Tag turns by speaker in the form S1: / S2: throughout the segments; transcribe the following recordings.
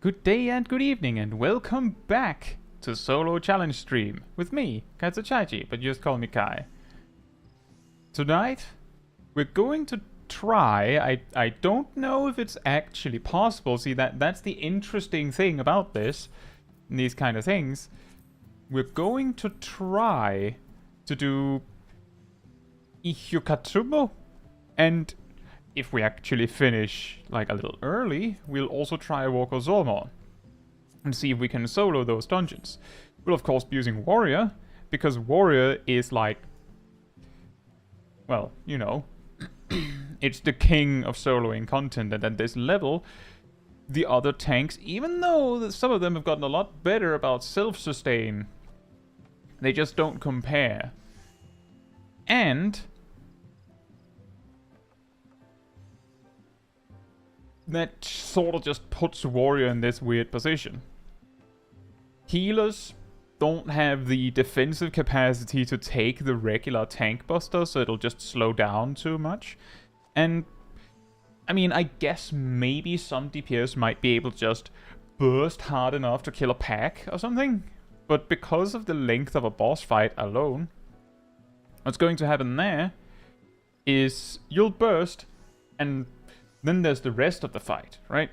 S1: Good day and good evening and welcome back to Solo Challenge Stream with me, Caetsu Chaiji, but just call me Kai. Tonight, we're going to try, I don't know if it's actually possible, see that's the interesting thing about these kind of things. We're going to try to do Ihuykatumu, and if we actually finish like a little early, we'll also try Ihuykatumu and see if we can solo those dungeons. We'll of course be using Warrior, because Warrior is like, well, you know, it's the king of soloing content, and at this level, the other tanks, even though some of them have gotten a lot better about self-sustain, they just don't compare. And that sort of just puts Warrior in this weird position. Healers don't have the defensive capacity to take the regular tank buster, so it'll just slow down too much. And, I mean, I guess maybe some DPS might be able to just burst hard enough to kill a pack or something. But because of the length of a boss fight alone, what's going to happen there is you'll burst, and then there's the rest of the fight, right?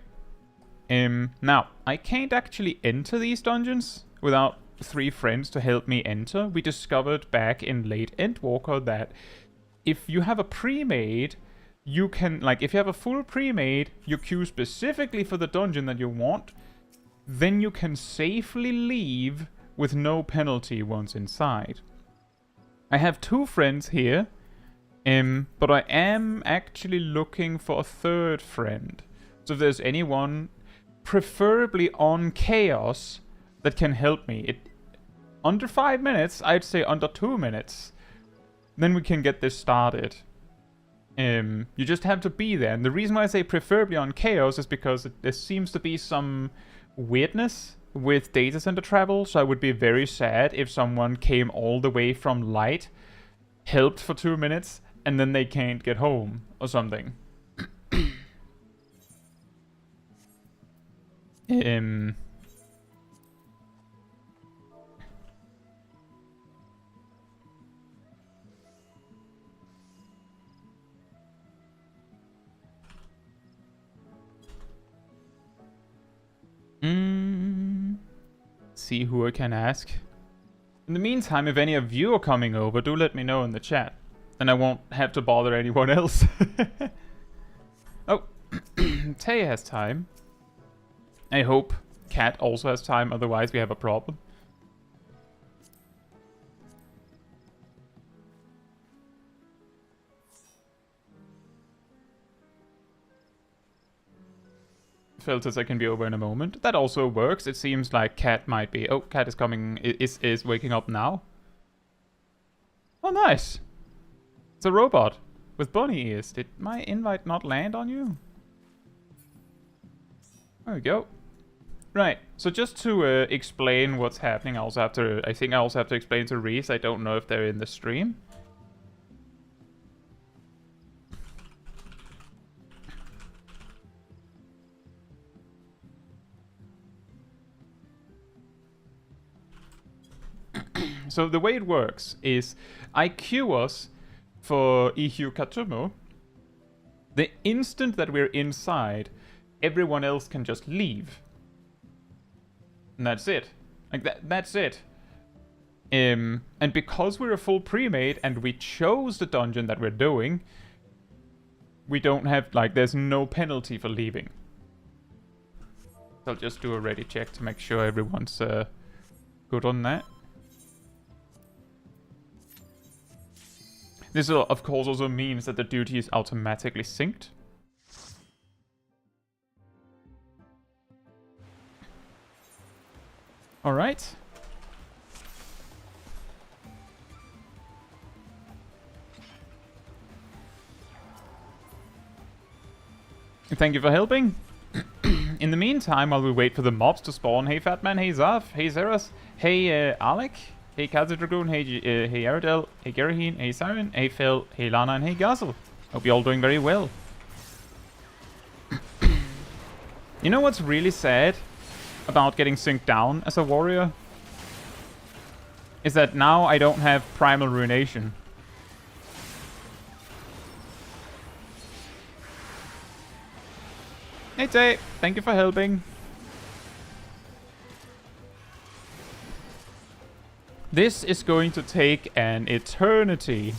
S1: Now, I can't actually enter these dungeons without 3 friends to help me enter. We discovered back in late Endwalker that if you have a pre-made, you can, like, if you have a full pre-made, you queue specifically for the dungeon that you want, then you can safely leave with no penalty once inside. I have 2 friends here, but I am actually looking for a 3rd friend. So if there's anyone, preferably on Chaos, that can help me. Under 5 minutes, I'd say under 2 minutes. Then we can get this started. You just have to be there. And the reason why I say preferably on Chaos is because there seems to be some weirdness with data center travel. So I would be very sad if someone came all the way from Light, helped for 2 minutes, and then they can't get home or something. See who I can ask. In the meantime, if any of you are coming over, do let me know in the chat. Then I won't have to bother anyone else. Oh, Tay has time. I hope Cat also has time, otherwise we have a problem. Filters I can be over in a moment. That also works. It seems like Cat might be... Oh, Cat is coming... is waking up now. Oh, nice. It's a robot with bunny ears. Did my invite not land on you? There we go. Right, so just to explain what's happening, I think I also have to explain to Reese. I don't know if they're in the stream. So the way it works is I queue us for Ihuykatumu. The instant that we're inside, everyone else can just leave. And that's it. Like that's it. And because we're a full pre-made and we chose the dungeon that we're doing, we don't have, like, there's no penalty for leaving. So I'll just do a ready check to make sure everyone's good on that. This, of course, also means that the duty is automatically synced. Alright. Thank you for helping. In the meantime, while we wait for the mobs to spawn, hey Fatman, hey Zav, hey Zeros, hey Alec, hey Kazu Dragoon, hey Aerodel, hey Garaheen, hey Siren, hey Phil, hey Lana, and hey Gazel. Hope you're all doing very well. You know what's really sad? about getting synced down as a warrior is that now I don't have Primal Ruination. Hey Tay, thank you for helping. This is going to take an eternity.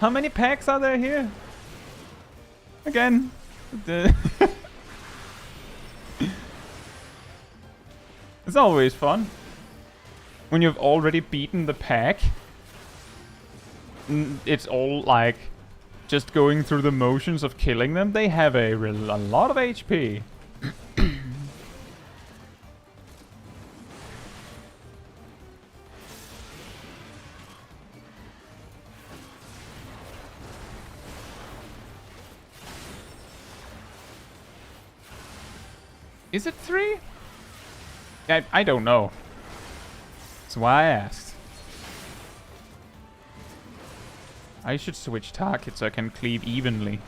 S1: How many packs are there here? Again. It's always fun. When you've already beaten the pack. It's all like just going through the motions of killing them. They have a lot of HP. Is it 3? I don't know. That's why I asked. I should switch targets so I can cleave evenly.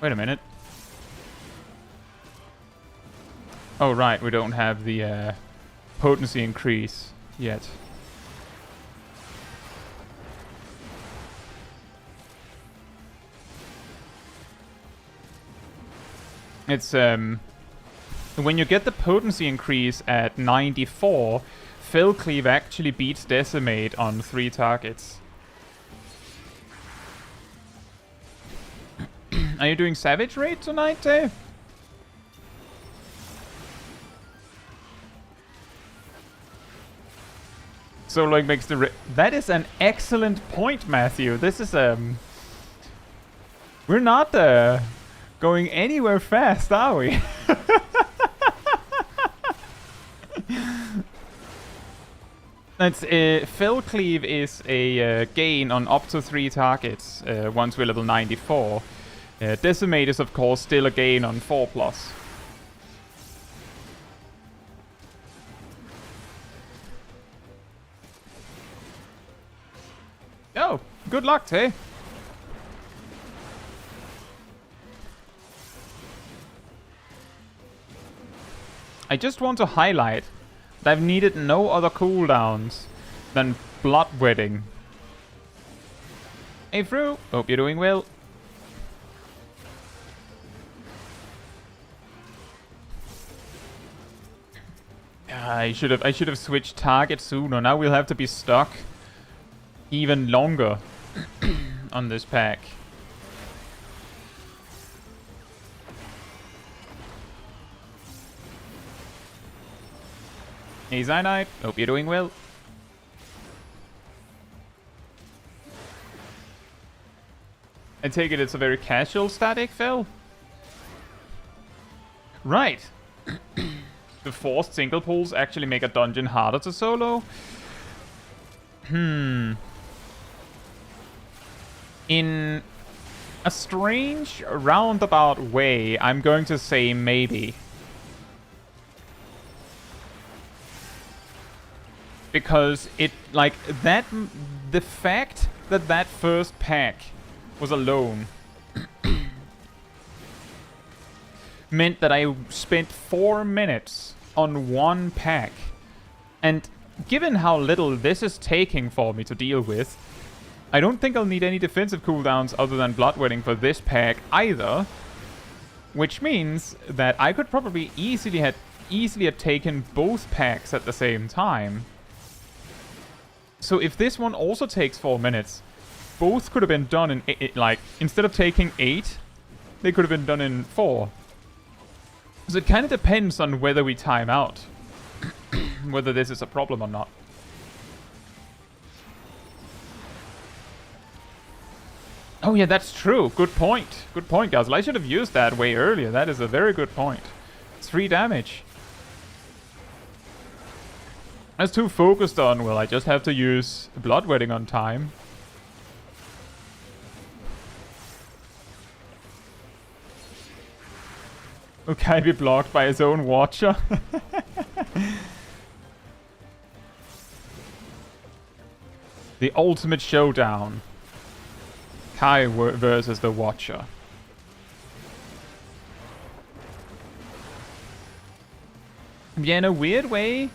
S1: Wait a minute. Oh right, we don't have the potency increase yet. It's when you get the potency increase at 94, Fell Cleave actually beats Decimate on 3 targets. Are you doing Savage Raid tonight, Dave? Soloing makes the that is an excellent point, Matthew. This is we're not going anywhere fast, are we? That's Fell Cleave is a gain on up to 3 targets once we're level 94. Decimate is of course still a gain on 4+. Oh, good luck, Tay. I just want to highlight that I've needed no other cooldowns than Bloodwedding. Hey Fru, hope you're doing well. I should have switched target sooner. Now we'll have to be stuck even longer on this pack. Hey Zynite, hope you're doing well. I take it it's a very casual static fill. Right. The forced single pulls actually make a dungeon harder to solo. In a strange roundabout way, I'm going to say maybe. Because it, like, that, the fact that that first pack was alone meant that I spent 4 minutes on one pack. And given how little this is taking for me to deal with, I don't think I'll need any defensive cooldowns other than Bloodwedding for this pack either. Which means that I could probably easily have taken both packs at the same time. So if this one also takes 4 minutes, both could have been done in, like, instead of taking 8, they could have been done in 4. So it kind of depends on whether we time out. Whether this is a problem or not. Oh yeah, that's true. Good point. Good point, guys. I should have used that way earlier. That is a very good point. It's 3 damage. I was too focused on, well, I just have to use Bloodwedding on time. Okay, be blocked by his own watcher. The ultimate showdown. Kai versus the Watcher. Yeah, in a weird way,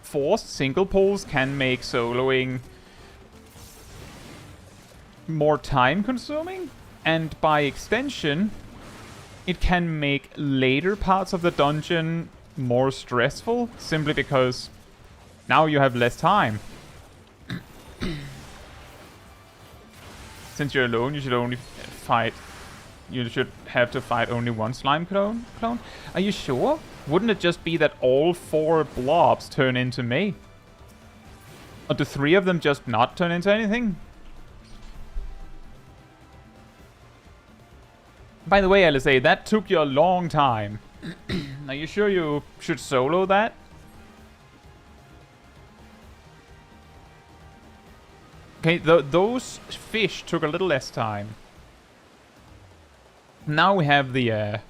S1: forced single pulls can make soloing more time consuming, and by extension, it can make later parts of the dungeon more stressful, simply because now you have less time. Since you're alone, you should only fight. You should have to fight only one slime clone. Are you sure? Wouldn't it just be that all 4 blobs turn into me? Or do 3 of them just not turn into anything? By the way, LSA, that took you a long time. Are you sure you should solo that? Okay, those fish took a little less time. Now we have the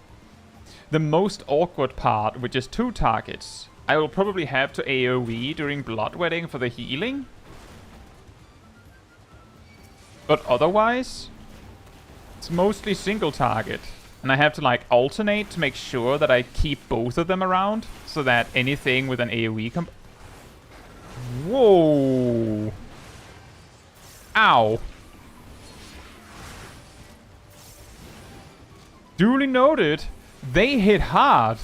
S1: most awkward part, which is 2 targets. I will probably have to AoE during Bloodwetting for the healing. But otherwise, it's mostly single target. And I have to like alternate to make sure that I keep both of them around, so that anything with an AoE Whoa! Ow! Duly noted, they hit hard.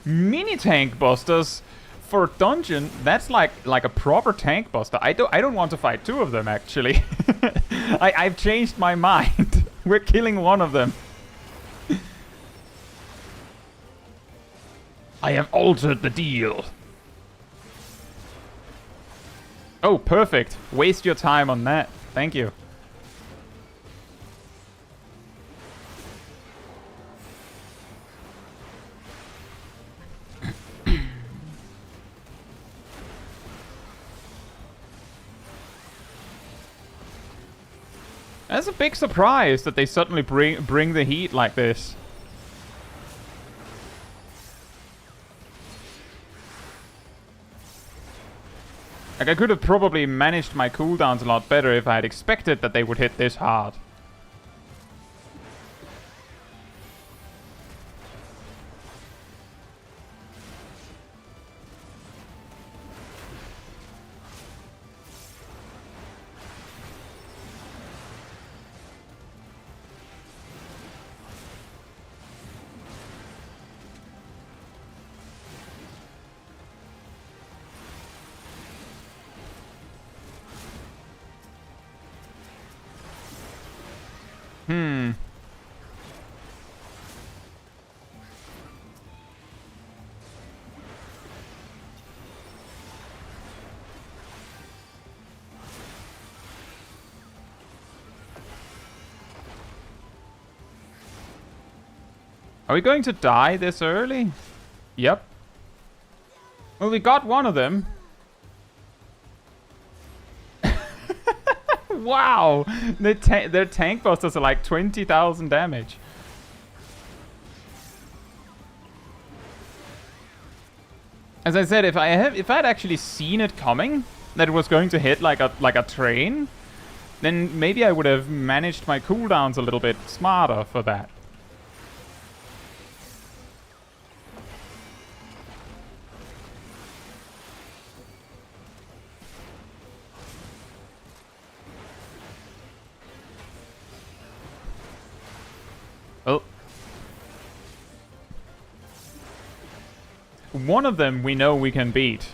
S1: Mini tank busters for dungeon, that's like a proper tank buster. I don't want to fight 2 of them actually. I've changed my mind. We're killing one of them. I have altered the deal. Oh, perfect. Waste your time on that. Thank you. That's a big surprise that they suddenly bring the heat like this. Like, I could have probably managed my cooldowns a lot better if I had expected that they would hit this hard. Are we going to die this early? Yep. Well, we got one of them. Wow! Their tank busters are like 20,000 damage. As I said, if I'd actually seen it coming, that it was going to hit like a train, then maybe I would have managed my cooldowns a little bit smarter for that. Oh. One of them we know we can beat.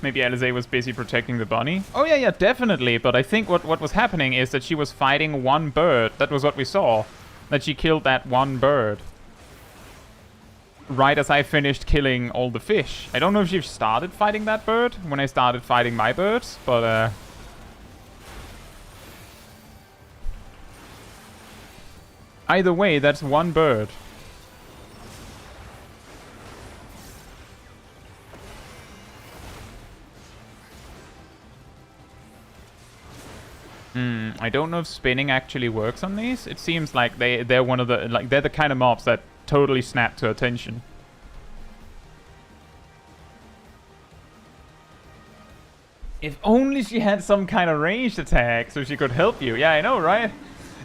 S1: Maybe Alize was busy protecting the bunny. Oh yeah, definitely. But I think what was happening is that she was fighting one bird. That was what we saw. That she killed that one bird. Right as I finished killing all the fish. I don't know if she started fighting that bird when I started fighting my birds, but either way, that's one bird. I don't know if spinning actually works on these. It seems like they're one of the they're the kind of mobs that totally snap to attention. If only she had some kind of ranged attack so she could help you. Yeah, I know, right?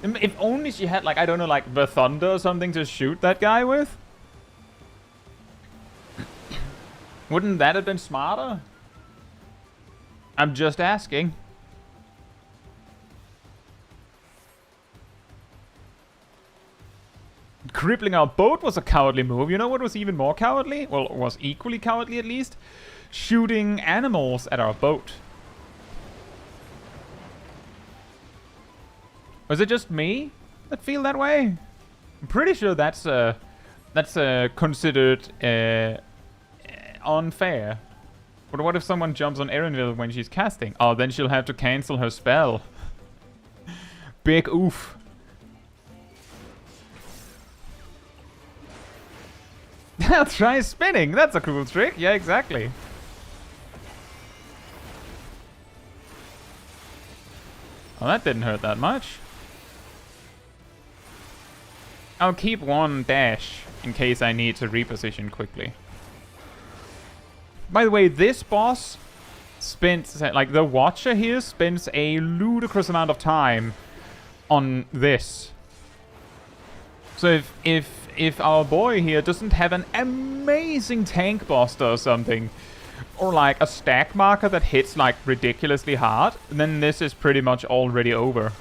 S1: If only she had, like, I don't know, like the thunder or something to shoot that guy with. Wouldn't that have been smarter? I'm just asking. Crippling our boat was a cowardly move. You know what was even more cowardly? Well, was equally cowardly at least? Shooting animals at our boat. Was it just me that feel that way? I'm pretty sure that's considered unfair. But what if someone jumps on Erenville when she's casting? Oh, then she'll have to cancel her spell. Big oof. I'll try spinning. That's a cool trick. Yeah, exactly. Oh, that didn't hurt that much. I'll keep one dash in case I need to reposition quickly. By the way, this boss spends, like, the Watcher here spends a ludicrous amount of time on this. So if our boy here doesn't have an amazing tank buster or something, or like a stack marker that hits like ridiculously hard, then this is pretty much already over.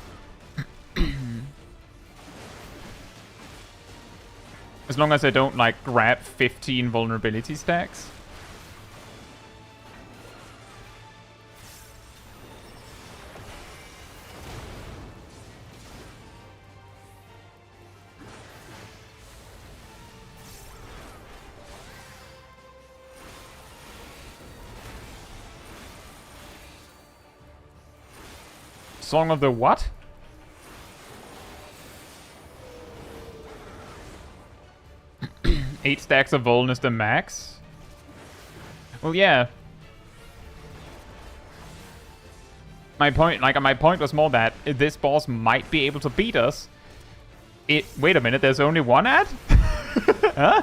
S1: As long as I don't like grab 15 vulnerability stacks. Song of the what? Eight stacks of Vuln is the max? Well, yeah. My point was more that this boss might be able to beat us. Wait a minute, there's only one ad? Huh?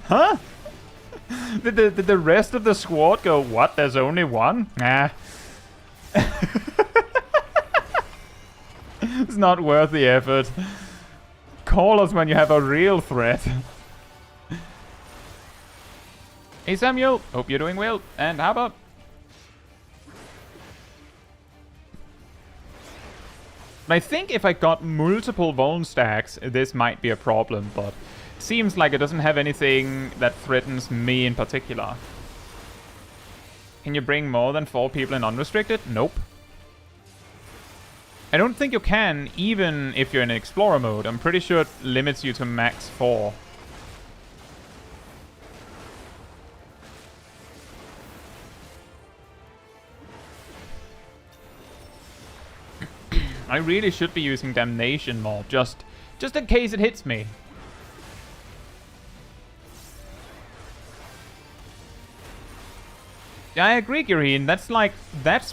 S1: Huh? Did the rest of the squad go, what, there's only one? Nah. It's not worth the effort. Call us when you have a real threat. Hey Samuel, hope you're doing well. And how about? I think if I got multiple Vuln stacks, this might be a problem, but it seems like it doesn't have anything that threatens me in particular. Can you bring more than 4 people in unrestricted? Nope. I don't think you can, even if you're in Explorer mode. I'm pretty sure it limits you to max 4. I really should be using Damnation more, just in case it hits me. Yeah, I agree, Gireen. That's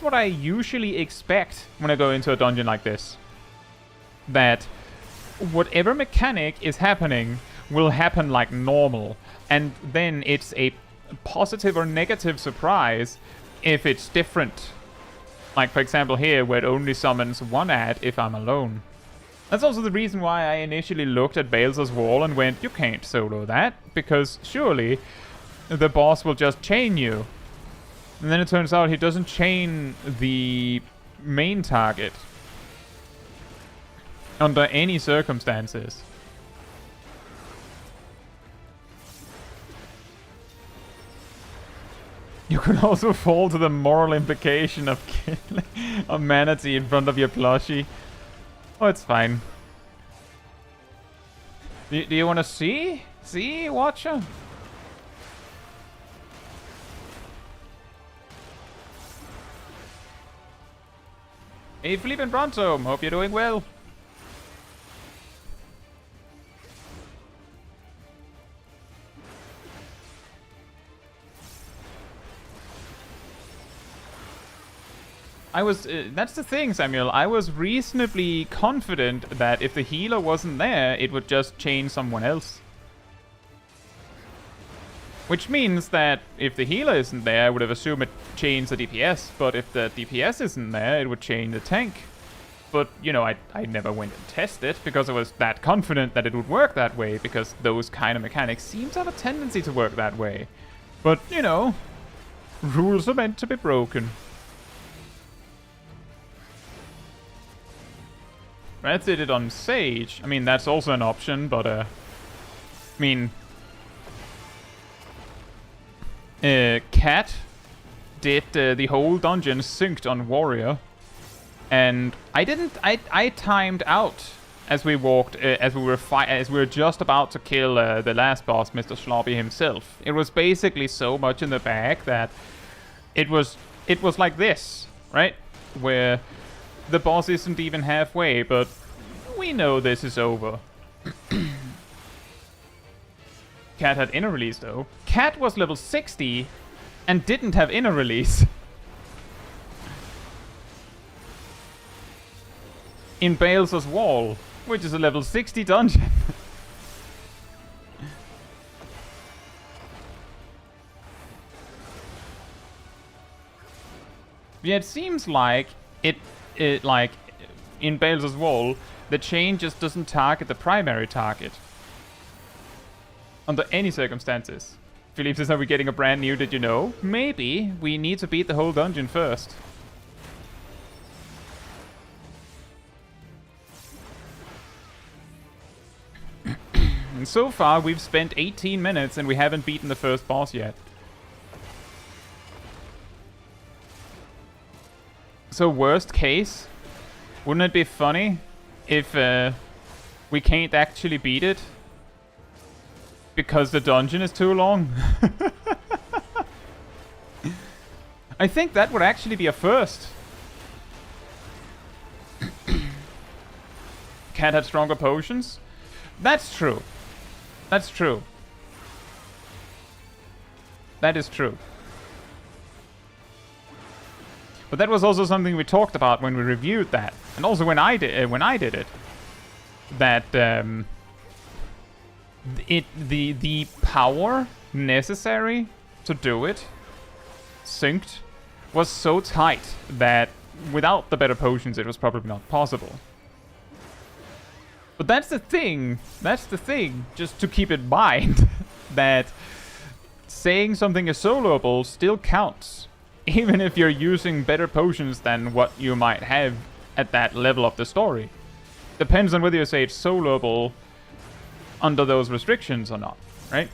S1: what I usually expect when I go into a dungeon like this. That whatever mechanic is happening will happen like normal. And then it's a positive or negative surprise if it's different. Like, for example, here, where it only summons one ad if I'm alone. That's also the reason why I initially looked at Balez's Wall and went, you can't solo that, because surely the boss will just chain you. And then it turns out he doesn't chain the main target under any circumstances. You could also fall to the moral implication of killing a manatee in front of your plushie. Oh, it's fine. Do you want to see? See, Watcher? Hey, Philippe and Bronzo, hope you're doing well. that's the thing, Samuel. I was reasonably confident that if the healer wasn't there, it would just chain someone else. Which means that if the healer isn't there, I would have assumed it chains the DPS. But if the DPS isn't there, it would chain the tank. But, you know, I never went and tested because I was that confident that it would work that way. Because those kind of mechanics seem to have a tendency to work that way. But, you know, rules are meant to be broken. Red did it on Sage. I mean, that's also an option, but, I mean... Cat did the whole dungeon synced on Warrior. And I timed out as we walked, as we were just about to kill the last boss, Mr. Sloppy himself. It was basically so much in the bag that it was like this, right? Where the boss isn't even halfway, but we know this is over. Cat had inner release though. Cat was level 60 and didn't have inner release. In Bales's Wall, which is a level 60 dungeon. Yeah, it seems like it like in Bales's Wall, the chain just doesn't target the primary target. Under any circumstances. Philippe says, are we getting a brand new Did You Know? Maybe. We need to beat the whole dungeon first. And so far, we've spent 18 minutes and we haven't beaten the first boss yet. So worst case, wouldn't it be funny if we can't actually beat it? Because the dungeon is too long? I think that would actually be a first. Cat had stronger potions? That's true. That's true. That is true. But that was also something we talked about when we reviewed that. And also when I did it. That the power necessary to do it synced was so tight that without the better potions it was probably not possible. But that's the thing, just to keep in mind, that saying something is soloable still counts, even if you're using better potions than what you might have at that level of the story. Depends on whether you say it's soloable under those restrictions or not, right?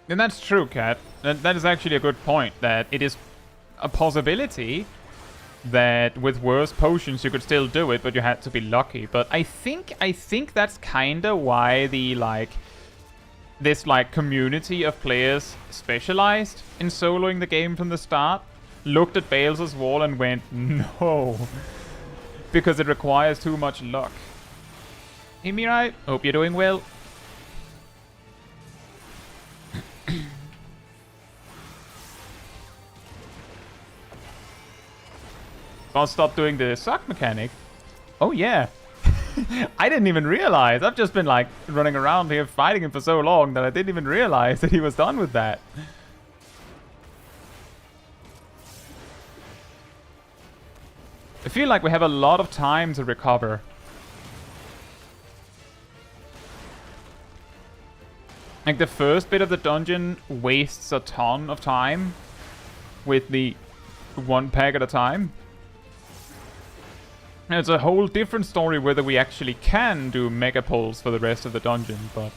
S1: And that's true, Kat. That is actually a good point, that it is a possibility that with worse potions you could still do it, but you had to be lucky. But I think that's kinda why the this community of players specialized in soloing the game from the start looked at Bales's Wall and went, no, because it requires too much luck. Hey Mirai, hope you're doing well. I'll stop doing the suck mechanic. Oh yeah. I didn't even realize. I've just been running around here fighting him for so long that I didn't even realize that he was done with that. I feel like we have a lot of time to recover. Like the first bit of the dungeon wastes a ton of time with the one pack at a time. It's a whole different story whether we actually can do mega pulls for the rest of the dungeon, but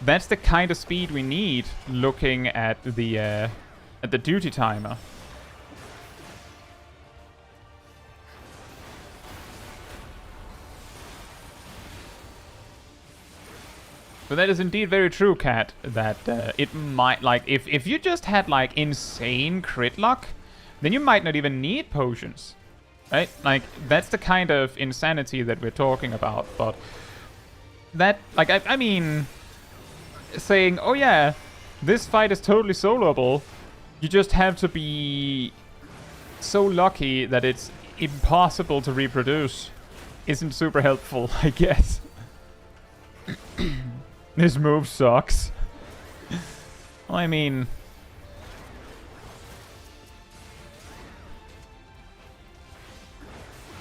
S1: that's the kind of speed we need looking at the duty timer. So that is indeed very true, Cat, that it might, like, if you just had, like, insane crit luck, then you might not even need potions. Right? Like, that's the kind of insanity that we're talking about, but that, like, I mean, saying, oh yeah, this fight is totally soloable, you just have to be so lucky that it's impossible to reproduce, isn't super helpful, I guess. This move sucks. Well, I mean...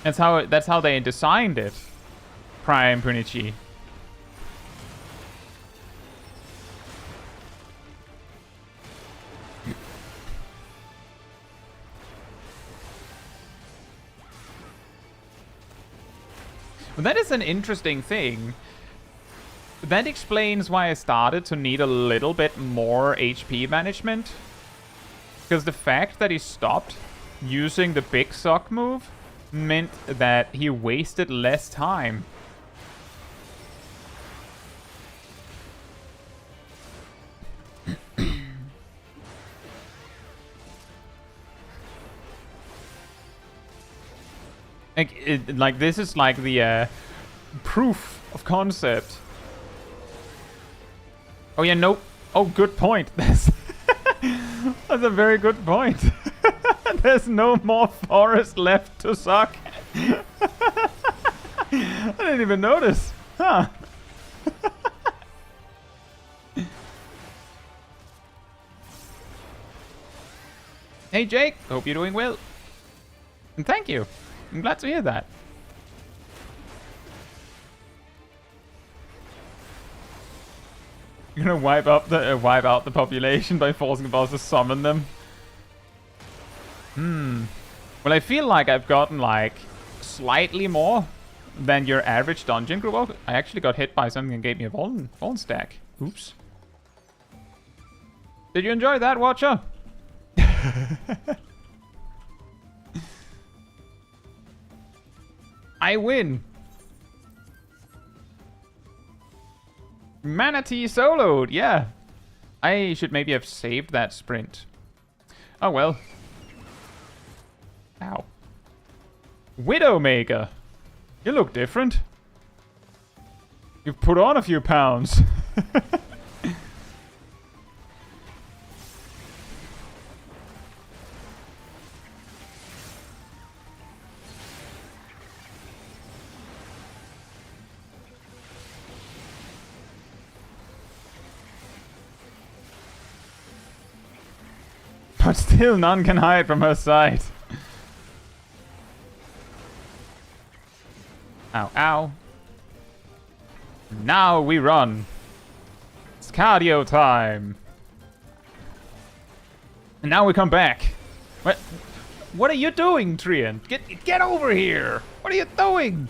S1: That's how they designed it. Prime Punichi. Well, that is an interesting thing. That explains why I started to need a little bit more HP management. Because the fact that he stopped using the big suck move meant that he wasted less time. Like this is like the proof of concept. Oh yeah, nope. Oh, good point. That's a very good point. There's no more forest left to suck. I didn't even notice. Huh. Hey Jake, hope you're doing well. And thank you. I'm glad to hear that. You're gonna wipe out the population by forcing the boss to summon them. Well, I feel like I've gotten like slightly more than your average dungeon group. Oh, I actually got hit by something and gave me a Voln stack. Oops. Did you enjoy that, Watcher? I win. Manatee soloed, yeah. I should maybe have saved that sprint. Oh well. Ow. Widowmaker. You look different. You've put on a few pounds. But still, none can hide from her sight. Ow, ow. Now we run. It's cardio time. And now we come back. What are you doing, Trian? Get over here. What are you doing?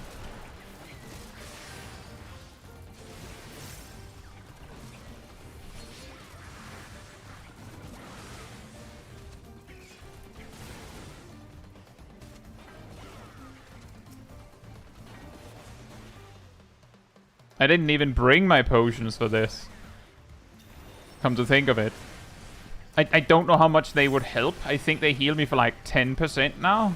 S1: I didn't even bring my potions for this. Come to think of it. I don't know how much they would help. I think they heal me for like 10% now.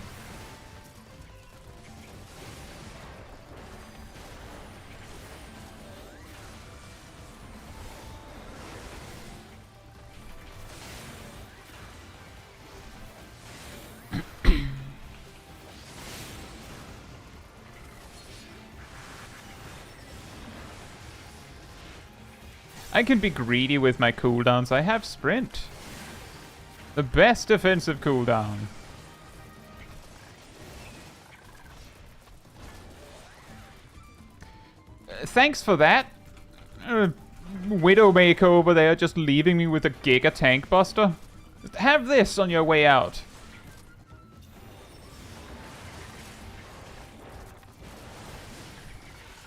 S1: I can be greedy with my cooldowns. I have sprint. The best defensive cooldown. Thanks for that. Widowmaker over there just leaving me with a Giga Tank Buster. Just have this on your way out.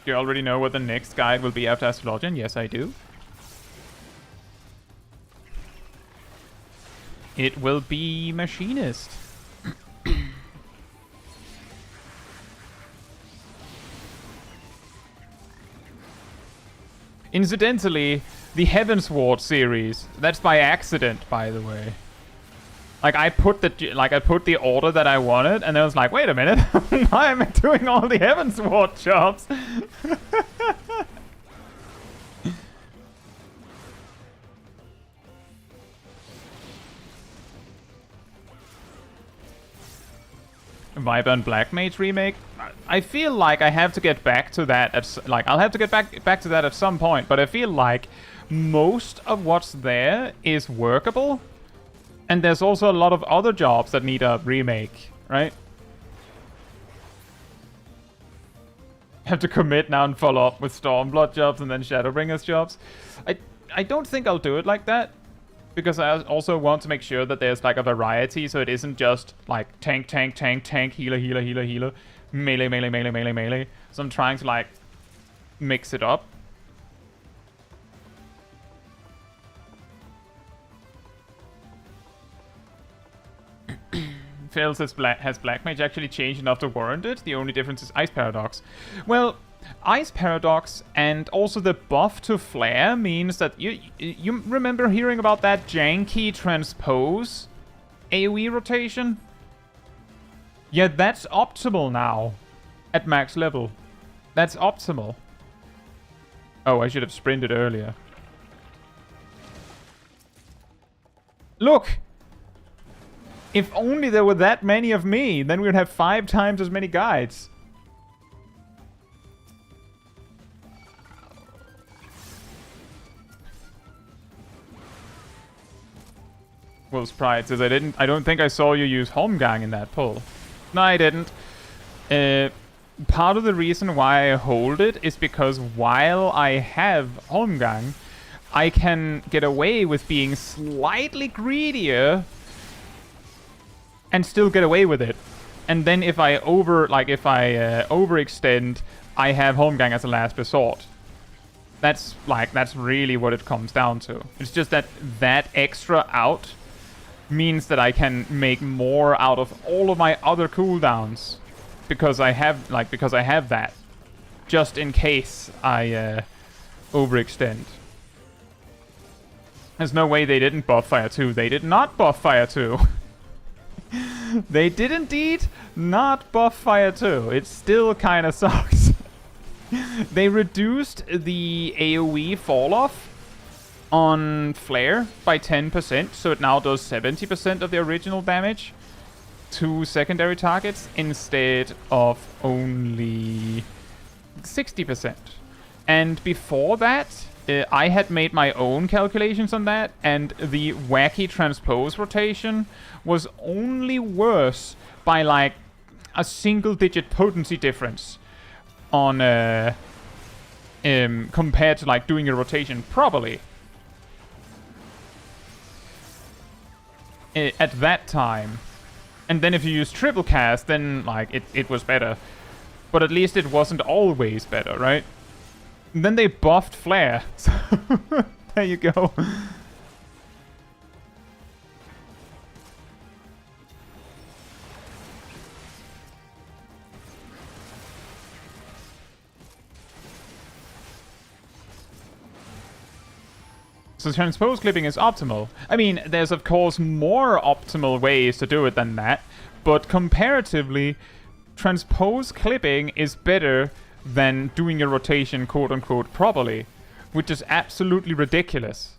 S1: Do you already know what the next guide will be after Astrologian? Yes, I do. It will be Machinist. Incidentally, the Heavensward series, that's by accident, by the way. Like, I put the order that I wanted, and I was like, wait a minute, why am I doing all the Heavensward jobs? Viper and Black Mage remake? I feel like I have to get back to that I'll have to get back to that at some point, but I feel like most of what's there is workable. And there's also a lot of other jobs that need a remake, right? Have to commit now and follow up with Stormblood jobs and then Shadowbringers jobs. I don't think I'll do it like that. Because I also want to make sure that there's like a variety, so it isn't just like tank, tank, tank, tank, healer, healer, healer, healer, melee, melee, melee, melee, melee. So I'm trying to like mix it up. Phil says, has Black Mage actually changed enough to warrant it? The only difference is Ice Paradox. Well, Ice Paradox and also the buff to Flare means that you remember hearing about that janky transpose AoE rotation? Yeah, that's optimal now at max level. That's optimal. Oh, I should have sprinted earlier. Look! If only there were that many of me, then we'd have 5 times as many guides. Wolf's Pride says, I don't think I saw you use Holmgang in that pull. No, I didn't. Part of the reason why I hold it is because while I have Holmgang, I can get away with being slightly greedier and still get away with it. And then if I overextend, I have Holmgang as a last resort. That's really what it comes down to. It's just that extra out means that I can make more out of all of my other cooldowns because I have that, just in case I overextend. There's no way they didn't buff Fire 2. They did not buff Fire 2. They did indeed not buff Fire 2. It still kind of sucks. They reduced the AoE fall-off on Flare by 10%, so it now does 70% of the original damage to secondary targets instead of only 60%. And before that, I had made my own calculations on that, and the wacky transpose rotation was only worse by like a single-digit potency difference on compared to like doing a rotation properly. At that time. And then if you use triple cast, then like it was better. But at least it wasn't always better, right? And then they buffed Flare. So there you go. So transpose clipping is optimal. I mean, there's of course more optimal ways to do it than that, but comparatively, transpose clipping is better than doing a rotation quote-unquote properly, which is absolutely ridiculous.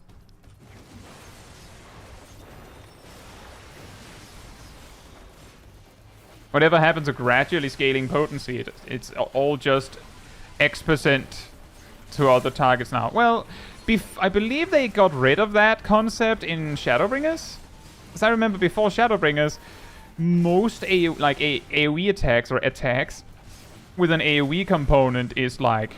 S1: Whatever happens to gradually scaling potency, it's all just X% to other targets now. Well, I believe they got rid of that concept in Shadowbringers. As I remember, before Shadowbringers, most AoE attacks or attacks with an AoE component is like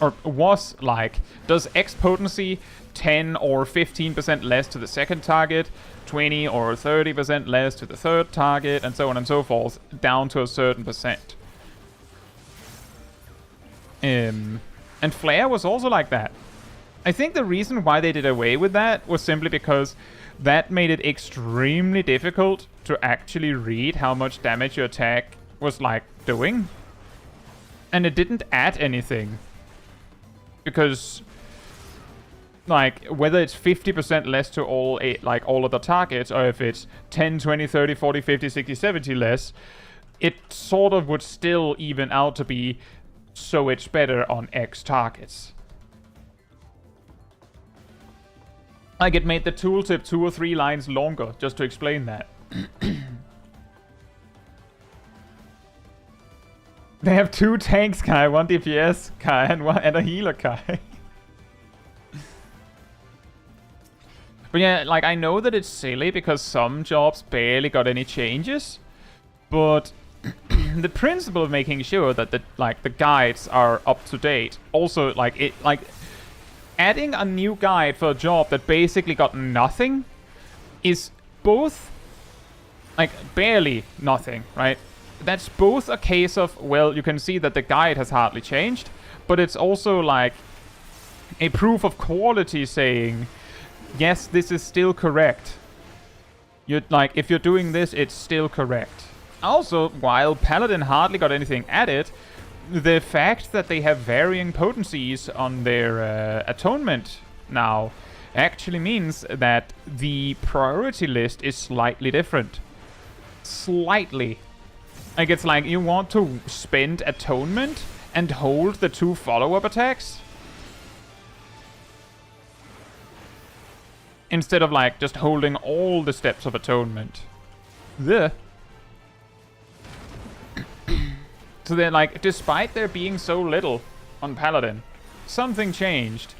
S1: or was like, does X potency 10 or 15% less to the second target, 20 or 30% less to the third target, and so on and so forth, down to a certain percent. And Flare was also like that. I think the reason why they did away with that was simply because that made it extremely difficult to actually read how much damage your attack was, like, doing. And it didn't add anything. Because, like, whether it's 50% less to all all of the targets, or if it's 10, 20, 30, 40, 50, 60, 70 less, it sort of would still even out to be so it's better on X targets. Like, it made the tooltip 2 or 3 lines longer just to explain that. They have 2 tanks, Kai, 1 DPS, Kai, and a healer, Kai. But yeah, like, I know that it's silly because some jobs barely got any changes, but the principle of making sure that the guides are up to date, also, adding a new guide for a job that basically got nothing is both, like, barely nothing, right? That's both a case of, well, you can see that the guide has hardly changed, but it's also, like, a proof of quality saying, yes, this is still correct. Like, if you're doing this, it's still correct. Also, while Paladin hardly got anything added, the fact that they have varying potencies on their atonement now actually means that the priority list is slightly different. Slightly. Like, it's like you want to spend atonement and hold the 2 follow-up attacks, instead of, like, just holding all the steps of atonement. The So they're like, despite there being so little on Paladin, something changed.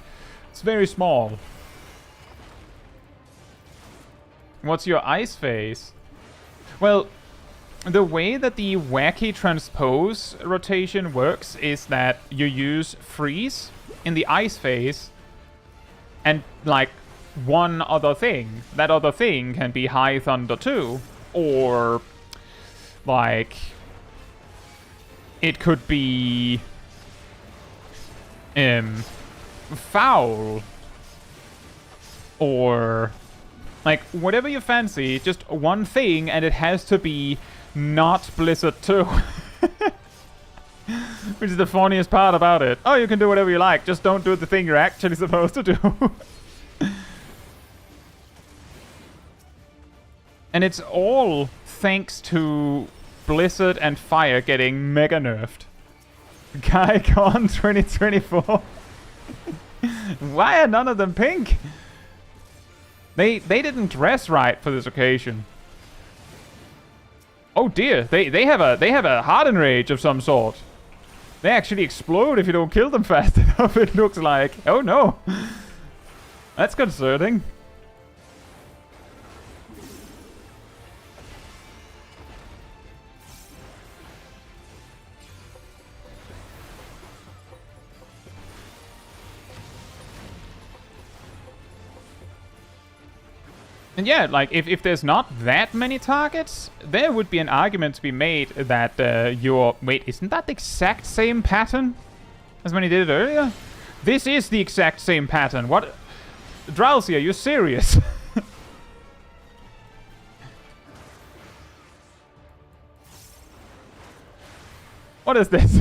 S1: It's very small. What's your ice phase? Well, the way that the wacky transpose rotation works is that you use freeze in the ice phase and, like, one other thing. That other thing can be High Thunder 2, or, like, it could be foul, or, like, whatever you fancy, just one thing, and it has to be not Blizzard 2. Which is the funniest part about it. Oh, you can do whatever you like, just don't do the thing you're actually supposed to do. And it's all thanks to Blizzard and Fire getting mega nerfed. GaiaCon 2024. Why are none of them pink? They didn't dress right for this occasion. Oh dear, they have a hardened rage of some sort. They actually explode if you don't kill them fast enough, it looks like. Oh no. That's concerning. And yeah, like, if there's not that many targets, there would be an argument to be made that wait, isn't that the exact same pattern as when he did it earlier? This is the exact same pattern. What? Drowsy, are you serious? What is this?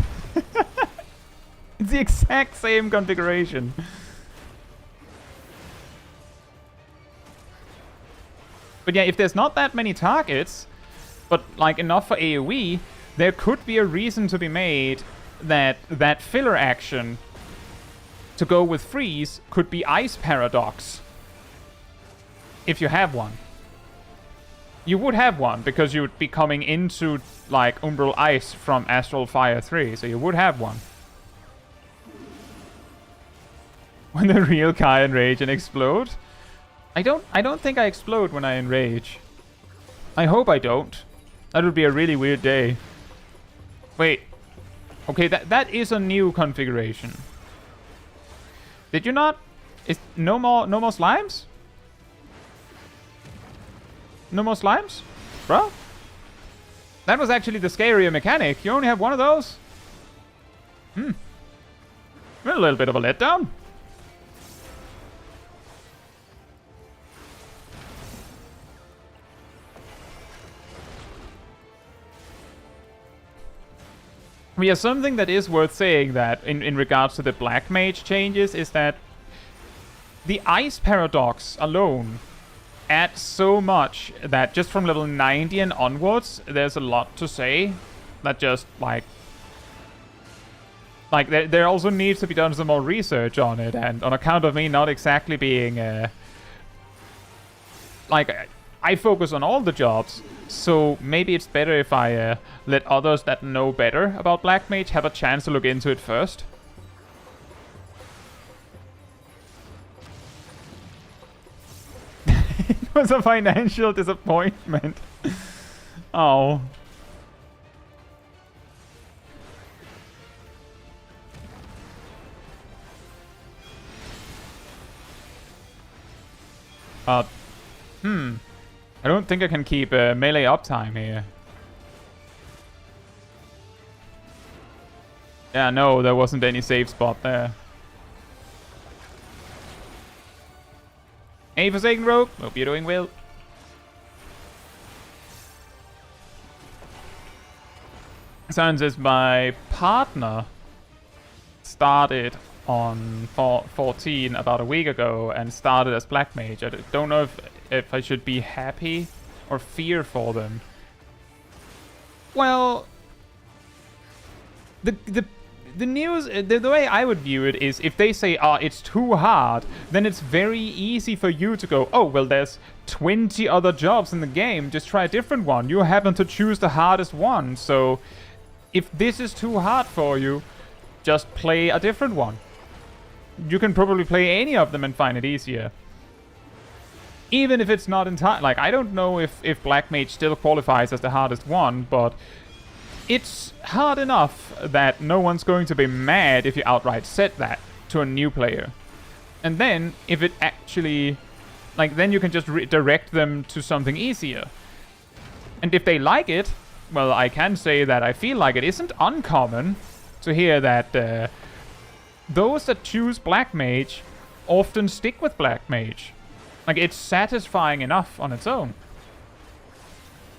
S1: It's the exact same configuration. But yeah, if there's not that many targets, but, like, enough for AoE, there could be a reason to be made that that filler action to go with freeze could be Ice Paradox. If you have one. You would have one, because you would be coming into, like, Umbral Ice from Astral Fire 3, so you would have one. When the real Kai enrage and explode? I don't think I explode when I enrage. I hope I don't. That would be a really weird day. Wait. Okay, that is a new configuration. Did you not? Is no more slimes? No more slimes? Bro? That was actually the scarier mechanic. You only have one of those? A little bit of a letdown. Yeah, something that is worth saying that in regards to the Black Mage changes is that the Ice Paradox alone adds so much that just from level 90 and onwards, there's a lot to say that just, like there also needs to be done some more research on it, and on account of me not exactly being, I focus on all the jobs, so maybe it's better if I let others that know better about Black Mage have a chance to look into it first. It was a financial disappointment. Oh. I don't think I can keep melee uptime here. Yeah, no, there wasn't any safe spot there. Hey, Forsaken Rogue. Hope you're doing well. Sounds as my partner started on 14 about a week ago and started as Black Mage. I don't know if I should be happy or fear for them. Well, the news, the way I would view it is if they say, it's too hard, then it's very easy for you to go, oh, well, there's 20 other jobs in the game, just try a different one. You happen to choose the hardest one, so if this is too hard for you, just play a different one. You can probably play any of them and find it easier. Even if it's not entirely... Like, I don't know if Black Mage still qualifies as the hardest one, but it's hard enough that no one's going to be mad if you outright set that to a new player. And then, if it actually... Like, then you can just redirect them to something easier. And if they like it, well, I can say that I feel like it isn't uncommon to hear that those that choose Black Mage often stick with Black Mage. Like, it's satisfying enough on its own.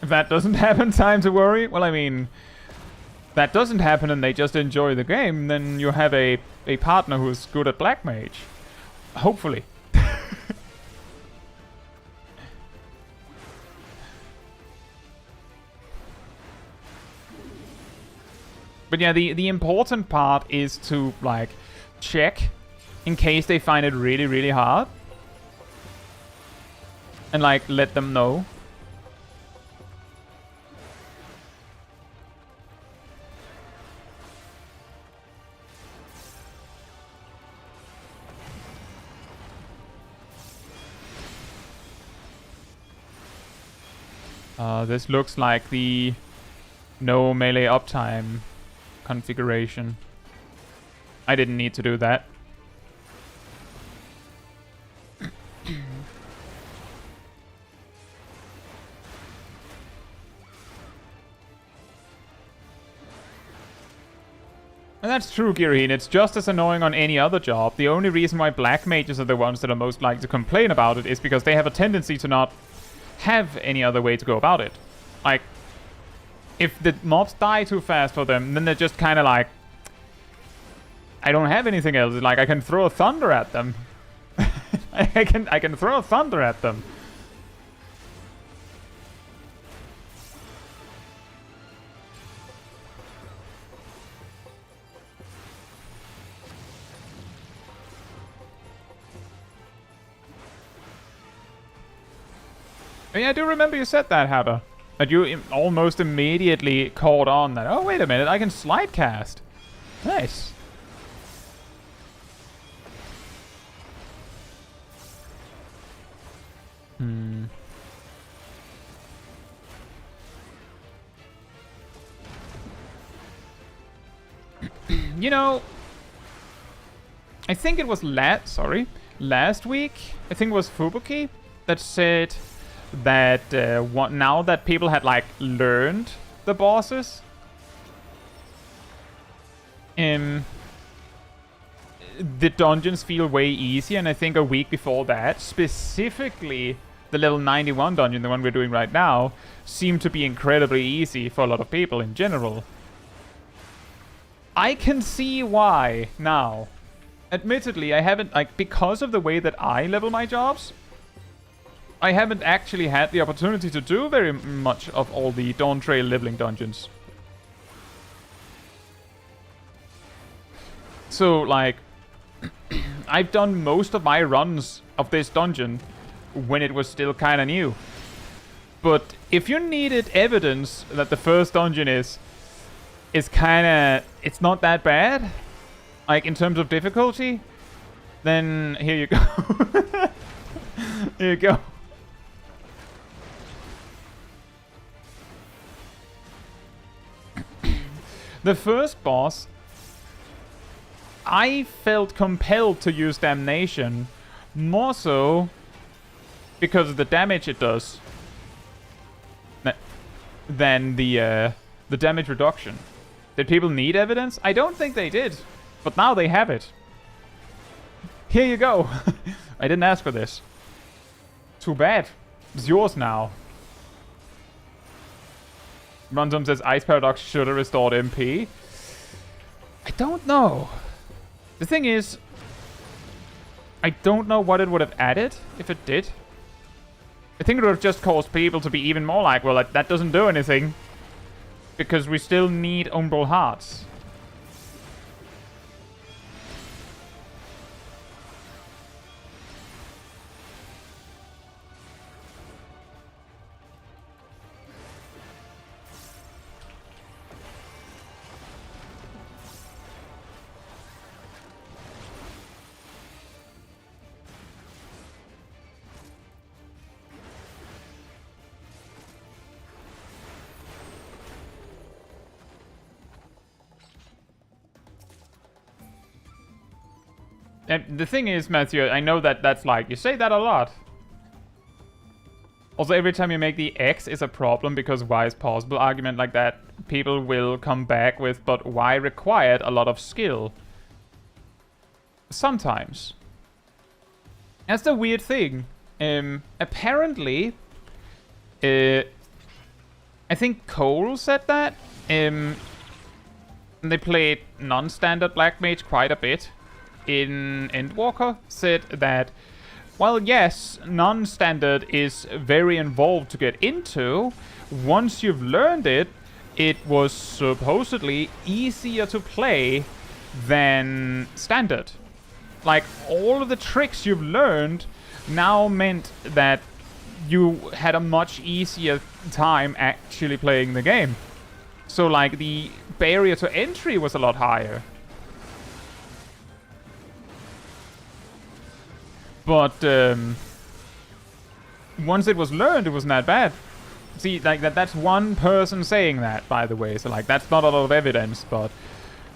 S1: If that doesn't happen, time to worry. Well, I mean, that doesn't happen and they just enjoy the game, then you have a partner who's good at Black Mage. Hopefully. But yeah, the important part is to, like, check in case they find it really, really hard. And, like, let them know. This looks like the no melee uptime configuration. I didn't need to do that. And that's true, Gireen. It's just as annoying on any other job. The only reason why Black Mages are the ones that are most likely to complain about it is because they have a tendency to not have any other way to go about it. Like, if the mobs die too fast for them, then they're just kind of like, I don't have anything else. Like, I can throw a thunder at them. I can throw a thunder at them. Yeah, I do remember you said that, Haber. That you almost immediately caught on that, oh, wait a minute, I can slide cast. Nice. You know, I think it was last week, I think it was Fubuki that said that now that people had like learned the bosses, the dungeons feel way easier. And I think a week before that, specifically the level 91 dungeon, the one we're doing right now, seemed to be incredibly easy for a lot of people in general. I can see why now. Admittedly, I haven't, like, because of the way that I level my jobs, I haven't actually had the opportunity to do very much of all the Dawntrail leveling dungeons. So, like, I've done most of my runs of this dungeon when it was still kind of new. But if you needed evidence that the first dungeon is kind of, it's not that bad, like in terms of difficulty, then here you go. Here you go. The first boss, I felt compelled to use Damnation, more so because of the damage it does than the damage reduction. Did people need evidence? I don't think they did, but now they have it. Here you go. I didn't ask for this. Too bad. It's yours now. Rundum says Ice Paradox should have restored MP. I don't know. The thing is, I don't know what it would have added if it did. I think it would have just caused people to be even more like, well, that doesn't do anything. Because we still need Umbral Hearts. And the thing is, Matthew, I know that that's like, you say that a lot. Also, every time you make the X is a problem because Y is possible argument like that, people will come back with, but Y required a lot of skill. Sometimes. That's the weird thing. Apparently, I think Cole said that. They played non-standard Black Mage quite a bit. In Endwalker, said that, well, yes, non-standard is very involved to get into. Once you've learned it, it was supposedly easier to play than standard. Like, all of the tricks you've learned now meant that you had a much easier time actually playing the game. So, like, the barrier to entry was a lot higher. But once it was learned, it wasn't that bad. See, like that's one person saying that, by the way. So like that's not a lot of evidence, but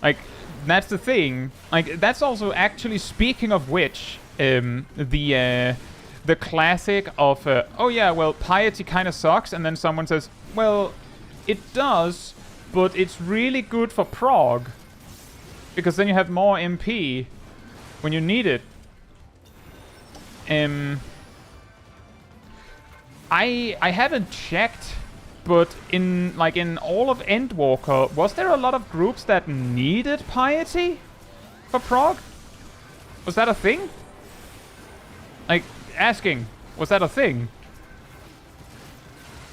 S1: like that's the thing. Like that's also actually, speaking of which, the classic of oh yeah, well, piety kind of sucks, and then someone says, well, it does, but it's really good for prog because then you have more MP when you need it. I haven't checked, but in all of Endwalker, was there a lot of groups that needed piety for prog? Was that a thing? Like, asking, was that a thing?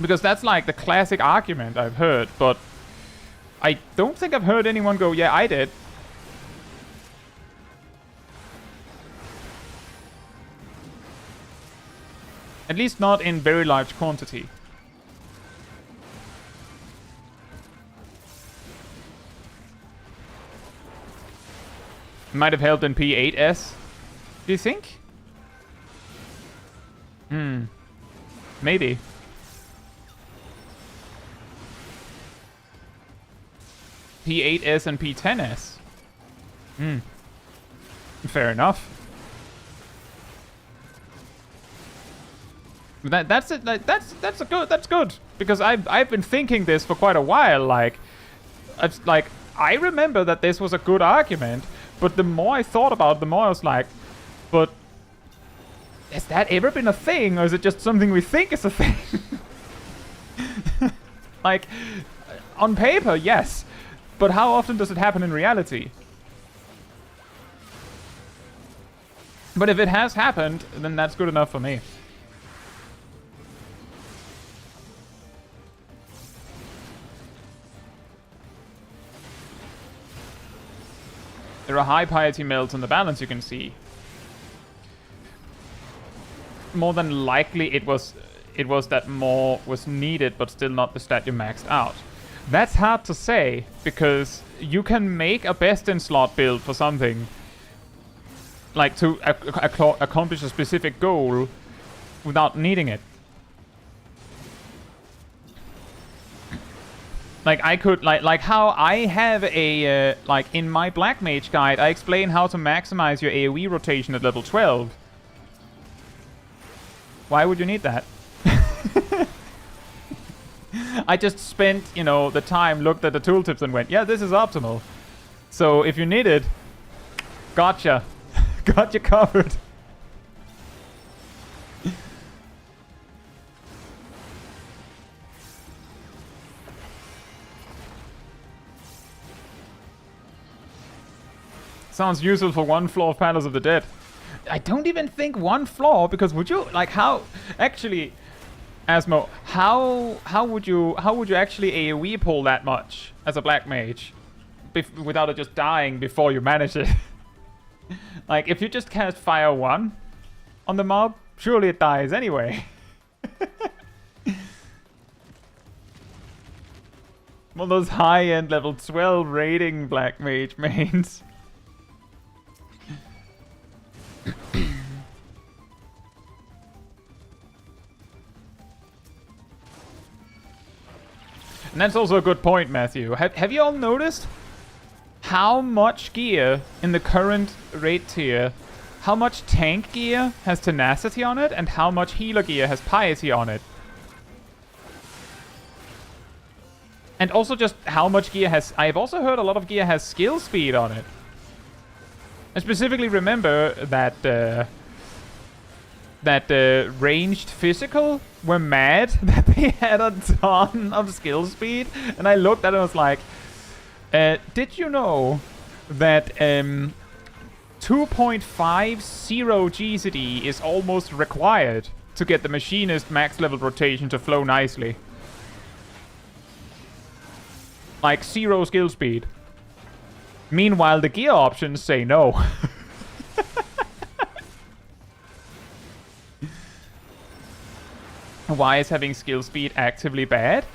S1: Because that's like the classic argument I've heard, but I don't think I've heard anyone go, yeah, I did. At least not in very large quantity. Might have helped in P8S. Do you think? Maybe. P8S and P10S. Fair enough. That's it. Like, that's good because I've been thinking this for quite a while. Like, I remember that this was a good argument, but the more I thought about it, the more I was like, but has that ever been a thing, or is it just something we think is a thing? Like, on paper, yes, but how often does it happen in reality? But if it has happened, then that's good enough for me. There are high piety melts on the balance, you can see. More than likely it was that more was needed, but still not the stat you maxed out. That's hard to say, because you can make a best-in-slot build for something, like to accomplish a specific goal, without needing it. Like, I could, like how I have a, like, in my Black Mage guide, I explain how to maximize your AoE rotation at level 12. Why would you need that? I just spent, you know, the time, looked at the tooltips and went, yeah, this is optimal. So if you need it, gotcha. Got you covered. Sounds useful for one floor of Palace of the Dead. I don't even think one floor, because would you, like, how, actually, Asmo, how would you actually AoE pull that much as a Black Mage without it just dying before you manage it? Like, if you just cast Fire 1 on the mob, surely it dies anyway. One of those high-end level 12 rating Black Mage mains. And that's also a good point, Matthew. Have you all noticed how much gear in the current raid tier, how much tank gear has tenacity on it, and how much healer gear has piety on it? And also just how much gear has... I've also heard a lot of gear has skill speed on it. I specifically remember that ranged physical were mad that they had a ton of skill speed, and I looked at it and was like, did you know that 2.50 GCD is almost required to get the machinist max level rotation to flow nicely? Like 0 skill speed. Meanwhile, the gear options say no. Why is having skill speed actively bad?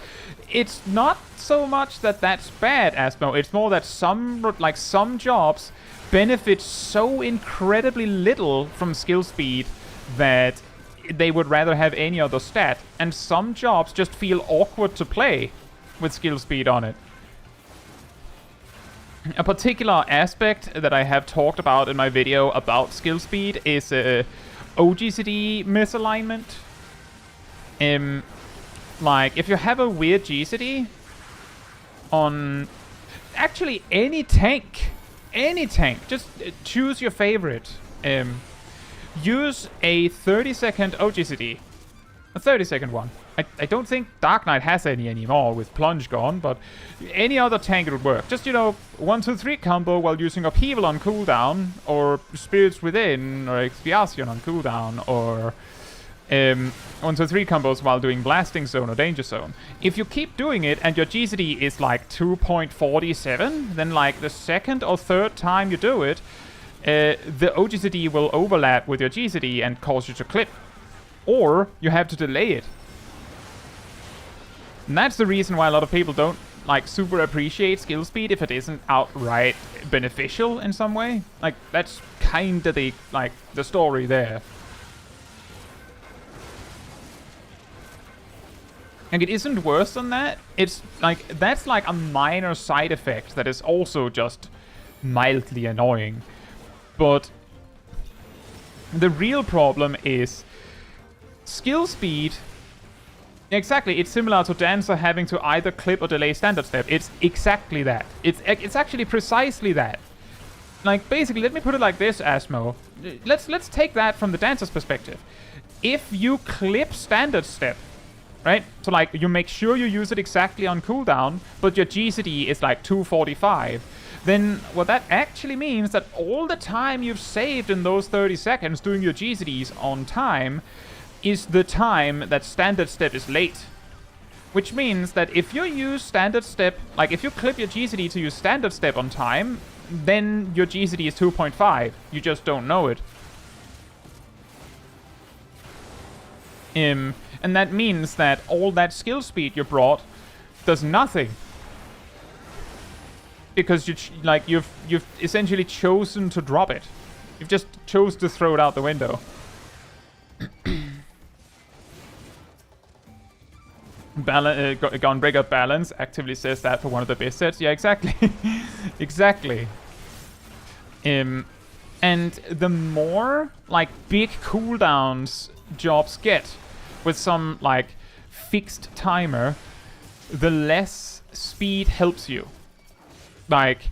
S1: It's not so much that that's bad, Asmo. It's more that some jobs benefit so incredibly little from skill speed that they would rather have any other stat. And some jobs just feel awkward to play with skill speed on it. A particular aspect that I have talked about in my video about skill speed is OGCD misalignment. Like, if you have a weird GCD on actually any tank, just choose your favorite. Use a 30-second OGCD, a 30-second one. I don't think Dark Knight has any anymore with Plunge gone, but any other tank it would work. Just, you know, 1-2-3 combo while using Upheaval on cooldown, or Spirits Within, or Expiation on cooldown, or 1-2-3 combos while doing Blasting Zone or Danger Zone. If you keep doing it and your GCD is like 2.47, then like the second or third time you do it, the OGCD will overlap with your GCD and cause you to clip. Or you have to delay it. And that's the reason why a lot of people don't like super appreciate skill speed if it isn't outright beneficial in some way. Like, that's kind of the story there. And it isn't worse than that. It's like, that's like a minor side effect that is also just mildly annoying. But the real problem is skill speed. Exactly, it's similar to Dancer having to either clip or delay standard step. It's exactly that. It's actually precisely that. Like, basically, let me put it like this, Asmo. Let's take that from the Dancer's perspective. If you clip standard step, right? So, like, you make sure you use it exactly on cooldown, but your GCD is like 245. Then what that actually means that all the time you've saved in those 30 seconds doing your GCDs on time is the time that standard step is late. Which means that if you use standard step, like if you clip your GCD to use standard step on time, then your GCD is 2.5. You just don't know it. And that means that all that skill speed you brought does nothing. Because you've essentially chosen to drop it. You've just chose to throw it out the window. Gunbreaker Balance actively says that for one of the best sets. Yeah, exactly. Exactly. And the more, like, big cooldowns jobs get with some, like, fixed timer, the less speed helps you. Like,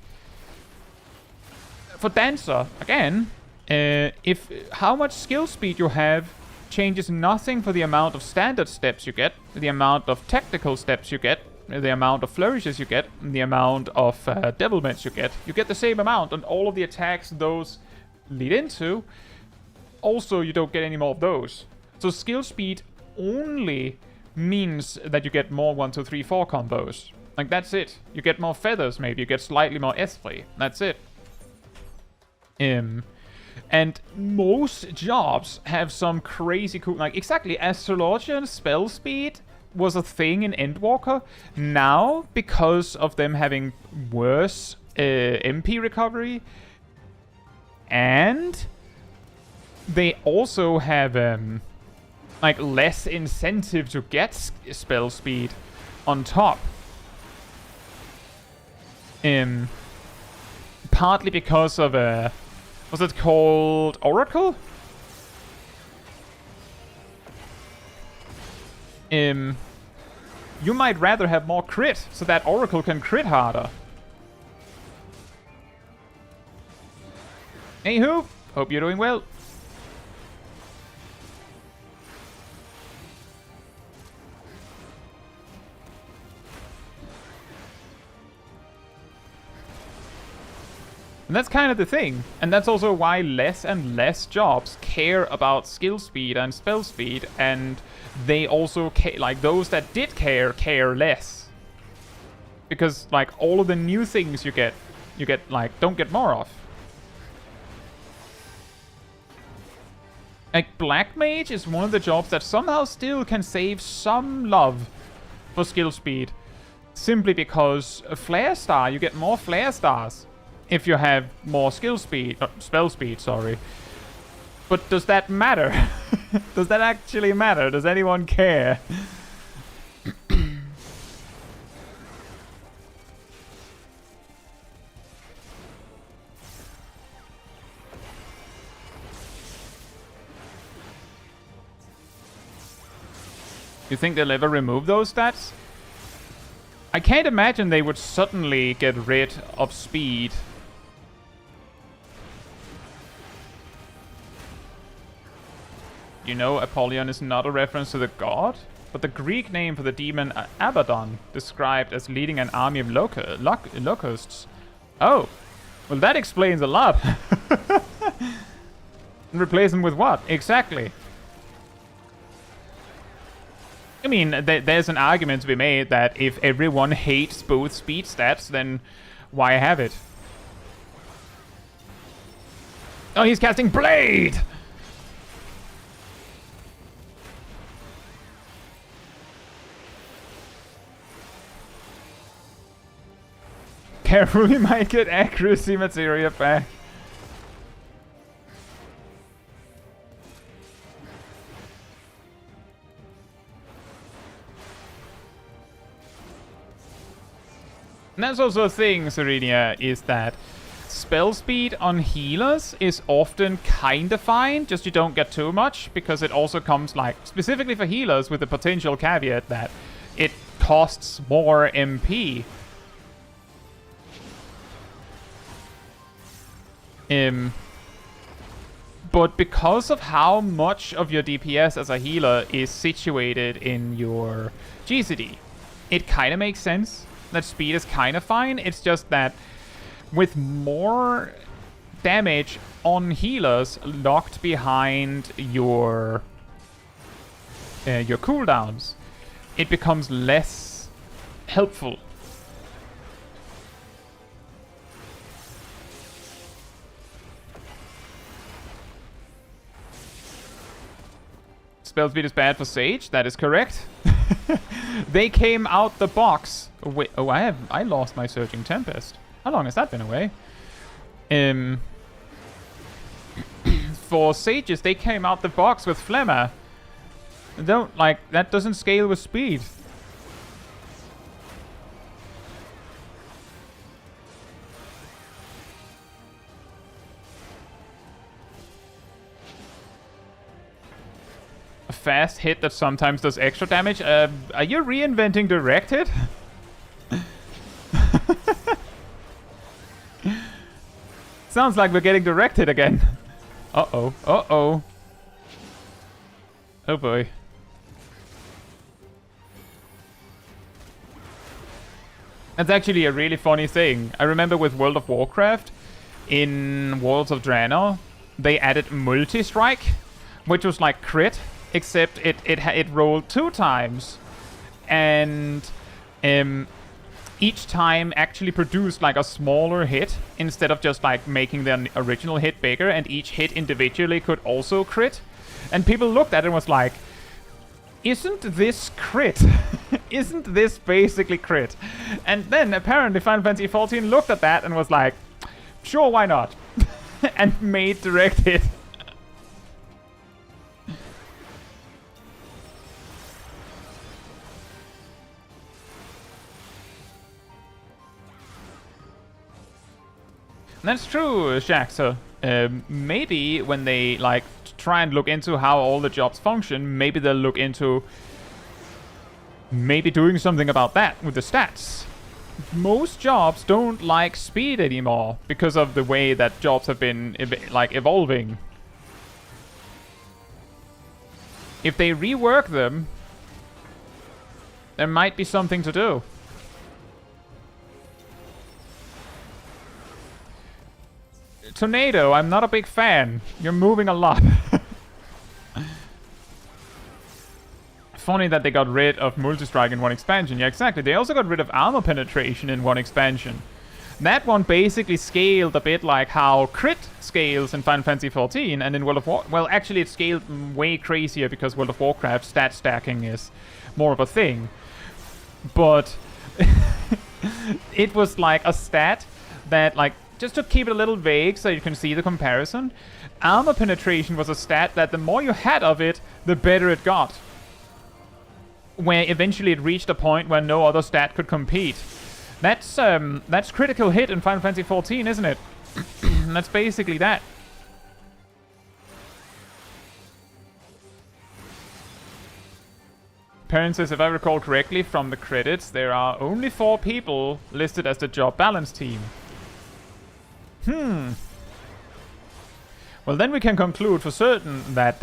S1: for Dancer, again, if how much skill speed you have changes nothing for the amount of standard steps you get, the amount of technical steps you get, the amount of flourishes you get, the amount of devilments you get. You get the same amount, and all of the attacks those lead into, also you don't get any more of those. So skill speed only means that you get more 1, 2, 3, 4 combos. Like, that's it. You get more feathers, maybe. You get slightly more esprit. That's it. And most jobs have some crazy cool... Like, exactly, Astrologian spell speed was a thing in Endwalker. Now, because of them having worse MP recovery, and they also have, like, less incentive to get spell speed on top. Partly because of what's it called? Oracle? You might rather have more crit, so that Oracle can crit harder. Anywho, hope you're doing well. And that's kind of the thing. And that's also why less and less jobs care about skill speed and spell speed. And they also care, like those that did care less. Because like all of the new things you get like, don't get more of. Like Black Mage is one of the jobs that somehow still can save some love for skill speed. Simply because a Flare Star, you get more Flare Stars if you have more skill speed, spell speed, sorry. But does that matter? Does that actually matter? Does anyone care? You think they'll ever remove those stats? I can't imagine they would suddenly get rid of speed. You know, Apollyon is not a reference to the god, but the Greek name for the demon Abaddon, described as leading an army of locusts. Oh, well that explains a lot. Replace them with what? Exactly. I mean, there's an argument to be made that if everyone hates both speed stats, then why have it? Oh, he's casting Blade! Careful, we might get accuracy materia back. And that's also a thing, Serenia, is that spell speed on healers is often kinda fine, just you don't get too much, because it also comes, like, specifically for healers with the potential caveat that it costs more MP. But because of how much of your DPS as a healer is situated in your GCD, it kind of makes sense that speed is kind of fine. It's just that with more damage on healers locked behind your cooldowns, it becomes less helpful. Spell speed is bad for Sage. That is correct. They came out the box. Wait, oh, I lost my Surging Tempest. How long has that been away? For Sages, they came out the box with Flemmer. Don't, like, that doesn't scale with speed. A fast hit that sometimes does extra damage. Are you reinventing direct hit? Sounds like we're getting direct hit again. Uh-oh. Uh-oh. Oh boy. That's actually a really funny thing. I remember with World of Warcraft, in Worlds of Draenor, they added multi-strike, which was like crit, except it rolled 2 times. And each time actually produced like a smaller hit instead of just like making the original hit bigger, and each hit individually could also crit. And people looked at it and was like, isn't this crit? Isn't this basically crit? And then apparently Final Fantasy XIV looked at that and was like, sure, why not? And made direct hit. That's true, Shaxter. Maybe when they like try and look into how all the jobs function, maybe they'll look into maybe doing something about that with the stats. Most jobs don't like speed anymore because of the way that jobs have been evolving. If they rework them, there might be something to do. Tornado, I'm not a big fan. You're moving a lot. Funny that they got rid of multi-strike in one expansion. Yeah, exactly. They also got rid of armor penetration in one expansion. That one basically scaled a bit like how crit scales in Final Fantasy XIV, and in World of War... Well, actually it scaled way crazier because World of Warcraft stat stacking is more of a thing. But it was like a stat that, like, just to keep it a little vague so you can see the comparison, armor penetration was a stat that the more you had of it, the better it got. Where eventually it reached a point where no other stat could compete. That's critical hit in Final Fantasy XIV, isn't it? That's basically that. Parent says, if I recall correctly from the credits, there are only 4 people listed as the job balance team. Well, then we can conclude for certain that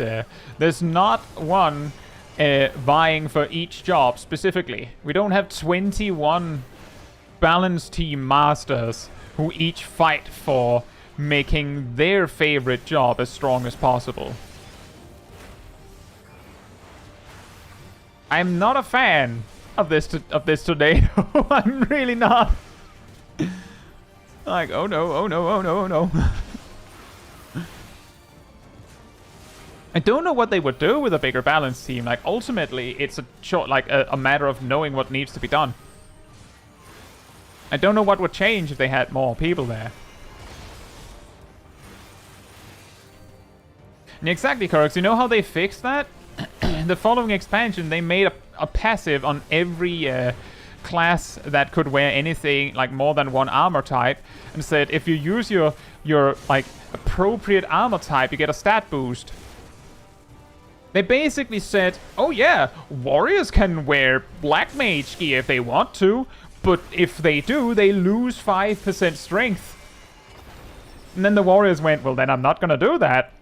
S1: there's not one vying for each job specifically. We don't have 21 balance team masters who each fight for making their favorite job as strong as possible. I'm not a fan of this tornado. I'm really not. Like, oh no, oh no, oh no, oh no. I don't know what they would do with a bigger balance team. Like, ultimately, it's a matter of knowing what needs to be done. I don't know what would change if they had more people there. And exactly, Kurux. You know how they fixed that? The following expansion, they made a passive on every class that could wear anything like more than one armor type, and said if you use your like appropriate armor type, you get a stat boost. They basically said, oh yeah, warriors can wear black mage gear if they want to, but if they do, they lose 5% strength. And then the warriors went, well then I'm not gonna do that.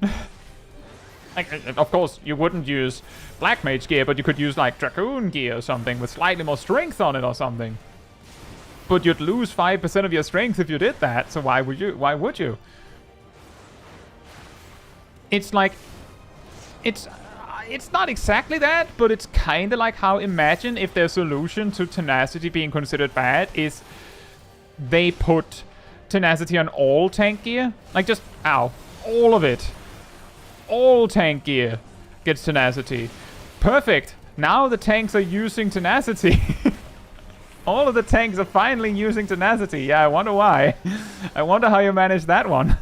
S1: Like, of course, you wouldn't use black mage gear, but you could use like dragoon gear or something with slightly more strength on it or something. But you'd lose 5% of your strength if you did that, so why would you? Why would you? It's like, it's not exactly that, but it's kind of like how, imagine if their solution to tenacity being considered bad is they put tenacity on all tank gear. Like just, ow, all of it. All tank gear gets tenacity. Perfect. Now the tanks are using tenacity. All of the tanks are finally using tenacity. Yeah, I wonder why. I wonder how you manage that one.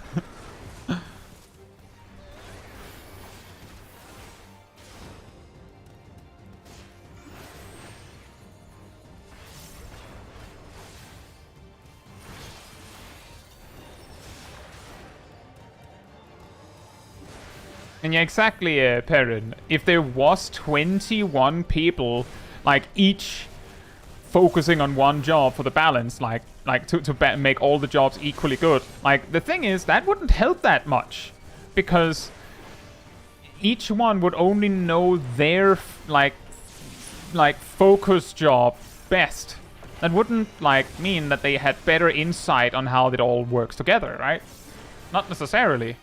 S1: And yeah, exactly, Perrin. If there was 21 people, like, each focusing on one job for the balance, like to make all the jobs equally good, like, the thing is, that wouldn't help that much. Because each one would only know their, like focus job best. That wouldn't, like, mean that they had better insight on how it all works together, right? Not necessarily.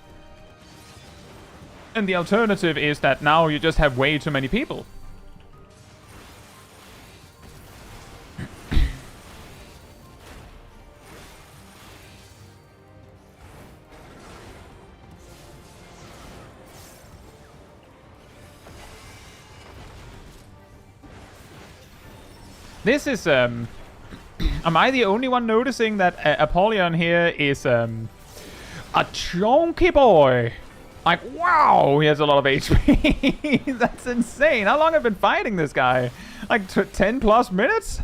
S1: And the alternative is that now you just have way too many people. This is, am I the only one noticing that Apollyon here is, a chunky boy? Like, wow, he has a lot of HP. That's insane. How long have I been fighting this guy? Like 10 plus minutes?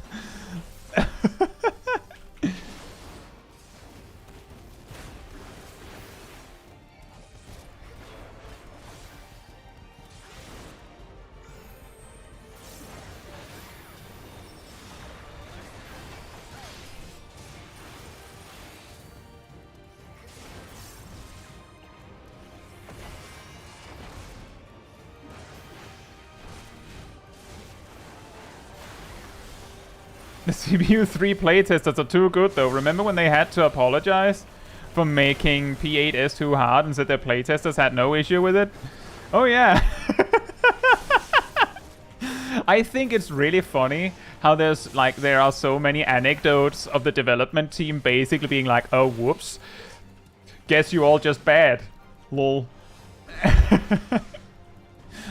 S1: The CPU 3 playtesters are too good though. Remember when they had to apologize for making P8S too hard and said their playtesters had no issue with it? Oh yeah. I think it's really funny how there are so many anecdotes of the development team basically being like, oh whoops, guess you all just bad. Lol.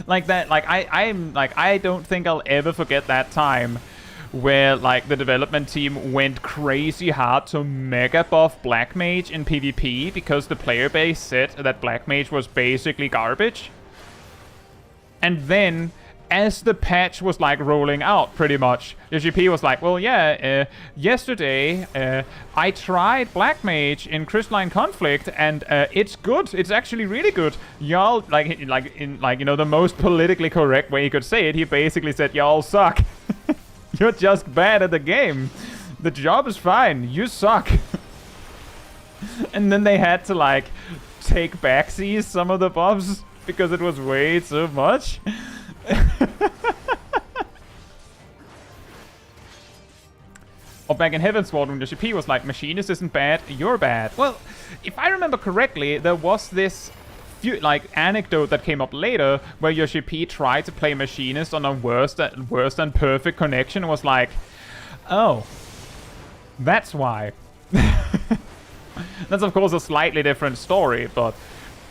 S1: Like that, like I don't think I'll ever forget that time where, like, the development team went crazy hard to mega buff Black Mage in PvP because the player base said that Black Mage was basically garbage. And then, as the patch was, like, rolling out, pretty much, GP was like, well, yeah, yesterday, I tried Black Mage in Crystalline Conflict, and it's good. It's actually really good. Y'all, in the most politically correct way he could say it, he basically said, y'all suck. You're just bad at the game. The job is fine. You suck. And then they had to, like, take backsies some of the buffs because it was way too much. Or back in Heavensward when the GP was like, Machinist isn't bad, you're bad. Well, if I remember correctly, there was this anecdote that came up later where your GP tried to play Machinist on a worse than perfect connection and was like, oh, that's why. That's of course a slightly different story, but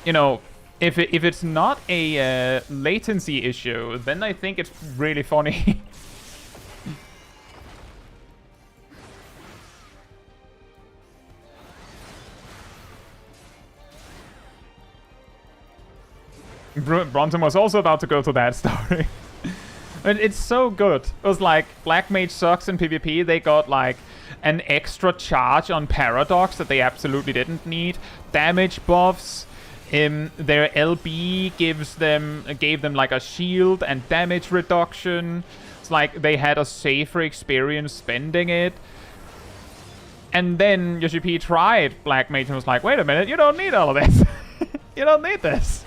S1: you know, if it's not a latency issue, then I think it's really funny. Bronson was also about to go to that story. It's so good. It was like, Black Mage sucks in PvP. They got like an extra charge on Paradox that they absolutely didn't need. Damage buffs. Their LB gave them like a shield and damage reduction. It's like they had a safer experience spending it. And then Yoshi tried Black Mage and was like, wait a minute, you don't need all of this. You don't need this.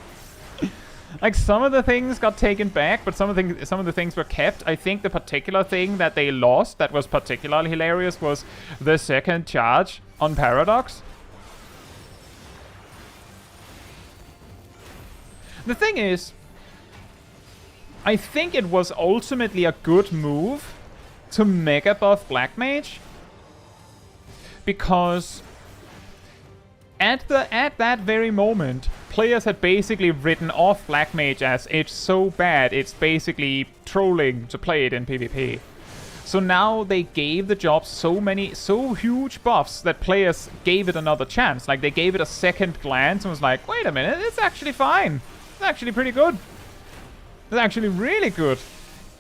S1: Like, some of the things got taken back, but some of the things were kept. I think the particular thing that they lost that was particularly hilarious was the second charge on Paradox. The thing is, I think it was ultimately a good move to mega buff Black Mage, because at that very moment, players had basically written off Black Mage as it's so bad, it's basically trolling to play it in PvP. So now they gave the job so huge buffs that players gave it another chance. Like, they gave it a second glance and was like, wait a minute, it's actually fine. It's actually pretty good. It's actually really good.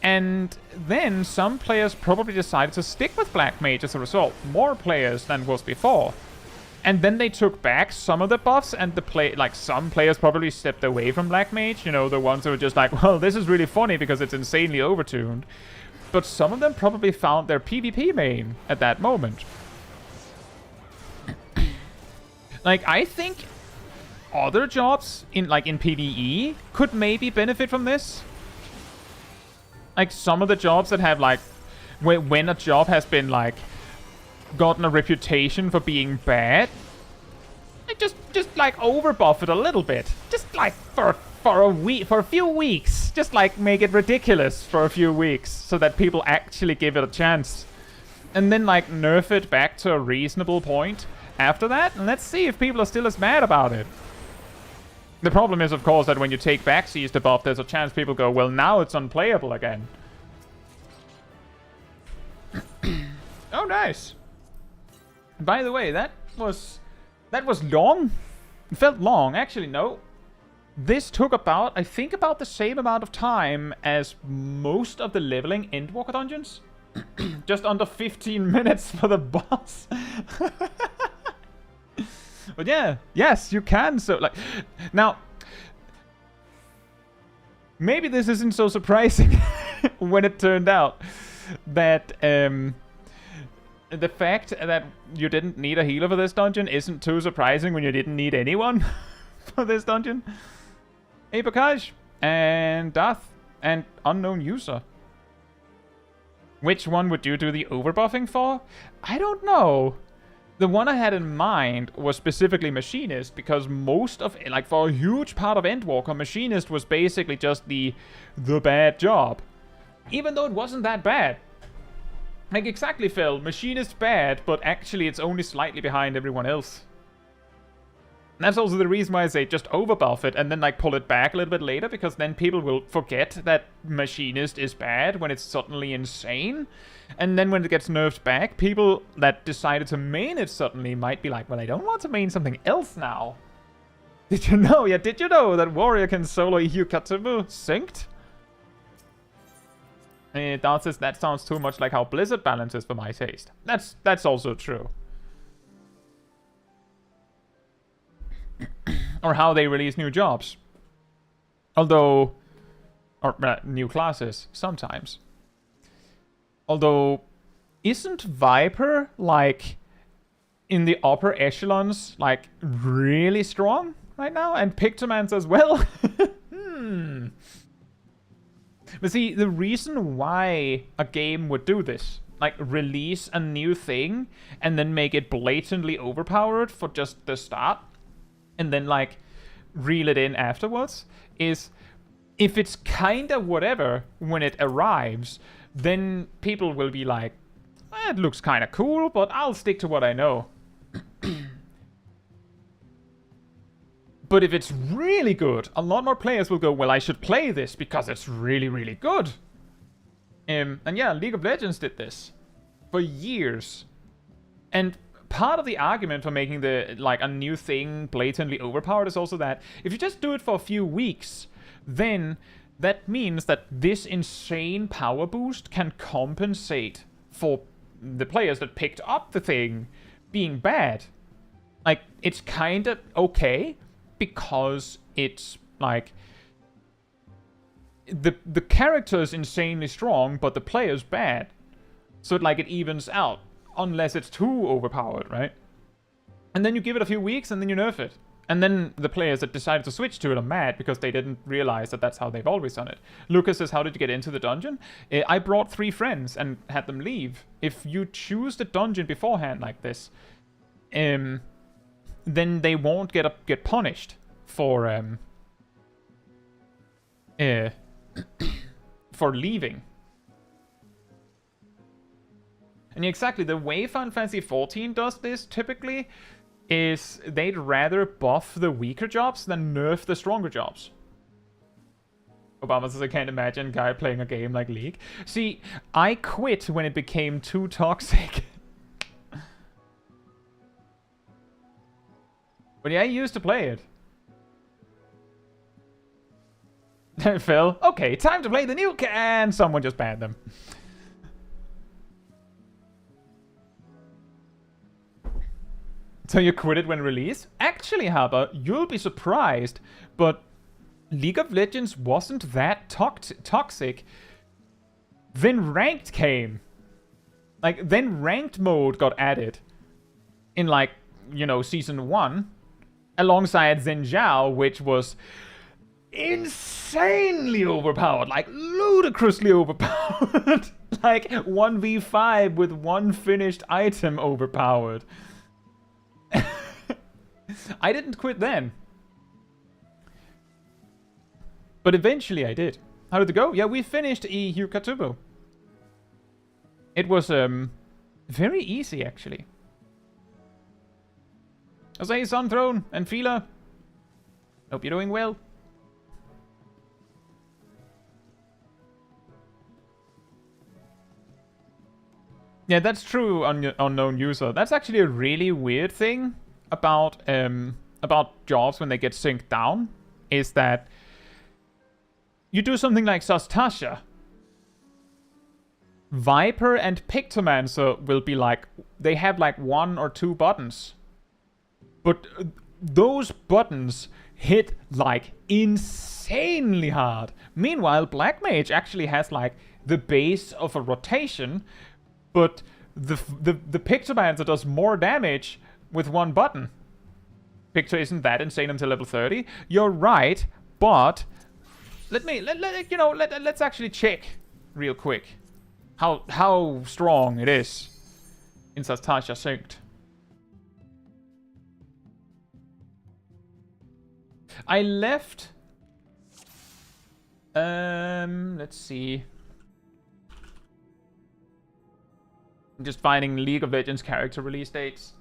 S1: And then some players probably decided to stick with Black Mage as a result. More players than was before. And then they took back some of the buffs, and some players probably stepped away from Black Mage. You know, the ones who were just like, well, this is really funny because it's insanely overtuned. But some of them probably found their PvP main at that moment. Like, I think other jobs in PvE could maybe benefit from this. Like, some of the jobs that have, like, when a job has been, like, gotten a reputation for being bad, like, just like, overbuff it a little bit. Just, like, for a few weeks. Just, like, make it ridiculous for a few weeks so that people actually give it a chance. And then, like, nerf it back to a reasonable point after that, and let's see if people are still as mad about it. The problem is, of course, that when you take back Seize the buff, there's a chance people go, well, now it's unplayable again. Oh, nice. By the way, that was long. It felt long. Actually, no. This took about the same amount of time as most of the leveling Endwalker dungeons. Just under 15 minutes for the boss. But yeah, yes, you can. So, like, now, maybe this isn't so surprising when it turned out that the fact that you didn't need a healer for this dungeon isn't too surprising when you didn't need anyone for this dungeon. Apokaj and Darth and unknown user. Which one would you do the overbuffing for? I don't know. The one I had in mind was specifically Machinist, because most of, like, for a huge part of Endwalker, Machinist was basically just the bad job. Even though it wasn't that bad. Like, exactly, Phil. Machinist bad, but actually it's only slightly behind everyone else. And that's also the reason why I say just overbuff it and then, like, pull it back a little bit later, because then people will forget that Machinist is bad when it's suddenly insane. And then when it gets nerfed back, people that decided to main it suddenly might be like, well, I don't want to main something else now. Did you know? Yeah, did you know that Warrior can solo Ihuykatumu synced? Dart says that sounds too much like how Blizzard balances for my taste. That's also true. Or how they release new jobs. Although... Or new classes, sometimes. Although, isn't Viper, like, in the upper echelons, like, really strong right now? And Pictomans as well? But see, the reason why a game would do this, like, release a new thing, and then make it blatantly overpowered for just the start, and then, like, reel it in afterwards, is if it's kinda whatever when it arrives, then people will be like, it looks kinda cool, but I'll stick to what I know. But if it's really good, a lot more players will go, well, I should play this because it's really, really good. And yeah, League of Legends did this for years. And part of the argument for making a new thing blatantly overpowered is also that if you just do it for a few weeks, then that means that this insane power boost can compensate for the players that picked up the thing being bad. Like, it's kind of okay because it's like the character's insanely strong, but the player's bad. So it evens out, unless it's too overpowered, right? And then you give it a few weeks, and then you nerf it. And then the players that decided to switch to it are mad because they didn't realize that that's how they've always done it. Lucas says, how did you get into the dungeon? I brought 3 friends and had them leave. If you choose the dungeon beforehand like this, then they won't get punished for for leaving. And exactly, the way Final Fantasy XIV does this typically is they'd rather buff the weaker jobs than nerf the stronger jobs. Obama says, I can't imagine a guy playing a game like League. See, I quit when it became too toxic. But yeah, I used to play it. Phil, okay, time to play the nuke, and someone just banned them. So you quit it when released? Actually, Haber, you'll be surprised, but League of Legends wasn't that toxic. Then Ranked came. Then Ranked mode got added in, Season 1, alongside Zhenjiao, which was insanely overpowered, ludicrously overpowered. 1v5 with one finished item overpowered. I didn't quit then. But eventually I did. How did it go? Yeah, we finished Ihuykatumu. It was very easy, actually. Jose, Sunthrone, and Fila. Hope you're doing well. Yeah, that's true, unknown user. That's actually a really weird thing about jobs when they get synced down, is that you do something like Sastasha. Viper and Pictomancer will be they have 1 or 2 buttons. But those buttons hit insanely hard. Meanwhile, Black Mage actually has the base of a rotation, but the Pictomancer does more damage with 1 button. Picto isn't that insane until level 30. You're right, but let's actually check real quick how strong it is in Sastasha synced. I left. Let's see. I'm just finding League of Legends character release dates.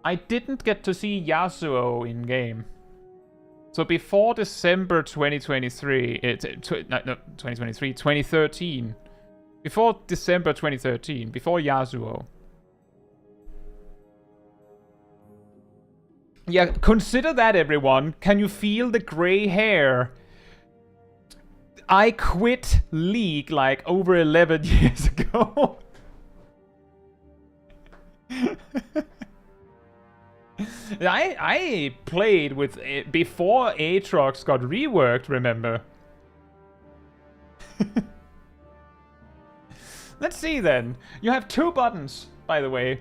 S1: I didn't get to see Yasuo in game. So before December 2023, 2013. Before December 2013, before Yasuo. Yeah, consider that, everyone. Can you feel the gray hair? I quit League over 11 years ago. I played with it before Aatrox got reworked, remember? Let's see then. You have 2 buttons, by the way.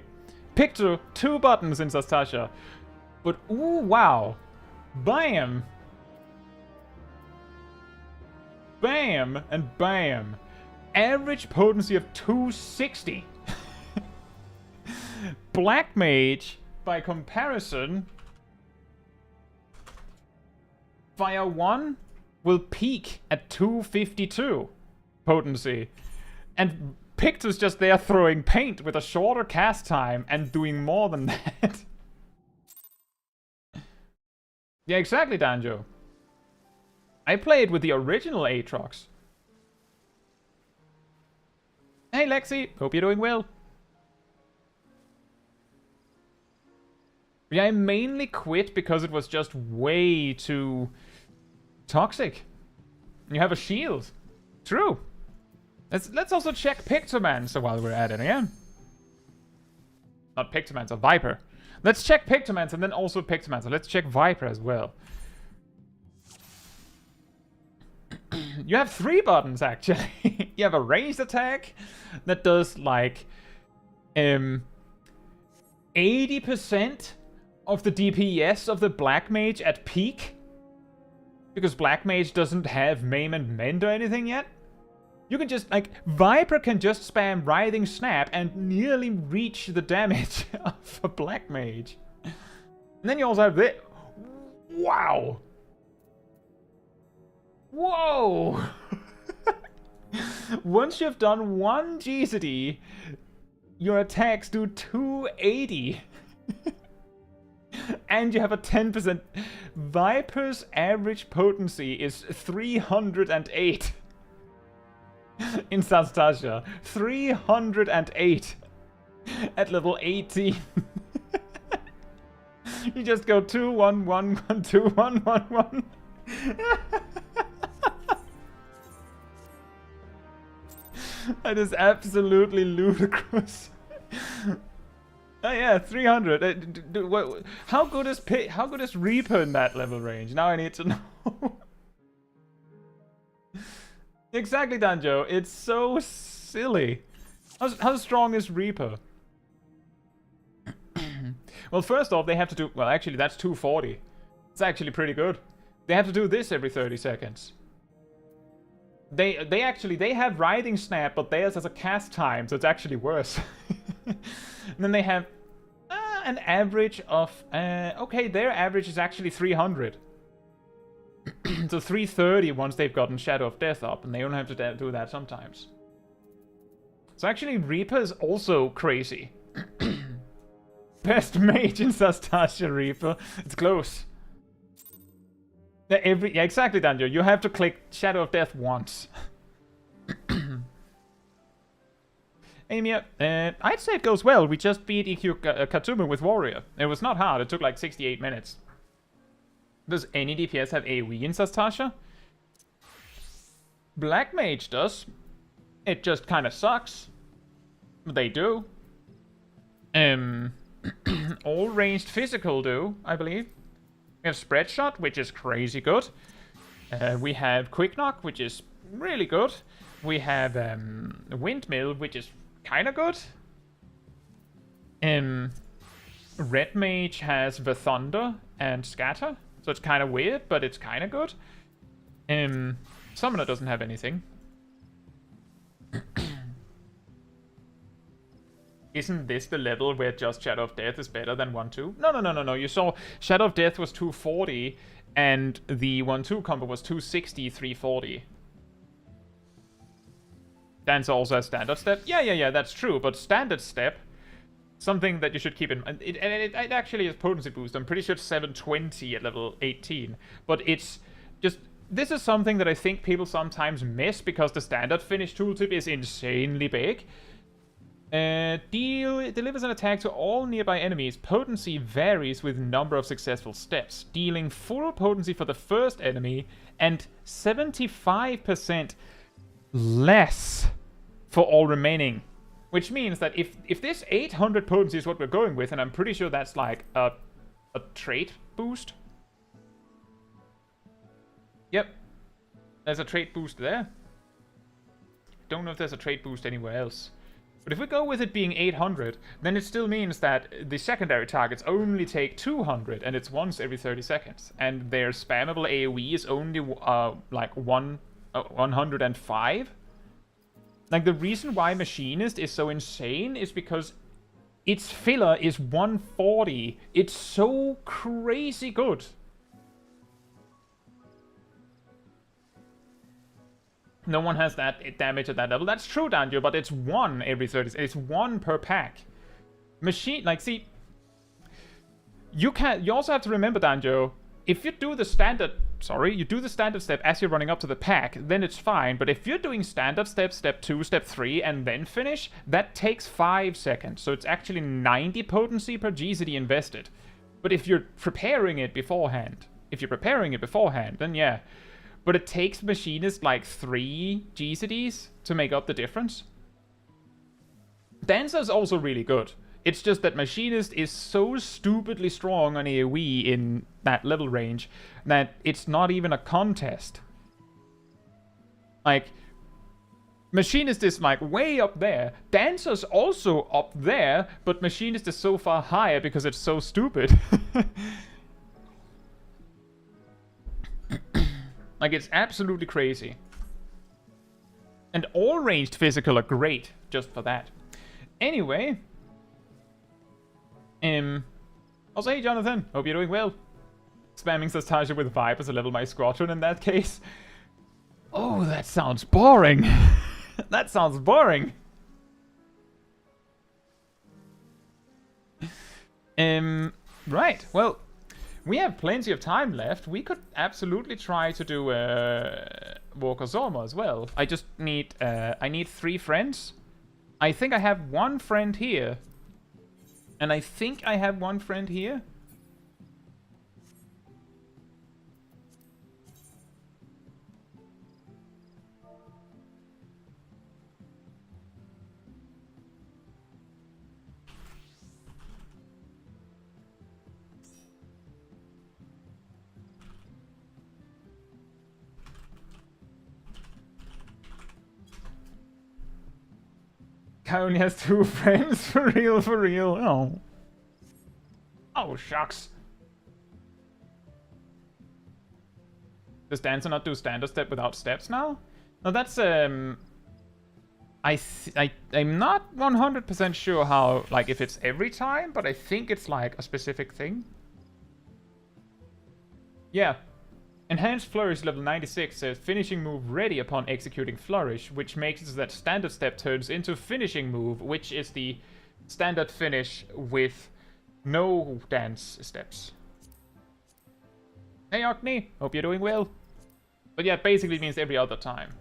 S1: Picture 2 buttons in Sastasha. But ooh, wow. Bam. Bam and bam. Average potency of 260. Black Mage, by comparison, Fire 1 will peak at 252 potency. And Pictus just there throwing paint with a shorter cast time and doing more than that. Yeah, exactly, Danjo. I played with the original Aatrox. Hey, Lexi. Hope you're doing well. Yeah, I mainly quit because it was just way too toxic. You have a shield. True. Let's also check Pictomancer while we're at it again. Not Pictomancer, Viper. Let's check Pictomancer and then also Pictomancer. Let's check Viper as well. You have 3 buttons, actually. You have a ranged attack that does, like, 80% of the DPS of the Black Mage at peak. Because Black Mage doesn't have Maim and Mend or anything yet. You can just, like, Viper can just spam Writhing Snap and nearly reach the damage of a Black Mage. And then you also have this. Wow! Whoa! Once you've done 1 GCD, your attacks do 280. And you have a 10%. Viper's average potency is 308. In Sastasia. 308. At level 18. You just go 2, 1, 1, 1, 2, 1, 1, 1. That is absolutely ludicrous. Oh yeah, 300. How good is Reaper in that level range? Now I need to know. Exactly, Danjo. It's so silly. How strong is Reaper? Well, first off, they have to do... Well, actually, that's 240. It's actually pretty good. They have to do this every 30 seconds. They have Writhing Snap, but theirs has a cast time, so it's actually worse. And then they have an average of... okay, their average is actually 300. So 330 once they've gotten Shadow of Death up, and they only have to do that sometimes. So actually, Reaper is also crazy. Best mage in Sastasia, Reaper. It's close. Yeah, exactly, Daniel. You have to click Shadow of Death once. Amia, I'd say it goes well. We just beat Ihuykatumu with Warrior. It was not hard. It took like 68 minutes. Does any DPS have AoE in Sastasia? Black Mage does. It just kind of sucks. But they do. All ranged physical do, I believe. We have Spread Shot, which is crazy good. We have Quick Knock, which is really good. We have Windmill, which is kind of good. Red Mage has the Thunder and Scatter, so it's kind of weird, but it's kind of good. Summoner doesn't have anything. Isn't this the level where just Shadow of Death is better than 1-2? No. You saw Shadow of Death was 240, and the 1-2 combo was 260, 340. Dancer also has standard step. Yeah, that's true. But standard step, something that you should keep in mind. It actually is potency boost. I'm pretty sure it's 720 at level 18. But it's just... This is something that I think people sometimes miss because the standard finish tooltip is insanely big. Delivers an attack to all nearby enemies. Potency varies with number of successful steps, dealing full potency for the first enemy and 75% less for all remaining. Which means that if this 800 potency is what we're going with, and I'm pretty sure that's like a trait boost. Yep. There's a trait boost there. Don't know if there's a trait boost anywhere else. But if we go with it being 800, then it still means that the secondary targets only take 200, and it's once every 30 seconds. And their spammable AoE is only like 105. Like, the reason why Machinist is so insane is because its filler is 140. It's so crazy good. No one has that damage at that level. That's true, Danjo, but it's 1 every 30. It's 1 per pack. Machine, like, see, you also have to remember, Danjo, if you do the standard, you do the standard step as you're running up to the pack, then it's fine. But if you're doing standard step, step 2, step 3, and then finish, that takes 5 seconds. So it's actually 90 potency per GCD invested. But if you're preparing it beforehand, then yeah. But it takes Machinist like 3 GCDs to make up the difference. Dancer's also really good. It's just that Machinist is so stupidly strong on AoE in that level range that it's not even a contest. Like, Machinist is like way up there. Dancer's also up there, but Machinist is so far higher because it's so stupid. Like, it's absolutely crazy. And all ranged physical are great just for that. Anyway. Also, hey Jonathan, hope you're doing well. Spamming says Tasha with Vipers to level my squadron in that case. Oh, that sounds boring. That sounds boring. Right, well, we have plenty of time left. We could absolutely try to do Walker Zorma as well. I just need, I need 3 friends. I think I have 1 friend here. And I think I have 1 friend here. I only has 2 friends, for real, for real. Oh. Oh, shucks. Does Dancer not do standard step without steps now? No, that's, I'm not 100% sure how, like, if it's every time, but I think it's, like, a specific thing. Yeah. Enhanced Flourish level 96 says finishing move ready upon executing Flourish, which makes it so that standard step turns into finishing move, which is the standard finish with no dance steps. Hey Orkney, hope you're doing well. But yeah, basically means every other time.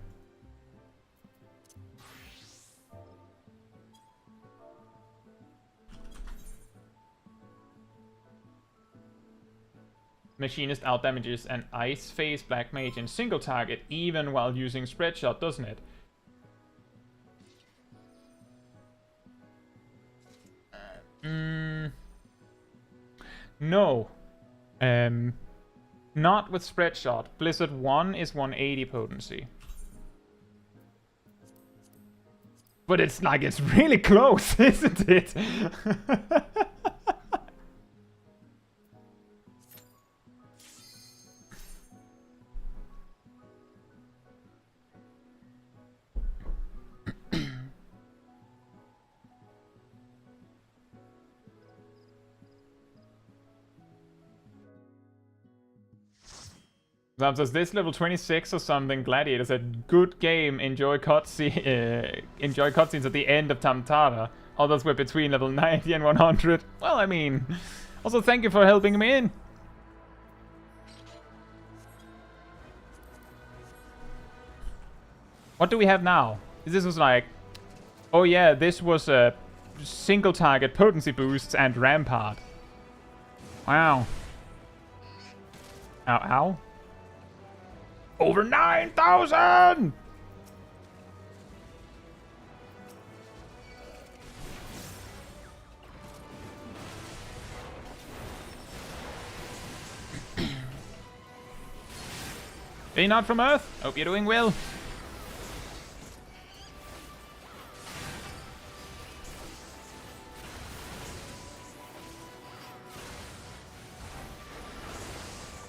S1: Machinist outdamages an Ice Phase Black Mage in single target even while using Spread Shot, doesn't it? No. Not with Spread Shot. Blizzard 1 is 180 potency. But it's like, it's really close, isn't it? Says this level 26 or something. Gladiator said, "Good game. Enjoy cutscenes at the end of Tamtara. Others were between level 90 and 100." Well, I mean, also thank you for helping me in. What do we have now? This was like, oh yeah, this was a single target potency boosts and rampart. Wow. Ow, ow. Over 9,000! Be not from Earth. Hope you're doing well.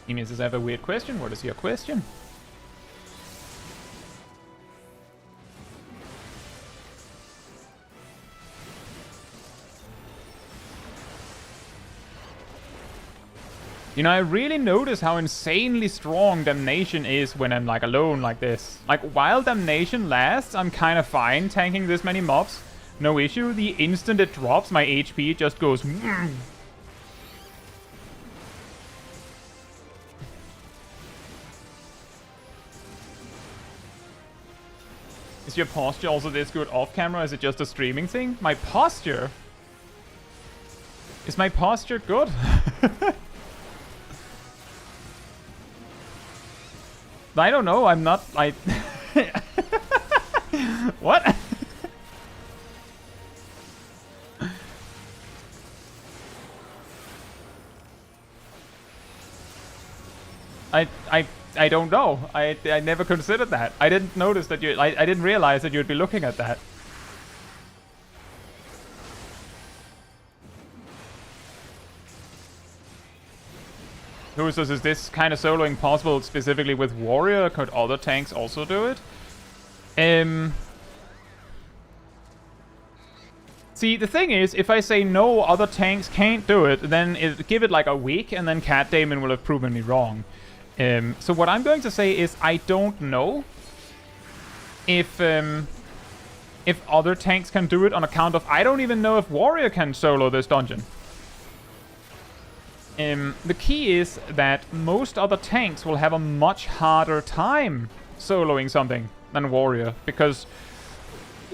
S1: Emius says, I have a weird question. What is your question? You know, I really notice how insanely strong Damnation is when I'm, like, alone like this. Like, while Damnation lasts, I'm kind of fine tanking this many mobs. No issue. The instant it drops, my HP just goes... Is your posture also this good off camera? Is it just a streaming thing? My posture? Is my posture good? I don't know, I'm not, like... What? I don't know. I never considered that. I didn't notice that you... I didn't realize that you'd be looking at that. Who says, is this kind of soloing possible specifically with Warrior? Could other tanks also do it? See, the thing is, if I say no, other tanks can't do it, then give it like a week, and then Cat Damon will have proven me wrong. So what I'm going to say is, I don't know if other tanks can do it on account of... I don't even know if Warrior can solo this dungeon. The key is that most other tanks will have a much harder time soloing something than Warrior, because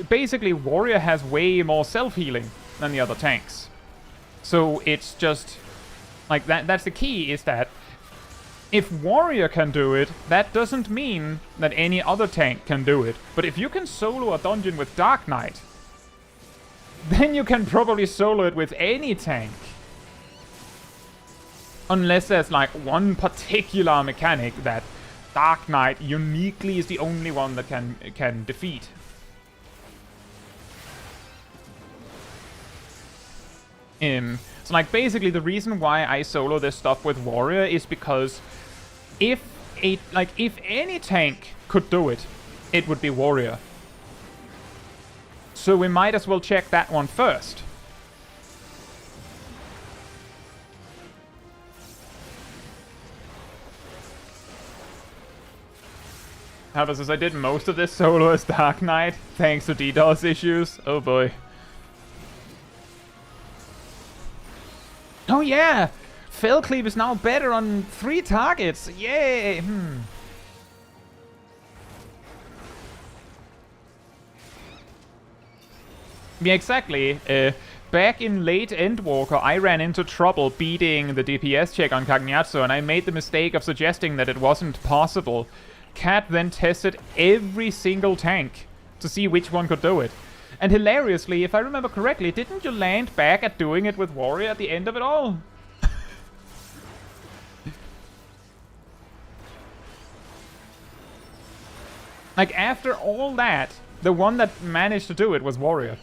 S1: basically Warrior has way more self-healing than the other tanks. So it's just like that's the key, is that if Warrior can do it, that doesn't mean that any other tank can do it. But if you can solo a dungeon with Dark Knight, then you can probably solo it with any tank. Unless there's like one particular mechanic that Dark Knight uniquely is the only one that can defeat. So like basically the reason why I solo this stuff with Warrior is because if any tank could do it, it would be Warrior. So we might as well check that one first. However, since I did most of this solo as Dark Knight, thanks to DDoS issues, oh boy. Oh yeah! Fellcleave is now better on 3 targets! Yay! Yeah, exactly. Back in late Endwalker, I ran into trouble beating the DPS check on Caetsu, and I made the mistake of suggesting that it wasn't possible. Cat then tested every single tank to see which one could do it. And hilariously, if I remember correctly, didn't you land back at doing it with Warrior at the end of it all? Like, after all that, the one that managed to do it was Warrior.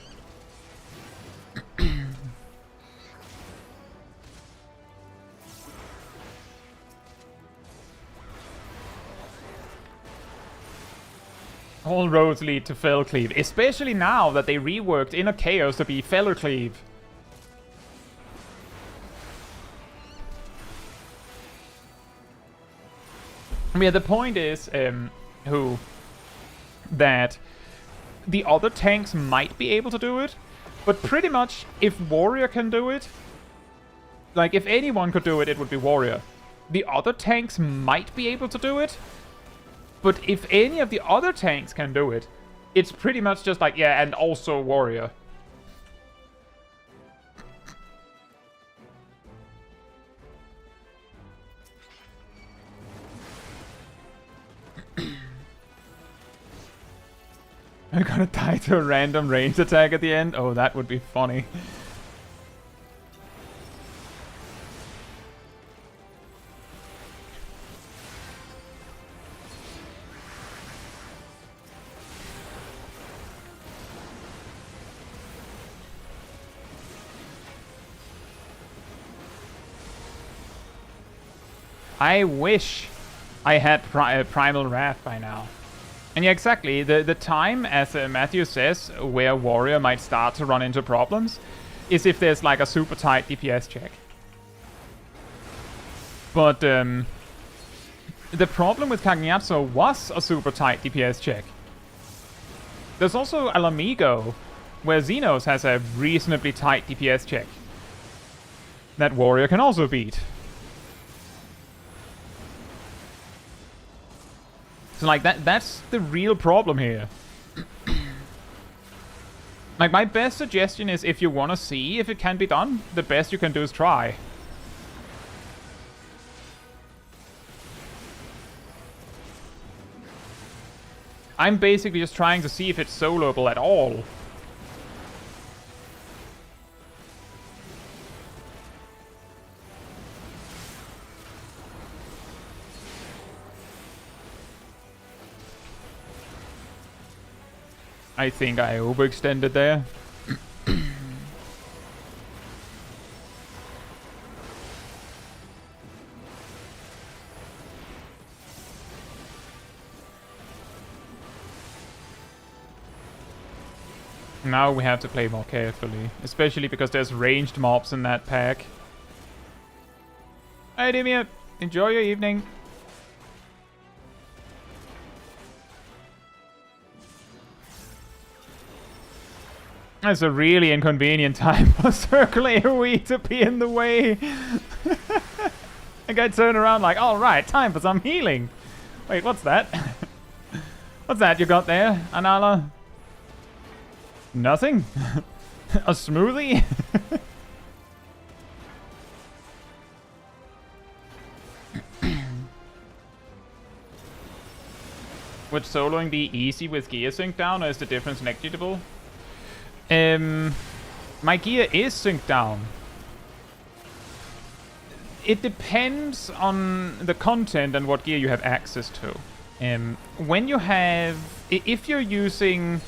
S1: All roads lead to Fellcleave, especially now that they reworked Inner Chaos to be Fellercleave. Yeah, the point is, that the other tanks might be able to do it, but pretty much if Warrior can do it, like if anyone could do it, it would be Warrior. The other tanks might be able to do it, but if any of the other tanks can do it, it's pretty much just like, yeah, and also Warrior. I'm gonna die to a random range attack at the end? Oh, that would be funny. I wish I had Primal Wrath by now. And yeah, exactly. The time, as Matthew says, where Warrior might start to run into problems is if there's like a super tight DPS check. But the problem with Caetsu was a super tight DPS check. There's also Alamigo, where Xenos has a reasonably tight DPS check that Warrior can also beat. So like that's the real problem here. Like my best suggestion is, if you want to see if it can be done, the best you can do is try. I'm basically just trying to see if it's soloable at all. I think I overextended there. Now we have to play more carefully, especially because there's ranged mobs in that pack. Hey Dimir, enjoy your evening. That's a really inconvenient time for Circle AoE to be in the way. Like I turn around like, alright, time for some healing. Wait, what's that? What's that you got there, Anala? Nothing? A smoothie? Would soloing be easy with gear sync down, or is the difference negligible? My gear is synced down. It depends on the content and what gear you have access to. When you have... If you're using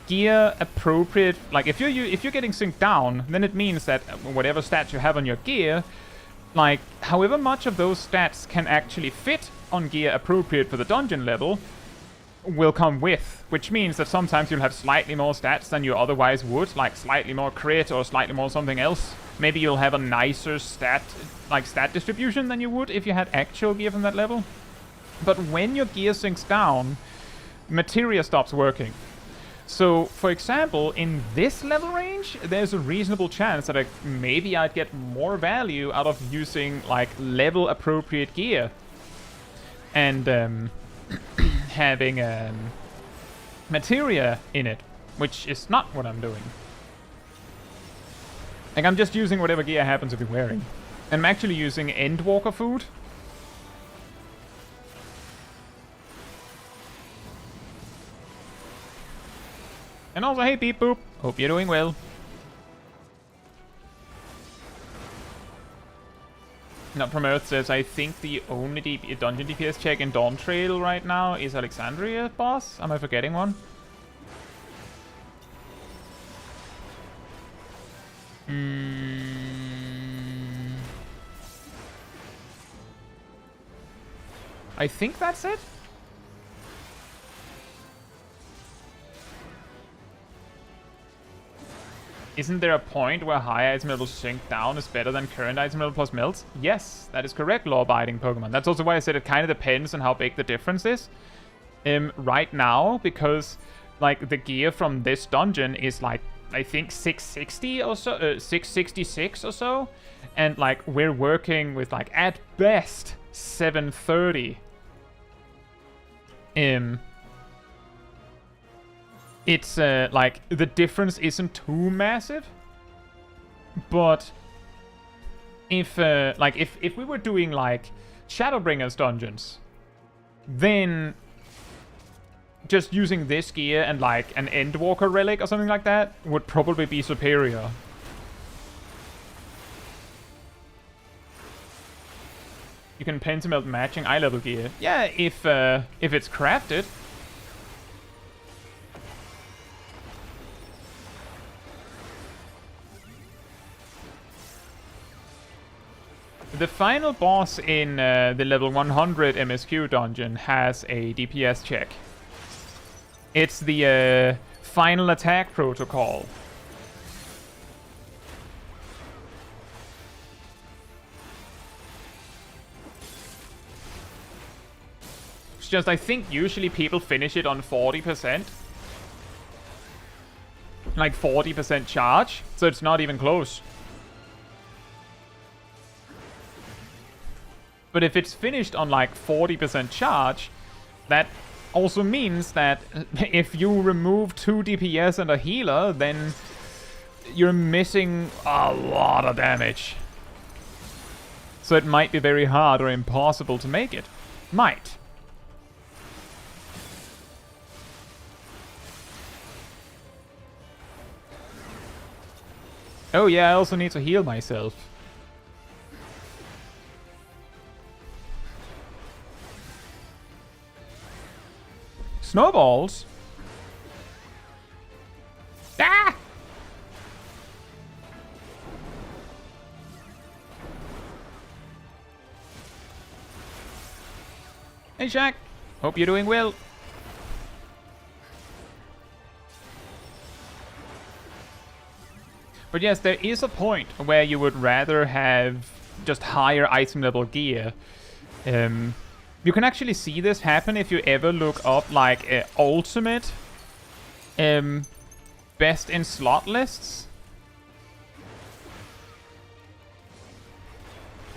S1: gear appropriate... Like, if you're getting synced down, then it means that whatever stats you have on your gear, like, however much of those stats can actually fit on gear appropriate for the dungeon level, will come with, which means that sometimes you'll have slightly more stats than you otherwise would, like slightly more crit or slightly more something else. Maybe you'll have a nicer stat distribution than you would if you had actual gear from that level. But when your gear sinks down, materia stops working. So, for example, in this level range, there's a reasonable chance that maybe I'd get more value out of using, like, level appropriate gear. And, having materia in it, which is not what I'm doing. Like, I'm just using whatever gear I happen to be wearing. And I'm actually using Endwalker food. And also, hey Beep Boop, hope you're doing well. Not from Earth says, I think the only dungeon DPS check in Dawntrail right now is Alexandria boss. Am I forgetting one? I think that's it. Isn't there a point where high item level sink down is better than current item level plus melts? Yes, that is correct, law-abiding Pokemon. That's also why I said it kind of depends on how big the difference is. Right now, because like the gear from this dungeon is like, I think 660 or so, 666 or so, and like we're working with like at best 730. It's like the difference isn't too massive, but if like if we were doing like Shadowbringers dungeons, then just using this gear and like an Endwalker relic or something like that would probably be superior. You can pentamelt matching eye level gear. Yeah, if it's crafted. The final boss in the level 100 MSQ dungeon has a DPS check. It's the final attack protocol. It's just, I think usually people finish it on 40%. Like 40% charge, so it's not even close. But if it's finished on like 40% charge, that also means that if you remove 2 DPS and a healer, then you're missing a lot of damage. So it might be very hard or impossible to make it. Might. Oh yeah, I also need to heal myself. Snowballs? Ah! Hey Shaq, hope you're doing well. But yes, there is a point where you would rather have just higher item level gear. You can actually see this happen if you ever look up like ultimate best in slot lists.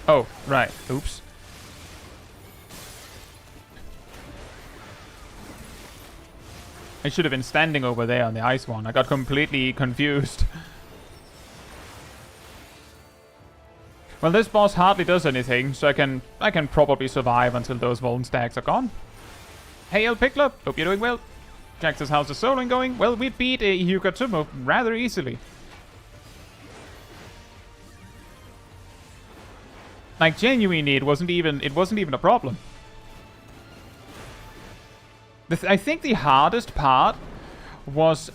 S1: Oh, right. Oops. I should have been standing over there on the ice one. I got completely confused. Well, this boss hardly does anything, so I can probably survive until those Vuln stacks are gone. Hey, El Pickler, hope you're doing well. Jack says, how's the soloing going? Well, we beat Ihuykatumu rather easily. Like, genuinely, it wasn't even a problem. I think the hardest part was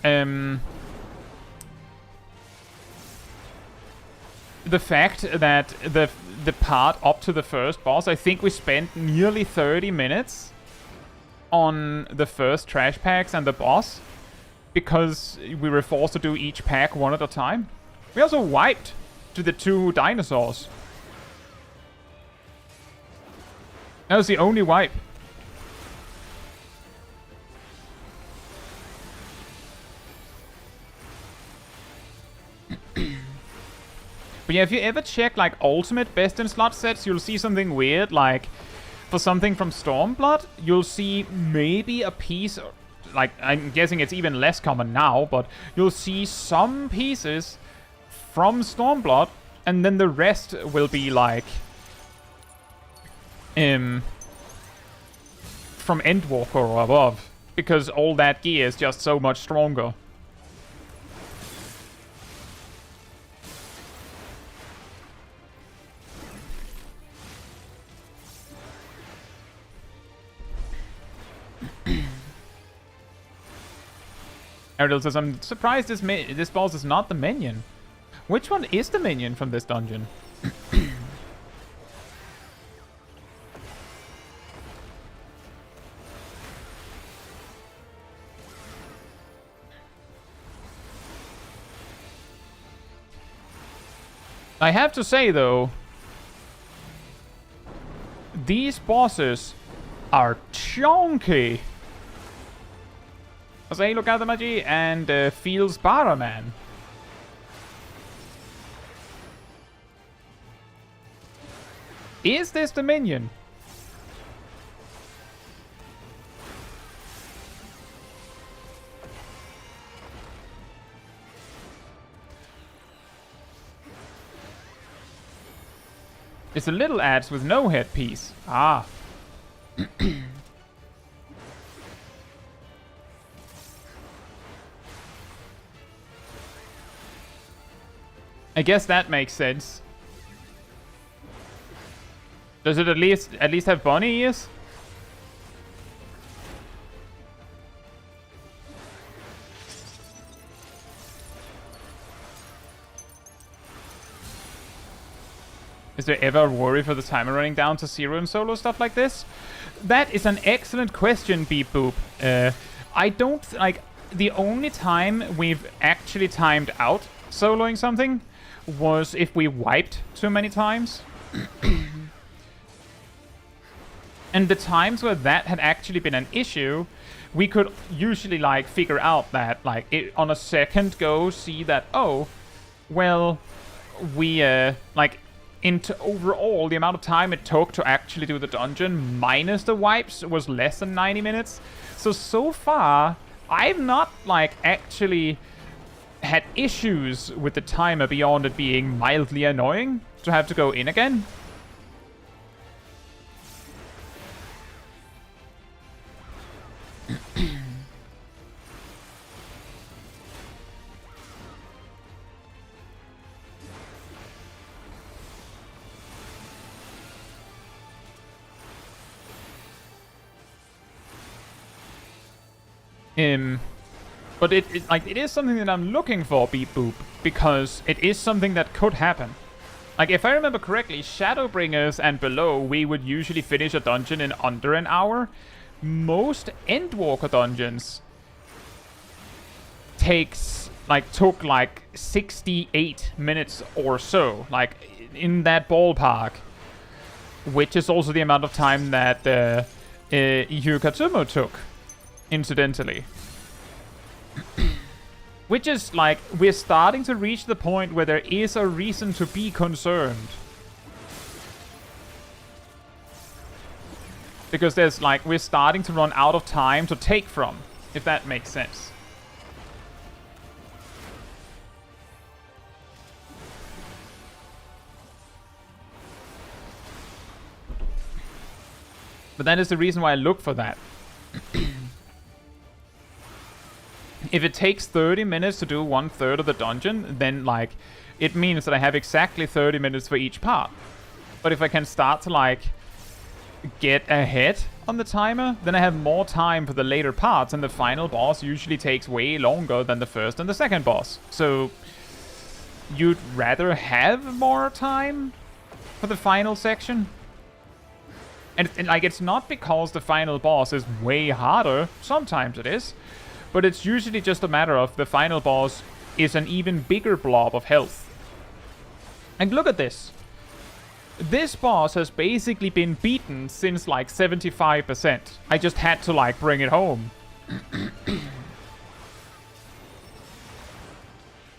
S1: the fact that the part up to the first boss, I think we spent nearly 30 minutes on the first trash packs and the boss because we were forced to do each pack one at a time. We also wiped to the 2 dinosaurs. That was the only wipe. But yeah, if you ever check like ultimate best in slot sets, you'll see something weird. Like for something from Stormblood, you'll see maybe a piece, like I'm guessing it's even less common now, but you'll see some pieces from Stormblood, and then the rest will be like from Endwalker or above, because all that gear is just so much stronger. Ariel says, I'm surprised this boss is not the minion. Which one is the minion from this dungeon? I have to say, though, these bosses are chunky. I say, Ihuykatumu and feels Baraman. Is this the minion? It's a little ads with no headpiece. Ah. I guess that makes sense. Does it at least have bunny ears? Is there ever a worry for the timer running down to 0 in solo stuff like this? That is an excellent question, Beep Boop. I don't, like, the only time we've actually timed out soloing something was if we wiped too many times. And the times where that had actually been an issue, we could usually, like, figure out that, like, on a second go, see that, oh, well, we, like, into overall, the amount of time it took to actually do the dungeon minus the wipes was less than 90 minutes. So far, I've not, like, actually had issues with the timer beyond it being mildly annoying to have to go in again. But it is something that I'm looking for, Beep Boop, because it is something that could happen. Like, if I remember correctly, Shadowbringers and below, we would usually finish a dungeon in under an hour. Most Endwalker dungeons took like 68 minutes or so, like in that ballpark, which is also the amount of time that Ihuykatumu took, incidentally. Which is like, we're starting to reach the point where there is a reason to be concerned. Because there's like, we're starting to run out of time to take from, if that makes sense. But that is the reason why I look for that. If it takes 30 minutes to do 1/3 of the dungeon, then like, it means that I have exactly 30 minutes for each part. But if I can start to like, get ahead on the timer, then I have more time for the later parts, and the final boss usually takes way longer than the first and the second boss. So, you'd rather have more time for the final section? And like, it's not because the final boss is way harder, sometimes it is, but it's usually just a matter of the final boss is an even bigger blob of health. And look at this. This boss has basically been beaten since like 75%. I just had to like bring it home.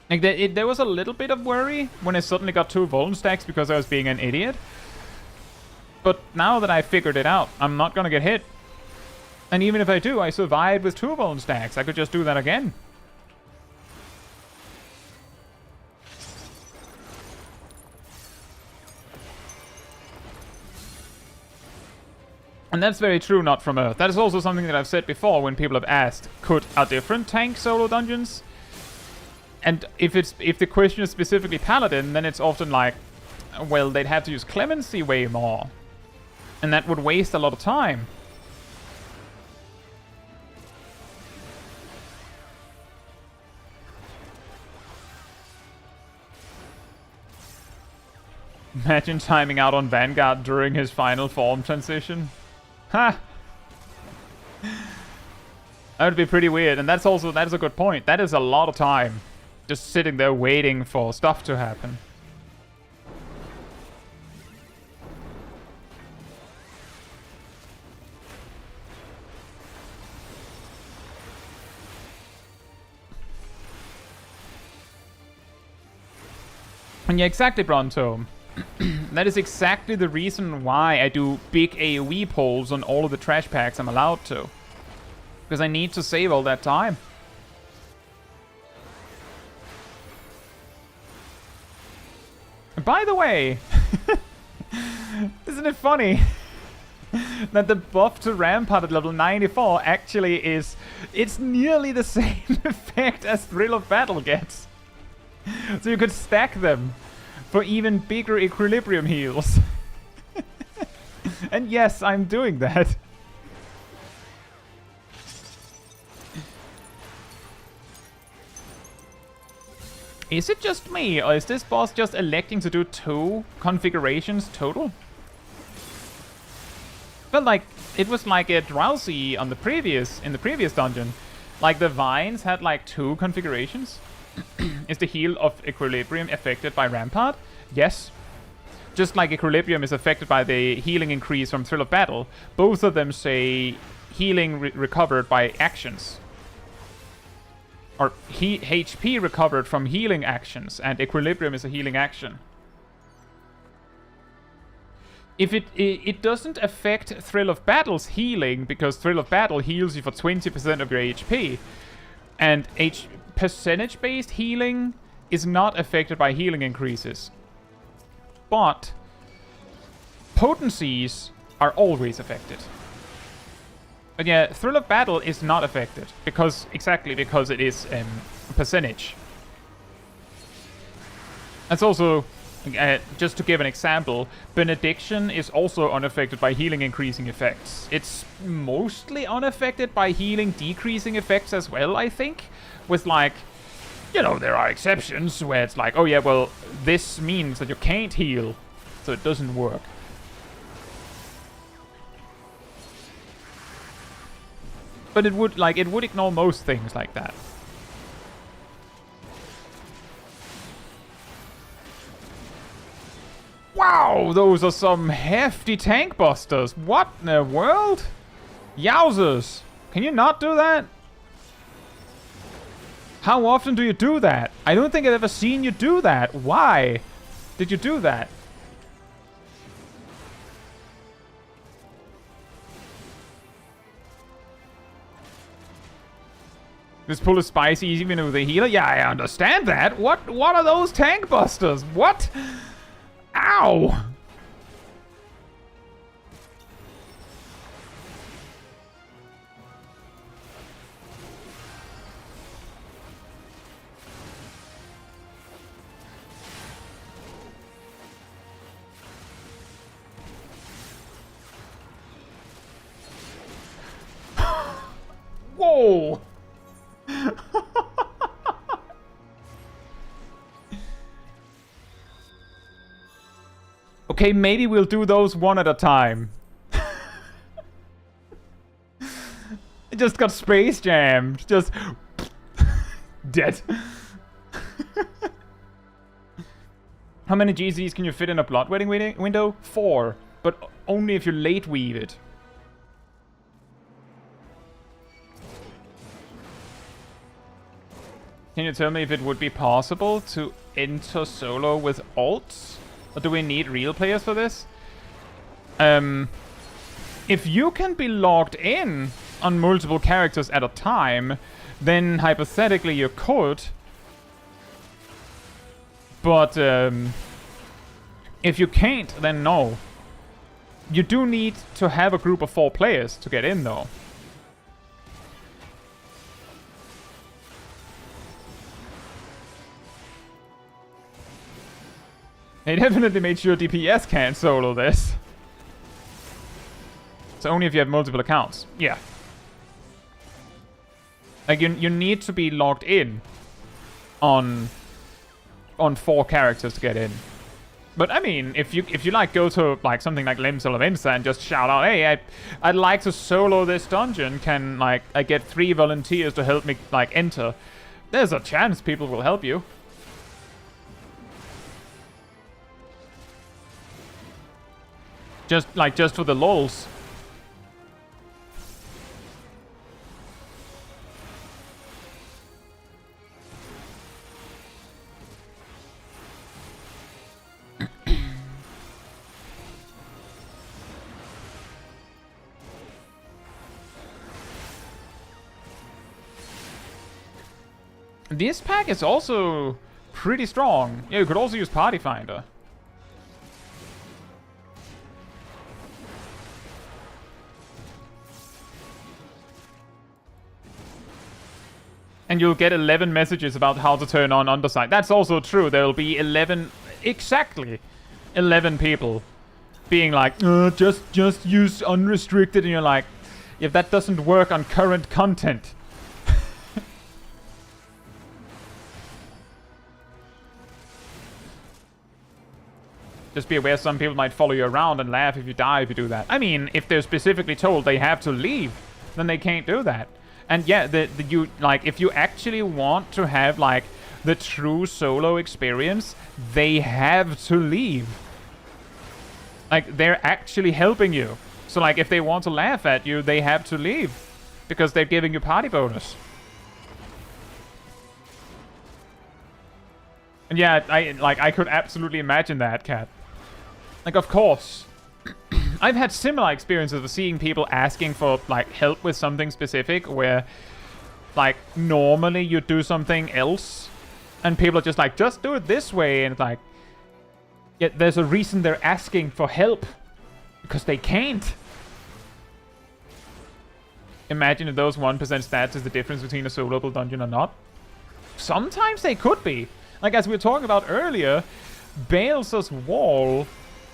S1: Like there was a little bit of worry when I suddenly got 2 Vuln stacks because I was being an idiot. But now that I figured it out, I'm not gonna get hit. And even if I do, I survived with 2 Vuln stacks. I could just do that again. And that's very true, not from Earth. That is also something that I've said before when people have asked, could a different tank solo dungeons? And if the question is specifically Paladin, then it's often like, well, they'd have to use Clemency way more. And that would waste a lot of time. Imagine timing out on Vanguard during his final form transition. Ha! That would be pretty weird, and that is a good point. That is a lot of time. Just sitting there waiting for stuff to happen. And yeah, exactly, Bronto. That is exactly the reason why I do big AoE pulls on all of the trash packs I'm allowed to. Because I need to save all that time. By the way, isn't it funny that the buff to Rampart at level 94 actually is... It's nearly the same effect as Thrill of Battle gets. So you could stack them for even bigger equilibrium heals. And yes, I'm doing that. Is it just me, or is this boss just electing to do 2 configurations total? But like, it was like a Drowsy on the previous dungeon. Like the vines had like 2 configurations. Is the heal of Equilibrium affected by Rampart? Yes. Just like Equilibrium is affected by the healing increase from Thrill of Battle, both of them say healing recovered by actions. Or HP recovered from healing actions, and Equilibrium is a healing action. If it doesn't affect Thrill of Battle's healing, because Thrill of Battle heals you for 20% of your HP, and percentage-based healing is not affected by healing increases. But potencies are always affected. But yeah, Thrill of Battle is not affected, because it is percentage. That's also Just to give an example, Benediction is also unaffected by healing increasing effects. It's mostly unaffected by healing decreasing effects as well, I think. With like, you know, there are exceptions where it's like, oh yeah, well, this means that you can't heal, so it doesn't work. But it would ignore most things like that. Wow, those are some hefty tank busters. What in the world? Yowzers. Can you not do that? How often do you do that? I don't think I've ever seen you do that. Why did you do that? This pull is spicy even with a healer? Yeah, I understand that. What are those tank busters? What? Ow! Whoa! Okay, maybe we'll do those one at a time. It just got space jammed. Just dead. How many GZs can you fit in a blood wedding window? 4, but only if you late weave it. Can you tell me if it would be possible to enter solo with alts? Or do we need real players for this? If you can be logged in on multiple characters at a time, then hypothetically you could. But if you can't, then no. You do need to have a group of 4 players to get in, though. They definitely made sure DPS can't solo this. So only if you have multiple accounts. Yeah. Like, you need to be logged in on 4 characters to get in. But I mean, if you like go to like something like Limsel of Insta and just shout out, hey, I'd like to solo this dungeon, can like I get 3 volunteers to help me like enter? There's a chance people will help you. Just for the lols. This pack is also pretty strong. Yeah, you could also use Party Finder. And you'll get 11 messages about how to turn on Undersight. That's also true. There'll be 11, exactly 11 people being like, just use unrestricted. And you're like, if that doesn't work on current content. Just be aware some people might follow you around and laugh if you die if you do that. I mean, if they're specifically told they have to leave, then they can't do that. And yeah, if you actually want to have like the true solo experience, they have to leave. Like, they're actually helping you. So like, if they want to laugh at you, they have to leave because they're giving you party bonus. And yeah, I could absolutely imagine that, Cat. Like, of course. I've had similar experiences of seeing people asking for, like, help with something specific where, like, normally you do something else and people are just like, just do it this way. And it's like, yeah, there's a reason they're asking for help. Because they can't. Imagine if those 1% stats is the difference between a soloable dungeon or not. Sometimes they could be. Like, as we were talking about earlier, Bales's wall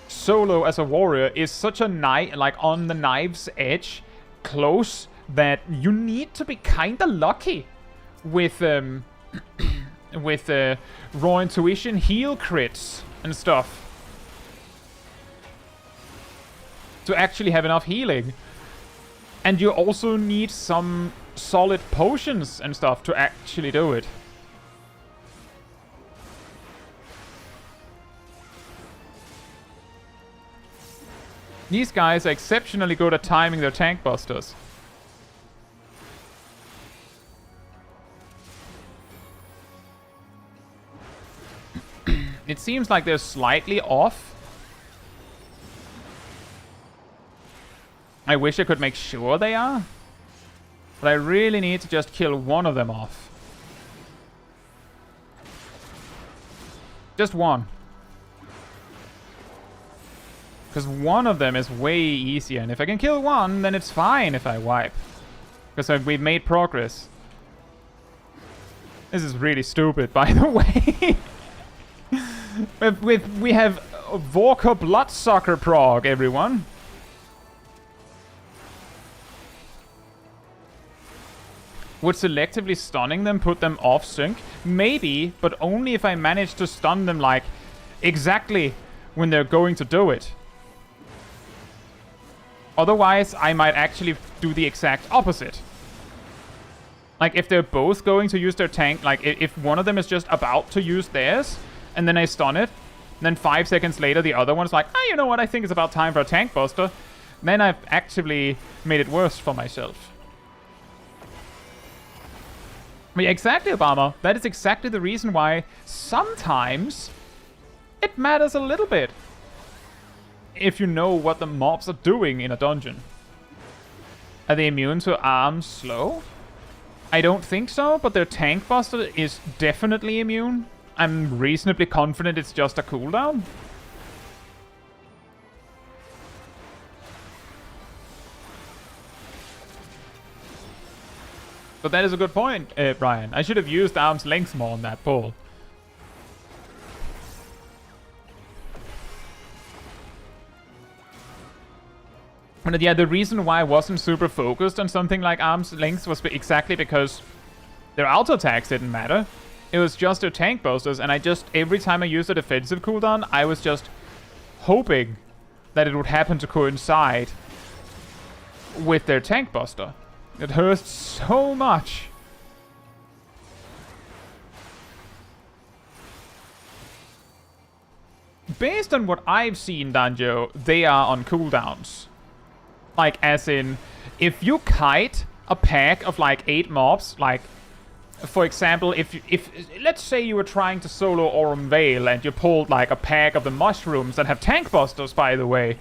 S1: solo as a warrior is such a like on the knife's edge, close, that you need to be kinda lucky with with raw intuition heal crits and stuff to actually have enough healing. And you also need some solid potions and stuff to actually do it. These guys are exceptionally good at timing their tank busters. It seems like they're slightly off. I wish I could make sure they are. But I really need to just kill one of them off. Just one. Because one of them is way easier. And if I can kill one, then it's fine if I wipe. Because we've made progress. This is really stupid, by the way. we have Vorka Bloodsucker prog, everyone. Would selectively stunning them put them off sync? Maybe, but only if I manage to stun them, like, exactly when they're going to do it. Otherwise, I might actually do the exact opposite. Like, if they're both going to use their tank, like, if one of them is just about to use theirs, and then I stun it, then 5 seconds later the other one's like, you know what, I think it's about time for a tank buster, then I've actually made it worse for myself. But yeah, exactly, Obama. That is exactly the reason why sometimes it matters a little bit if you know what the mobs are doing in a dungeon. Are they immune to arms slow? I don't think so, but their tank buster is definitely immune. I'm reasonably confident it's just a cooldown. But that is a good point, Brian. I should have used arm's length more on that pull. But yeah, the reason why I wasn't super focused on something like arm's length was exactly because their auto attacks didn't matter. It was just their tank busters, and I just, every time I used a defensive cooldown, I was just hoping that it would happen to coincide with their tank buster. It hurts so much. Based on what I've seen, Danjo, they are on cooldowns. Like, as in, if you kite a pack of like 8 mobs, like, for example, if let's say you were trying to solo Aurum Vale and you pulled like a pack of the mushrooms that have tank busters, by the way,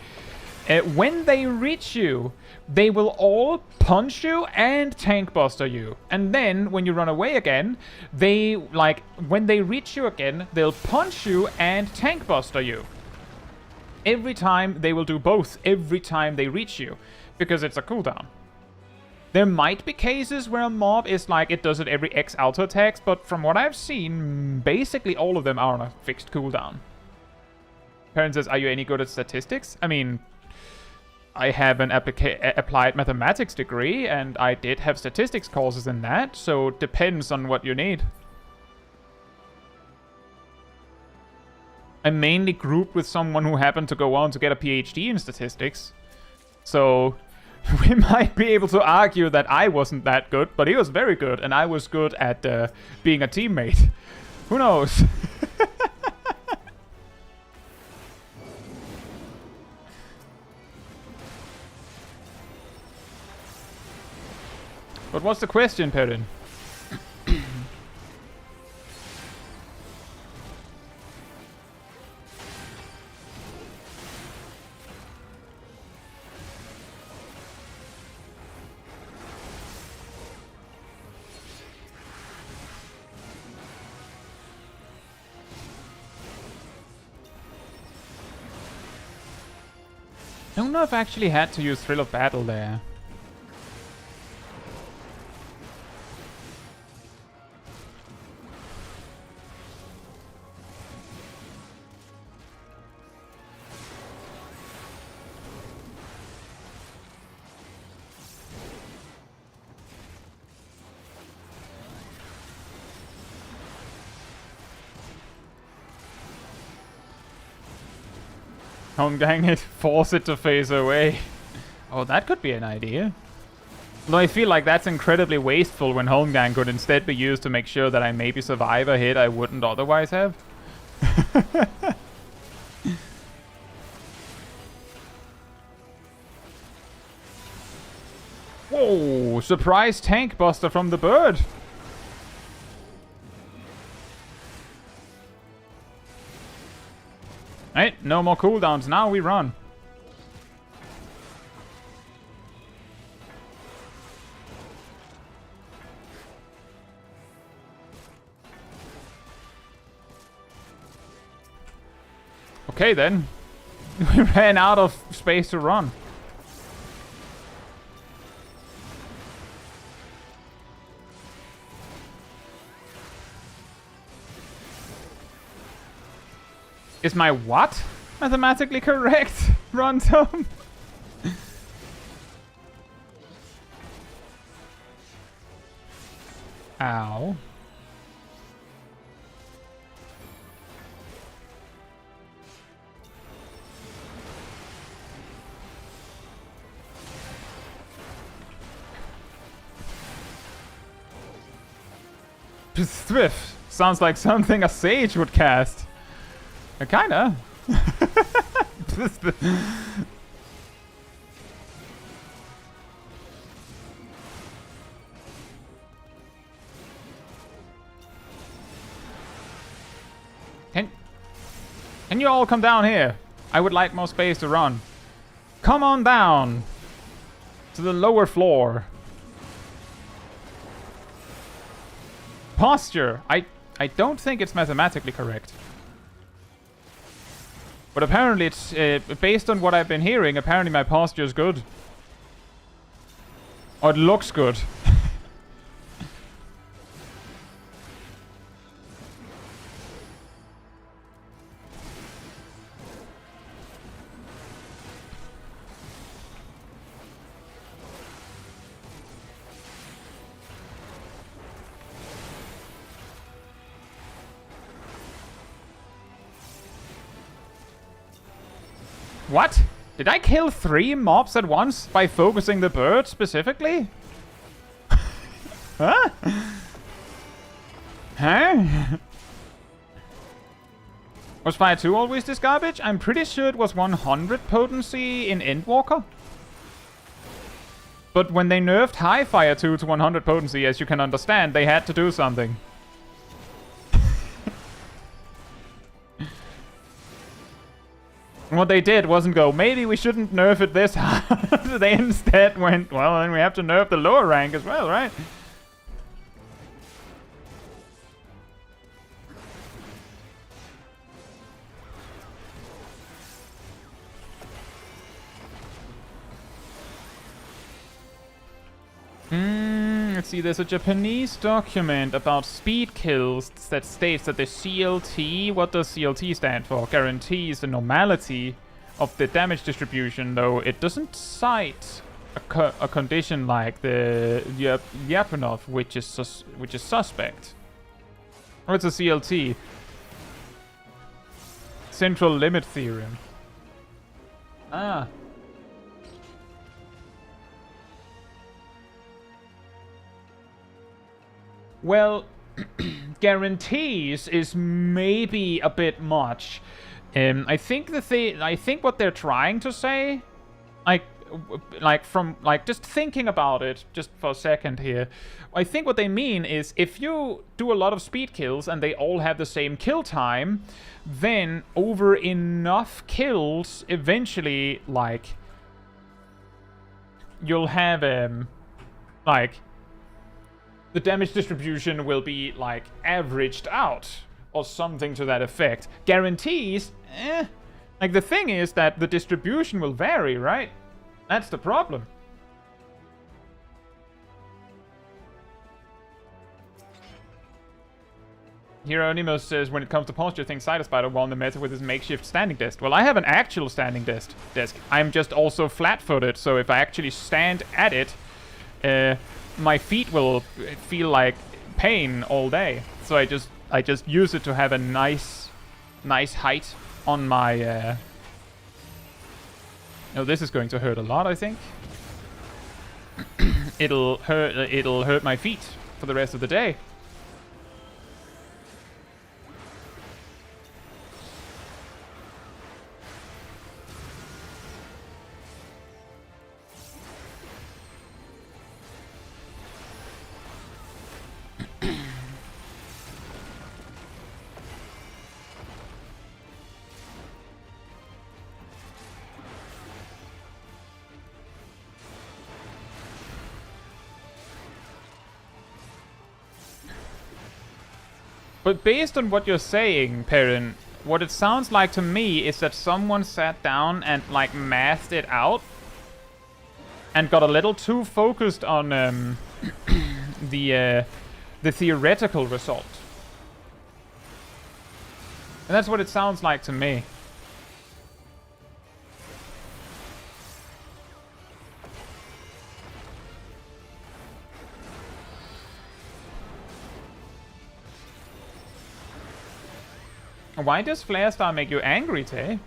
S1: when they reach you, they will all punch you and tank buster you. And then, when you run away again, they, like, when they reach you again, they'll punch you and tank buster you. Every time, they will do both, every time they reach you, because it's a cooldown. There might be cases where a mob is like, it does it every X auto attacks, but from what I've seen, basically all of them are on a fixed cooldown. Parent says, are you any good at statistics? I mean, I have an applied mathematics degree, and I did have statistics courses in that, so it depends on what you need. I mainly grouped with someone who happened to go on to get a PhD in statistics, so we might be able to argue that I wasn't that good, but he was very good, and I was good at being a teammate. Who knows? But what's the question, Perrin? I don't know if I actually had to use Thrill of Battle there. Holmgang it, force it to phase away. Oh, that could be an idea. Though I feel like that's incredibly wasteful when Holmgang could instead be used to make sure that I maybe survive a hit I wouldn't otherwise have. Whoa, surprise tank buster from the bird. Right, no more cooldowns, now we run. Okay then, we ran out of space to run. Is my what mathematically correct, Rontom? Ow. Swift sounds like something a sage would cast. Kinda. Can you all come down here? I would like more space to run. Come on down to the lower floor. Posture. I don't think it's mathematically correct. But apparently it's, based on what I've been hearing, apparently my posture is good. Or it looks good. What? Did I kill 3 mobs at once by focusing the bird specifically? Huh? Huh? Was Fire 2 always this garbage? I'm pretty sure it was 100 potency in Endwalker. But when they nerfed High Fire 2 to 100 potency, as you can understand, they had to do something. And what they did wasn't go, maybe we shouldn't nerf it this hard. They instead went, well, then we have to nerf the lower rank as well, right? Let's see, there's a Japanese document about speed kills that states that the CLT, what does CLT stand for? Guarantees the normality of the damage distribution, though it doesn't cite a condition like the Lyapunov, which is suspect. Or it's a CLT. Central Limit Theorem. Ah. Well, guarantees is maybe a bit much. I think what they're trying to say, just thinking about it just for a second here, I think what they mean is if you do a lot of speed kills and they all have the same kill time, then over enough kills, eventually, like, you'll have the damage distribution will be, like, averaged out, or something to that effect. Guarantees, Like, the thing is that the distribution will vary, right? That's the problem. Hieronymus says, when it comes to posture, think Cider Spider won the meta with his makeshift standing desk. Well, I have an actual standing desk. I'm just also flat-footed, so if I actually stand at it, my feet will feel like pain all day. So I just use it to have a nice height on my Oh, this is going to hurt a lot, I think. It'll hurt my feet for the rest of the day. But based on what you're saying, Perrin, what it sounds like to me is that someone sat down and, like, mathed it out and got a little too focused on the theoretical result. And that's what it sounds like to me. Why does Flare Star make you angry, Tay?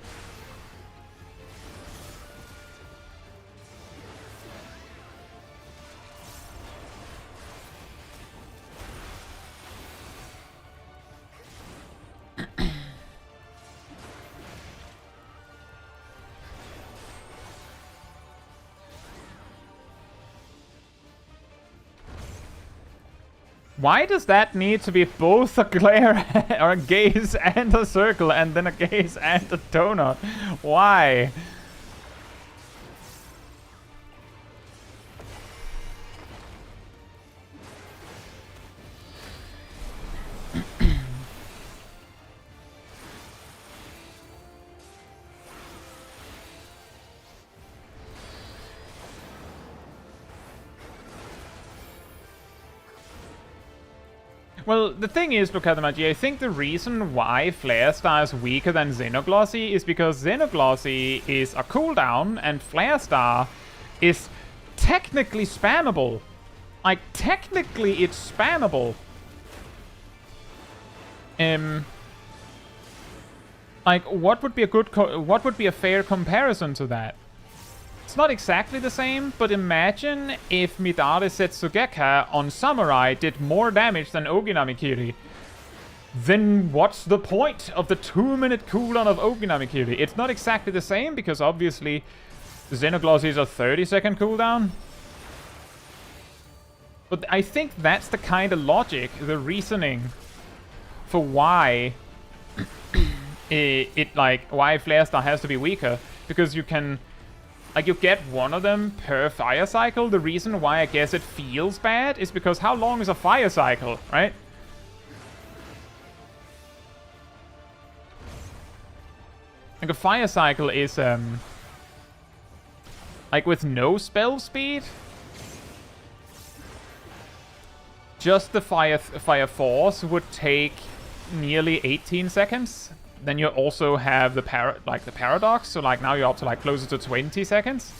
S1: Why does that need to be both a glare or a gaze and a circle and then a gaze and a donut? Why? Well, the thing is, Ihuykatumu, I think the reason why Flare Star is weaker than Xenoglossy is because Xenoglossy is a cooldown and Flare Star is technically spammable. Like, technically it's spammable. Like, what would be a fair comparison to that? It's not exactly the same, but imagine if Midare Setsugeka on Samurai did more damage than Oginamikiri. Then what's the point of the 2-minute cooldown of Oginamikiri? It's not exactly the same, because obviously Xenoglossy is a 30-second cooldown. But I think that's the kind of logic, the reasoning for why why Flare Star has to be weaker. Because you can... Like, you get one of them per fire cycle. The reason why I guess it feels bad is because how long is a fire cycle, right? Like, a fire cycle is, like, with no spell speed, just the fire force would take nearly 18 seconds. Then you also have the paradox, so like now you're up to like closer to 20 seconds.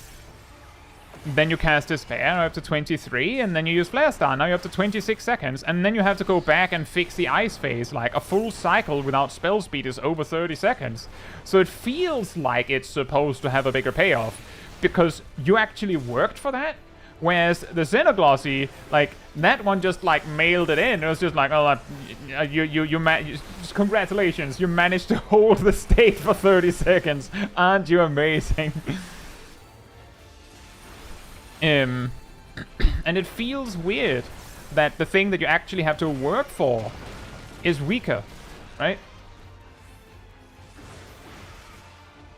S1: Then you cast Despair, up to 23, and then you use Flare Star, now you're up to 26 seconds. And then you have to go back and fix the ice phase, like a full cycle without spell speed is over 30 seconds. So it feels like it's supposed to have a bigger payoff, because you actually worked for that. Whereas the Xenoglossy, like, that one just, like, mailed it in. It was just like, oh, congratulations, you managed to hold the state for 30 seconds. Aren't you amazing? And it feels weird that the thing that you actually have to work for is weaker, right?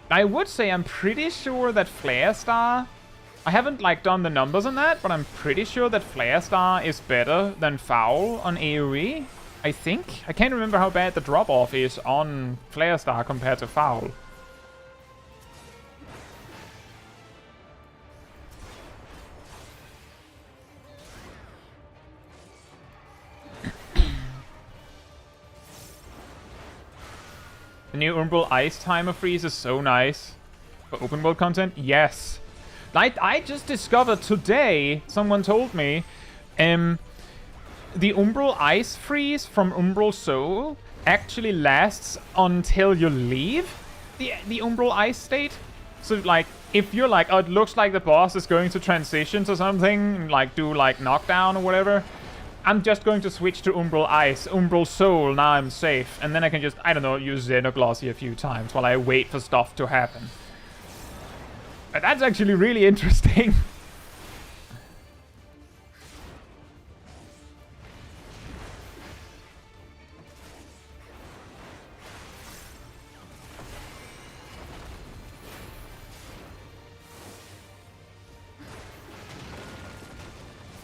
S1: I would say I'm pretty sure that Flare Star... I haven't, like, done the numbers on that, but I'm pretty sure that Flare Star is better than Foul on AoE. I think. I can't remember how bad the drop-off is on Flare Star compared to Foul. The new Umbral Ice Timer Freeze is so nice. For open world content? Yes. I just discovered today, someone told me, the Umbral Ice Freeze from Umbral Soul actually lasts until you leave the Umbral Ice state. So, like, if you're like, oh, it looks like the boss is going to transition to something, like, do, like, knockdown or whatever, I'm just going to switch to Umbral Ice, Umbral Soul, now I'm safe. And then I can just, I don't know, use Xenoglossy a few times while I wait for stuff to happen. But that's actually really interesting.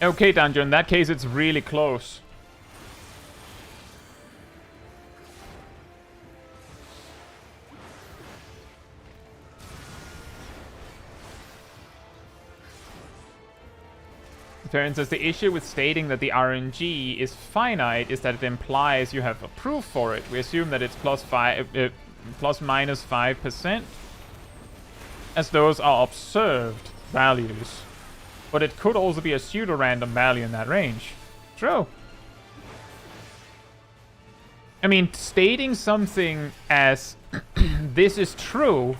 S1: Okay, Dungeon, in that case, it's really close. Terran says the issue with stating that the RNG is finite is that it implies you have a proof for it. We assume that it's plus minus 5%, as those are observed values. But it could also be a pseudo-random value in that range. True. I mean, stating something as this is true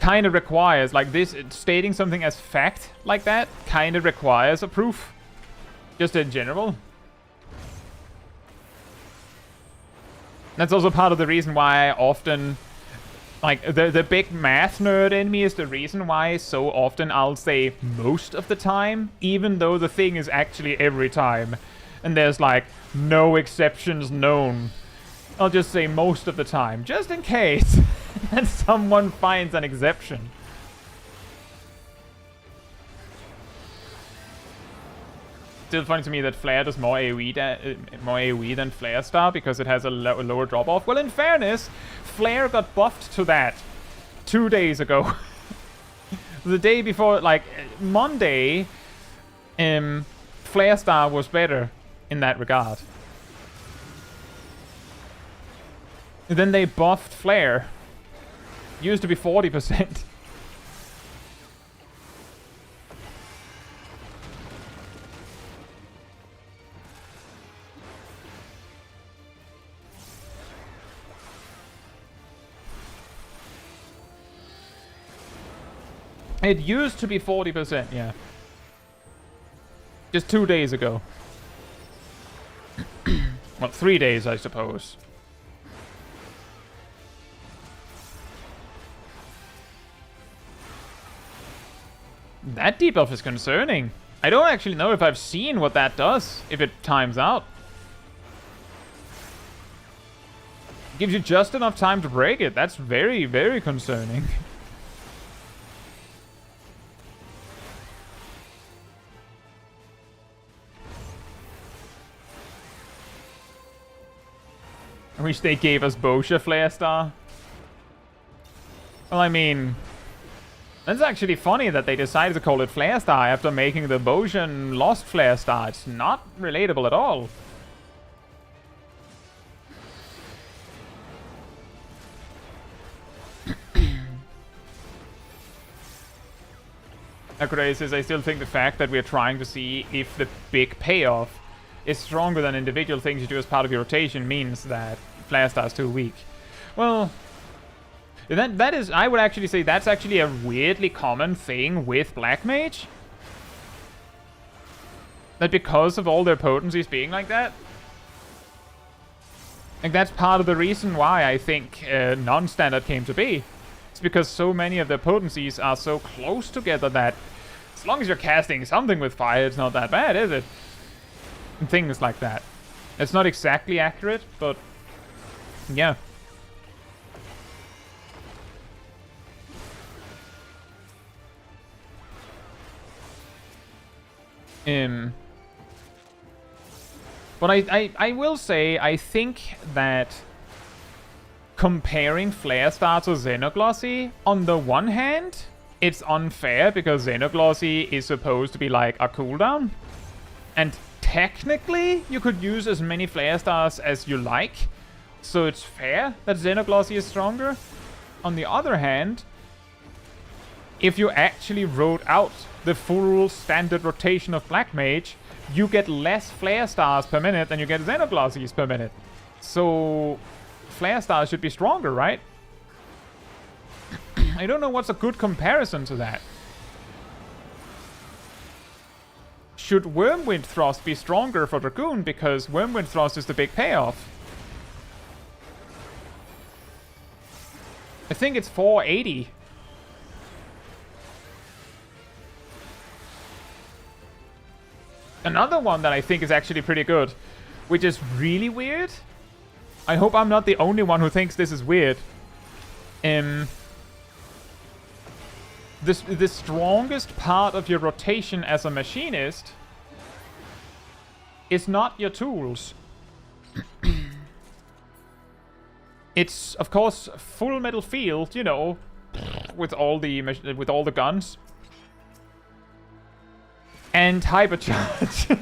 S1: kind of requires, like this, stating something as fact like that kind of requires a proof. Just in general. That's also part of the reason why I often... Like, the big math nerd in me is the reason why so often I'll say most of the time, even though the thing is actually every time. And there's, like, no exceptions known. I'll just say most of the time, just in case that someone finds an exception. Still funny to me that Flare does more AoE than Flare Star because it has a lower drop-off. Well, in fairness, Flare got buffed to that 2 days ago. The day before, like, Monday, Flare Star was better in that regard. And then they buffed Flare. Used to be 40%. It used to be 40%, yeah. Just 2 days ago. Well, 3 days, I suppose. That debuff is concerning. I don't actually know if I've seen what that does, if it times out. Gives you just enough time to break it. That's very, very concerning. I wish they gave us Bosha Flare Star. Well, I mean... That's actually funny that they decided to call it Flare Star after making the Boshan Lost Flare Star. It's not relatable at all. Akure says, I still think the fact that we're trying to see if the big payoff is stronger than individual things you do as part of your rotation means that Flare Star is too weak. Well... That is, I would actually say that's actually a weirdly common thing with Black Mage. That because of all their potencies being like that. Like, that's part of the reason why I think non-standard came to be. It's because so many of their potencies are so close together that as long as you're casting something with fire, it's not that bad, is it? And things like that. It's not exactly accurate, but yeah. But I will say, I think that comparing Flare Star to Xenoglossy, on the one hand, it's unfair because Xenoglossy is supposed to be like a cooldown. And technically, you could use as many Flare Stars as you like. So it's fair that Xenoglossy is stronger. On the other hand, if you actually wrote out the full standard rotation of Black Mage, you get less Flare Stars per minute than you get Xenoglosses per minute. So, Flare Stars should be stronger, right? I don't know what's a good comparison to that. Should Wormwind Thrust be stronger for Dragoon because Wormwind Thrust is the big payoff? I think it's 480. Another one that I think is actually pretty good, which is really weird. I hope I'm not the only one who thinks this is weird. The strongest part of your rotation as a machinist is not your tools. It's, of course, full metal field, you know, with all the guns. And hypercharge.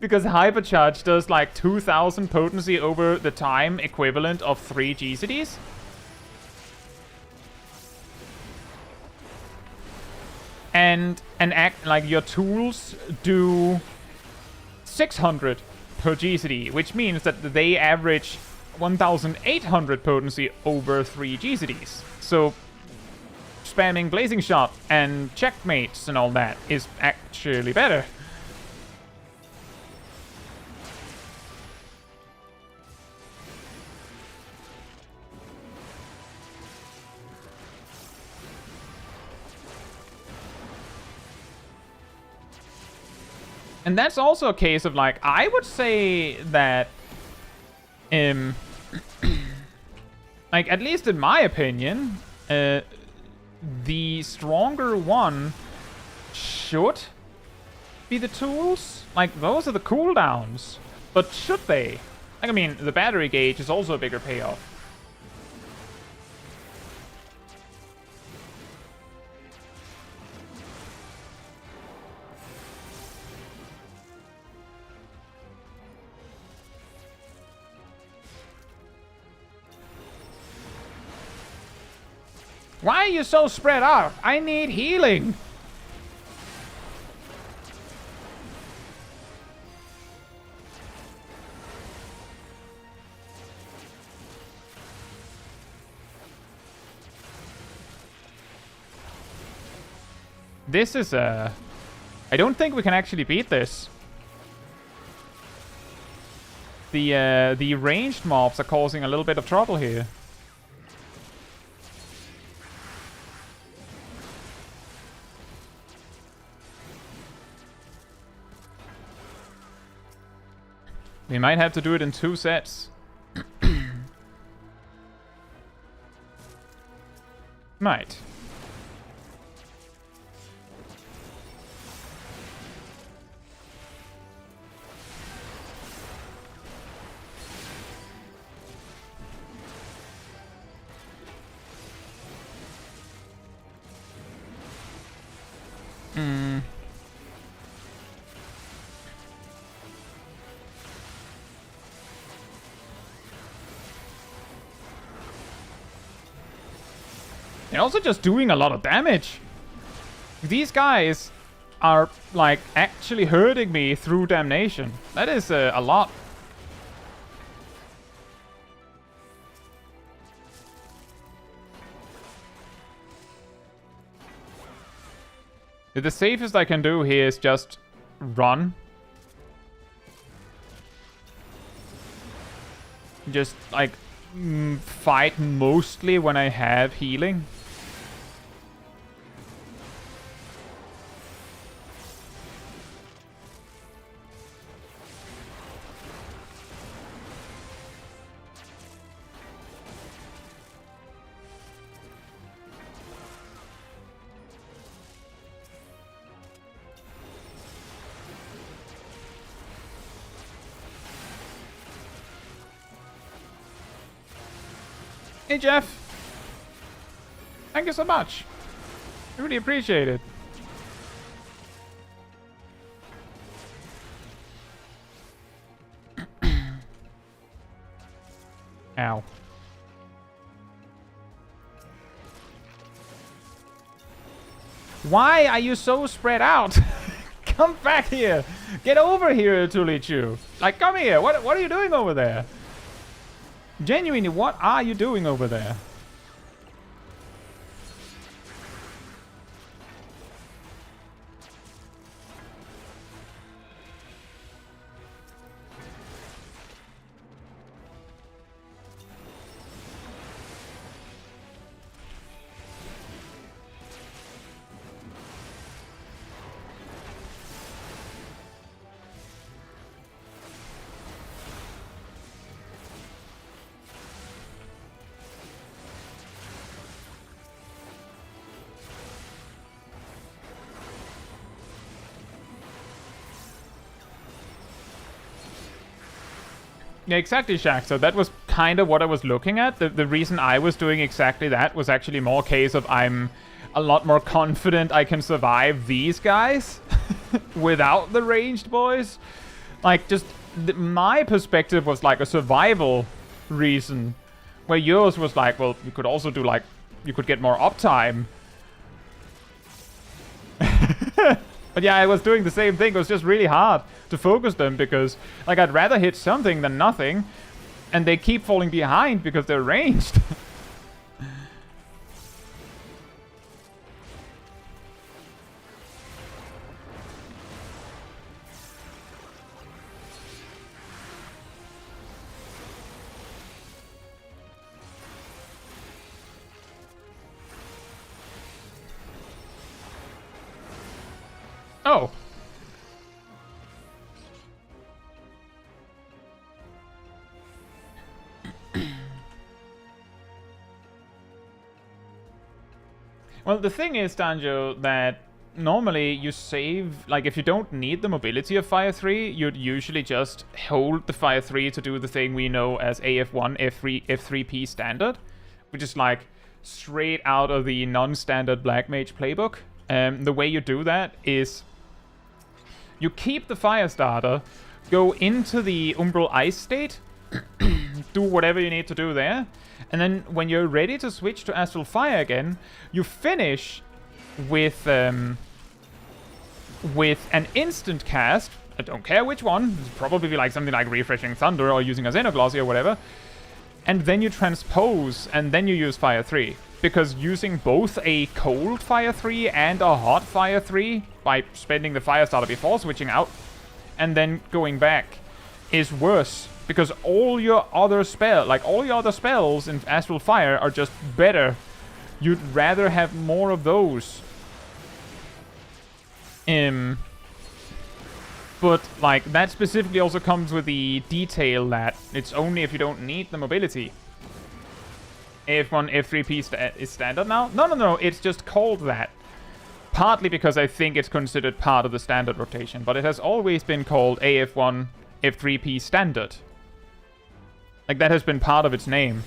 S1: Because hypercharge does like 2000 potency over the time equivalent of 3 GCDs. And like your tools do 600 per GCD, which means that they average 1800 potency over 3 GCDs. So spamming Blazing Shot and checkmates and all that is actually better. And that's also a case of, like, I would say that, like, at least in my opinion, the stronger one should be the tools. Like, those are the cooldowns. But should they? Like, I mean, the battery gauge is also a bigger payoff. Why are you so spread out? I need healing. This is I don't think we can actually beat this. The ranged mobs are causing a little bit of trouble here. We might have to do it in 2 sets. Might. They're also just doing a lot of damage. These guys are, like, actually hurting me through damnation. That is a lot. The safest I can do here is just run. Just, like, fight mostly when I have healing. Hey, Jeff. Thank you so much. I really appreciate it. Ow. Why are you so spread out? Come back here. Get over here, Tulichu. Like, come here. What are you doing over there? Genuinely, what are you doing over there? Yeah, exactly, Shaq. So that was kind of what I was looking at. The reason I was doing exactly that was actually more a case of I'm a lot more confident I can survive these guys without the ranged boys. Like, just my perspective was like a survival reason, where yours was like, well, you could also do like, you could get more uptime. But yeah, I was doing the same thing. It was just really hard to focus them because, like, I'd rather hit something than nothing, and they keep falling behind because they're ranged. Oh. Well, the thing is, Danjo, that normally you save, like, if you don't need the mobility of Fire 3, you'd usually just hold the Fire 3 to do the thing we know as AF1, F3, F3P standard, which is like straight out of the non-standard Black Mage playbook. The way you do that is you keep the Fire Starter, go into the Umbral Ice state, do whatever you need to do there, and then when you're ready to switch to Astral Fire again, you finish with an instant cast. I don't care which one. It's probably like something like Refreshing Thunder or using a Xenoglossy or whatever. And then you transpose, and then you use Fire 3. Because using both a cold Fire 3 and a hot Fire 3 by spending the Fire Starter before switching out and then going back is worse. Because all your other spells in Astral Fire are just better. You'd rather have more of those. But, like, that specifically also comes with the detail that it's only if you don't need the mobility. AF1, F3P is standard now? No, it's just called that. Partly because I think it's considered part of the standard rotation, but it has always been called AF1, F3P standard. Like, that has been part of its name.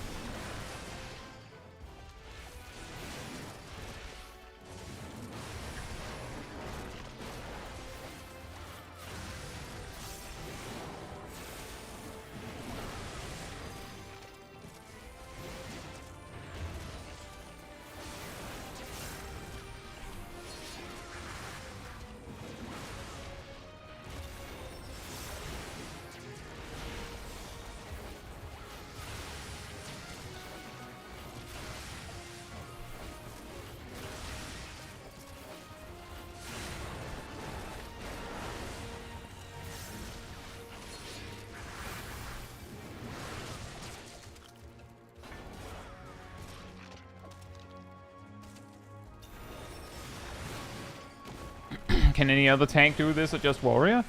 S1: Can any other tank do this or just Warrior?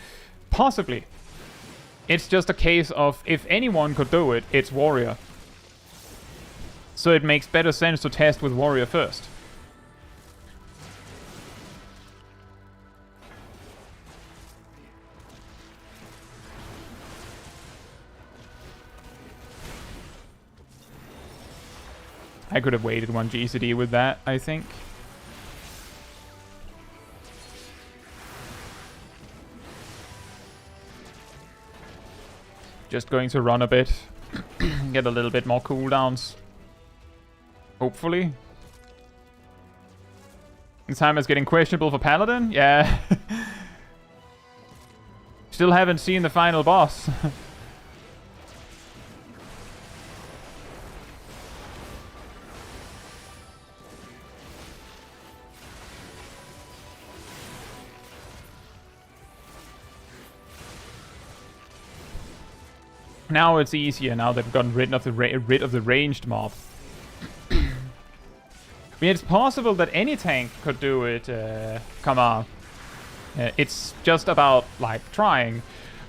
S1: Possibly. It's just a case of if anyone could do it, it's Warrior. So it makes better sense to test with Warrior first. I could have waited one GCD with that, I think. Just going to run a bit. Get a little bit more cooldowns. Hopefully. This time is getting questionable for Paladin? Yeah. Still haven't seen the final boss. Now it's easier, now they've gotten rid of the ranged mob. I mean, it's possible that any tank could do it, come on. It's just about, like, trying.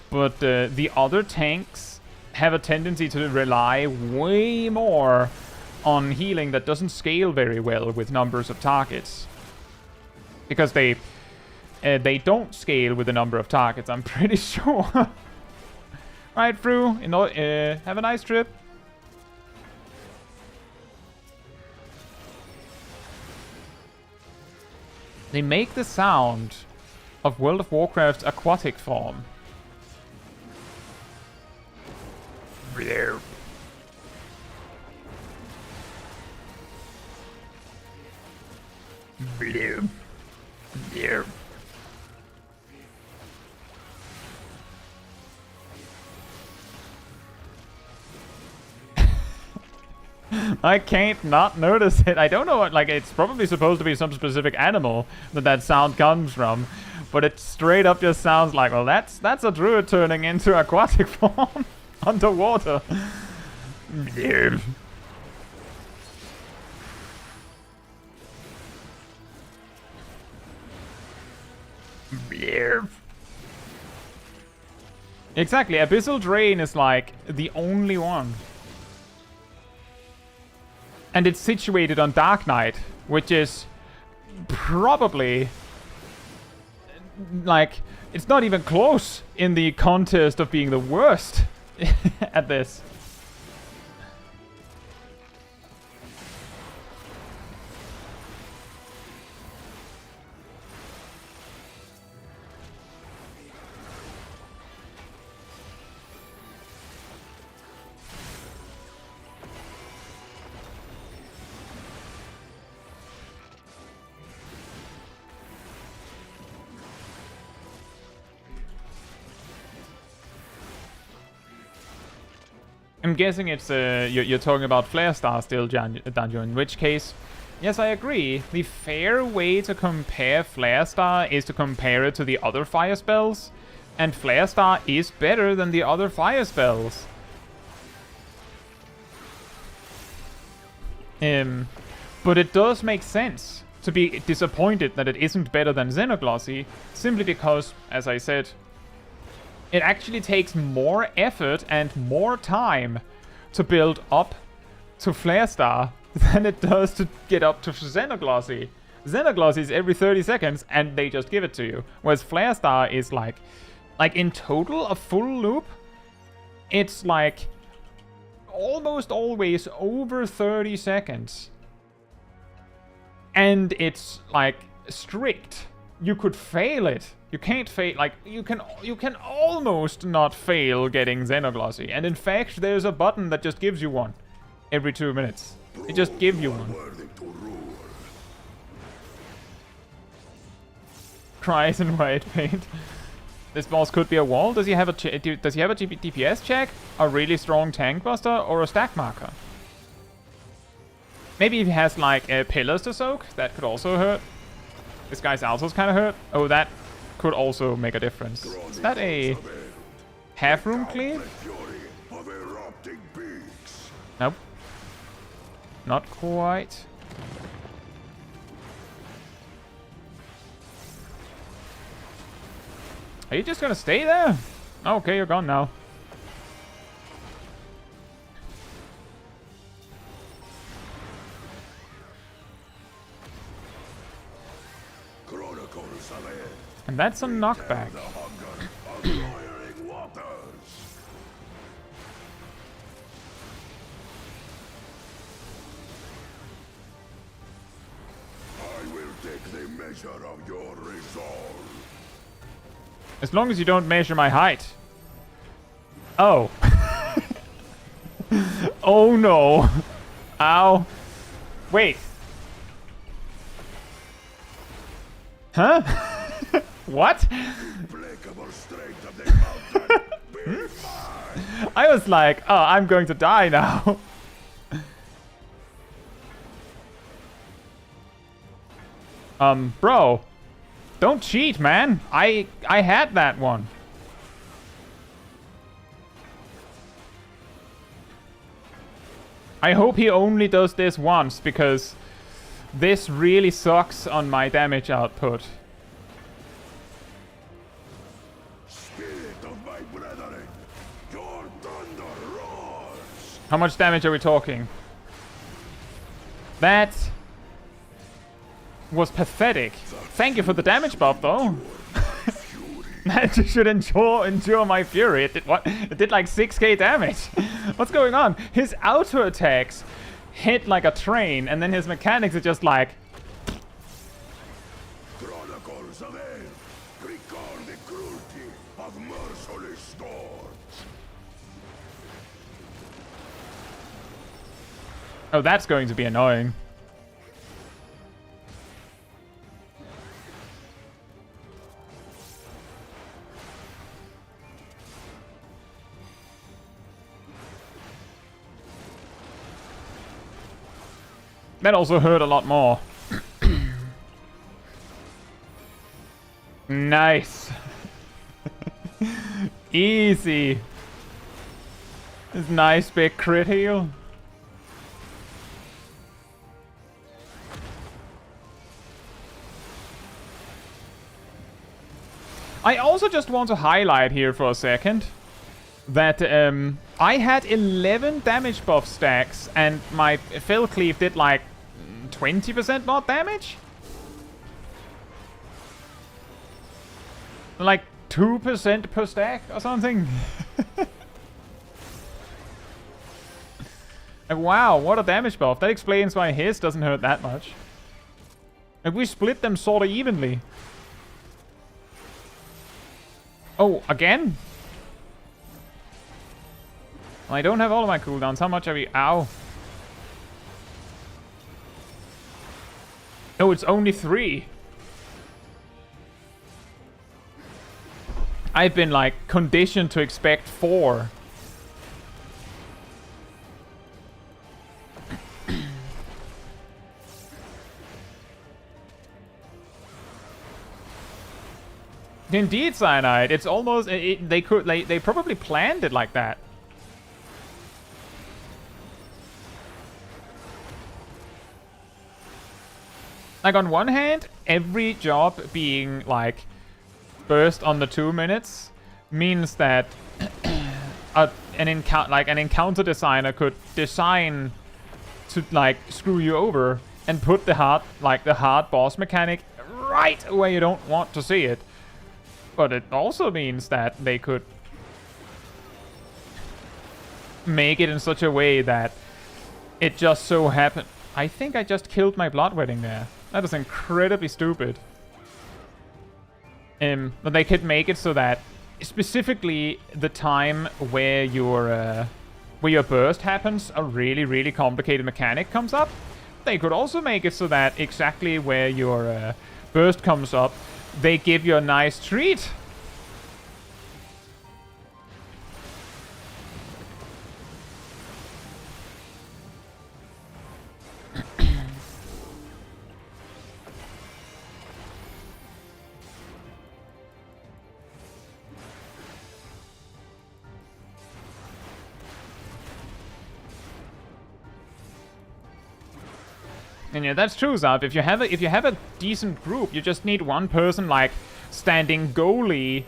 S1: But the other tanks have a tendency to rely way more on healing that doesn't scale very well with numbers of targets. Because they don't scale with the number of targets, I'm pretty sure. Right through. Have a nice trip. They make the sound of World of Warcraft's aquatic form. I can't not notice it. I don't know what, like, it's probably supposed to be some specific animal that sound comes from, but it straight up just sounds like, well, that's a druid turning into aquatic form underwater. Exactly, Abyssal Drain is like the only one. And it's situated on Dark Knight, which is probably like, it's not even close in the contest of being the worst at this. I'm guessing it's you're talking about Flare Star still, Danjo, in which case, yes, I agree. The fair way to compare Flare Star is to compare it to the other fire spells, and Flare Star is better than the other fire spells. But it does make sense to be disappointed that it isn't better than Xenoglossy, simply because, as I said, it actually takes more effort and more time to build up to Flare Star than it does to get up to Xenoglossy. Xenoglossy is every 30 seconds and they just give it to you. Whereas Flare Star is like in total, a full loop, it's like almost always over 30 seconds. And it's like strict. You could fail it. You can't fail, like, you can almost not fail getting Xenoglossy. And in fact, there's a button that just gives you one every 2 minutes. It just gives you one. Cries in white paint. This boss could be a wall. Does he have a DPS check, a really strong tank buster, or a stack marker? Maybe if he has like pillars to soak, that could also hurt. This guy's alto's kind of hurt. Oh, that could also make a difference. Is that a half room cleave? Nope. Not quite. Are you just gonna stay there? Okay, you're gone now. And that's a knockback.
S2: I will take the measure of your resolve.
S1: As long as you don't measure my height. Oh. Oh no. Ow. Wait. Huh? What? I was like, oh, I'm going to die now. Bro. Don't cheat, man. I had that one. I hope he only does this once, because this really sucks on my damage output.
S2: Spirit of my brethren, your thunder roars.
S1: How much damage are we talking? That was pathetic. Thank you for the damage buff, though. That should endure my fury. It did what? It did like 6k damage. What's going on? His auto attacks hit like a train, and then his mechanics are just like...
S2: Chronicles of Air, record the cruelty of merciless storm.
S1: Oh, that's going to be annoying. That also hurt a lot more. Nice. Easy. This nice big crit heal. I also just want to highlight here for a second that I had 11 damage buff stacks and my Fell Cleave did like 20% more damage? Like 2% per stack or something? Wow, what a damage buff. That explains why his doesn't hurt that much. And we split them sort of evenly. Oh, again? I don't have all of my cooldowns. How much are we? Ow. No, it's only 3. I've been, like, conditioned to expect 4. Indeed, Cyanide. It's almost... They probably planned it like that. Like, on one hand, every job being, like, burst on the 2 minutes means that an encounter designer could design to, like, screw you over and put the hard boss mechanic right where you don't want to see it. But it also means that they could make it in such a way that it just so happened... I think I just killed my Bloodwedding there. That is incredibly stupid. But they could make it so that specifically the time where your burst happens, a really, really complicated mechanic comes up. They could also make it so that exactly where your burst comes up, they give you a nice treat. And yeah, that's true, Zab. If you have a decent group, you just need one person like standing goalie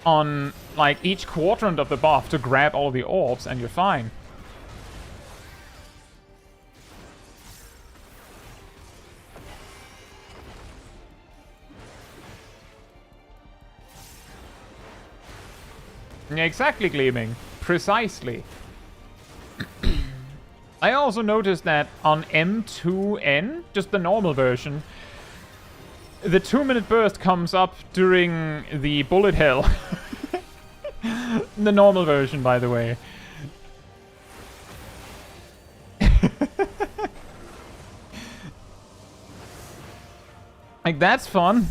S1: on like each quadrant of the buff to grab all the orbs, and you're fine. Yeah, exactly, Gleaming. Precisely. I also noticed that on M2N, just the normal version, the 2-minute burst comes up during the bullet hell. The normal version, by the way. Like, that's fun.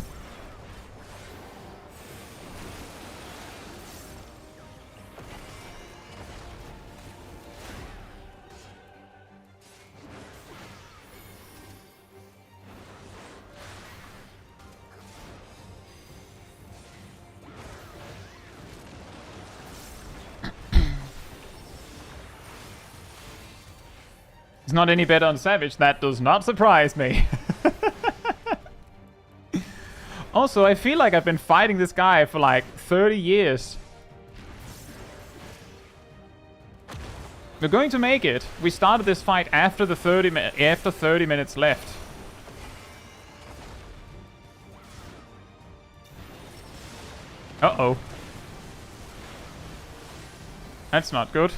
S1: It's not any better on Savage. That does not surprise me. Also, I feel like I've been fighting this guy for like 30 years. We're going to make it. We started this fight after 30 minutes left. Uh-oh. That's not good.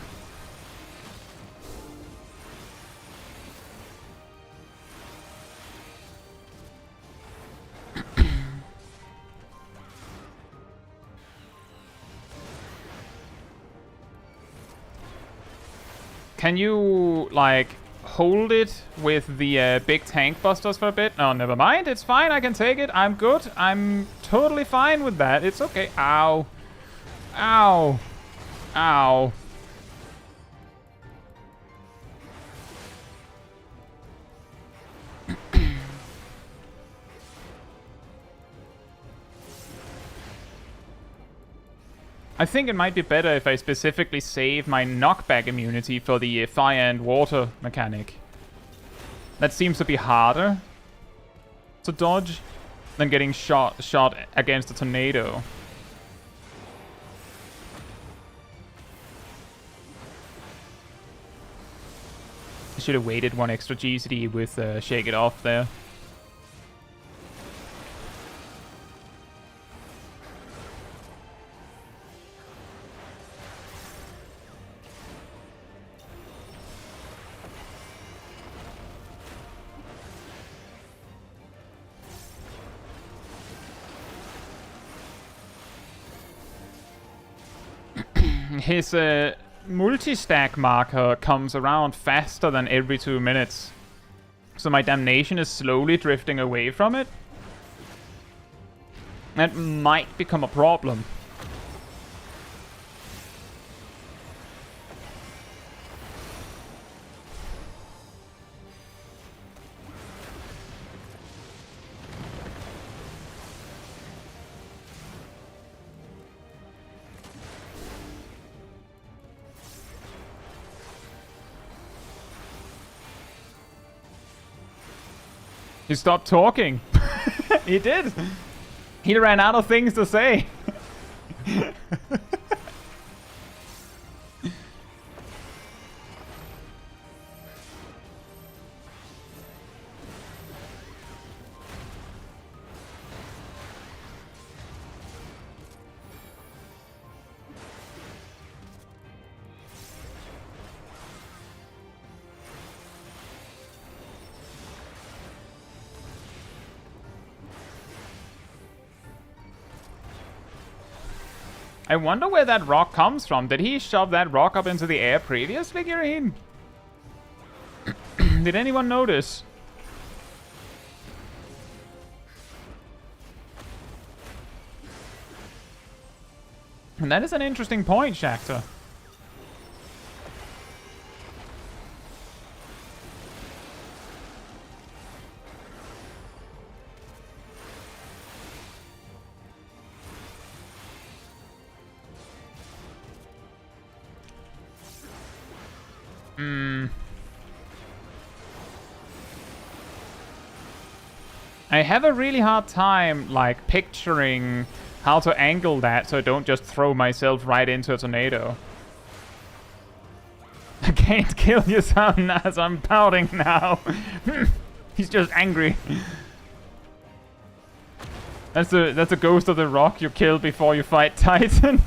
S1: Can you, like, hold it with the big tank busters for a bit? No, never mind. It's fine. I can take it. I'm good. I'm totally fine with that. It's okay. Ow. Ow. Ow. I think it might be better if I specifically save my knockback immunity for the fire and water mechanic. That seems to be harder to dodge than getting shot against a tornado. I should have waited one extra GCD with Shake It Off there. His multi-stack marker comes around faster than every 2 minutes. So my damnation is slowly drifting away from it. That might become a problem. He stopped talking. He did. He ran out of things to say. I wonder where that rock comes from. Did he shove that rock up into the air previously, Gireen? Did anyone notice? And that is an interesting point, Shakhtar. I have a really hard time, like, picturing how to angle that so I don't just throw myself right into a tornado. I can't kill your son as I'm pouting now. He's just angry. That's a ghost of the rock you kill before you fight Titan.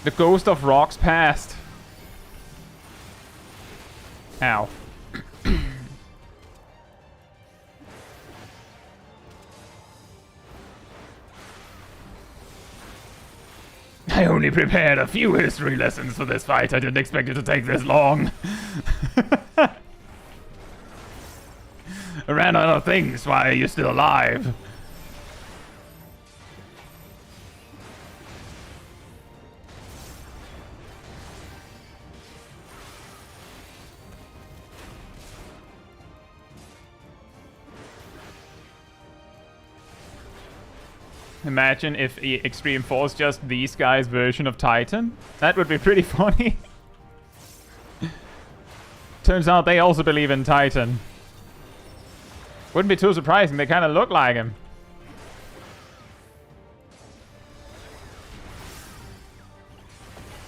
S1: The ghost of rocks past. Ow. I only prepared a few history lessons for this fight. I didn't expect it to take this long. I ran out of things. Why are you still alive? Imagine if Extreme Force just these guys' version of Titan. That would be pretty funny. Turns out they also believe in Titan. Wouldn't be too surprising, they kind of look like him.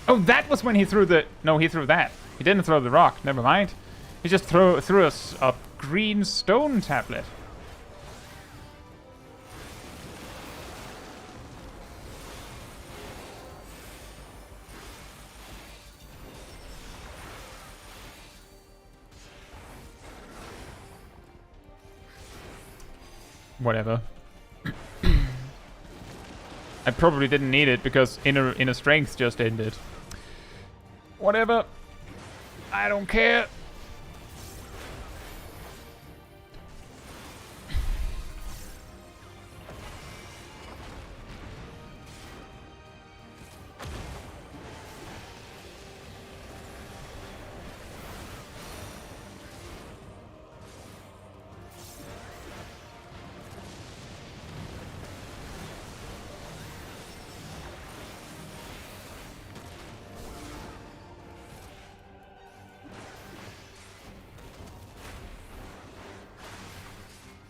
S1: Oh, that was when he threw the... No, he threw that. He didn't throw the rock, never mind. He just threw us a green stone tablet. Whatever. I probably didn't need it because inner strength just ended. Whatever. I don't care.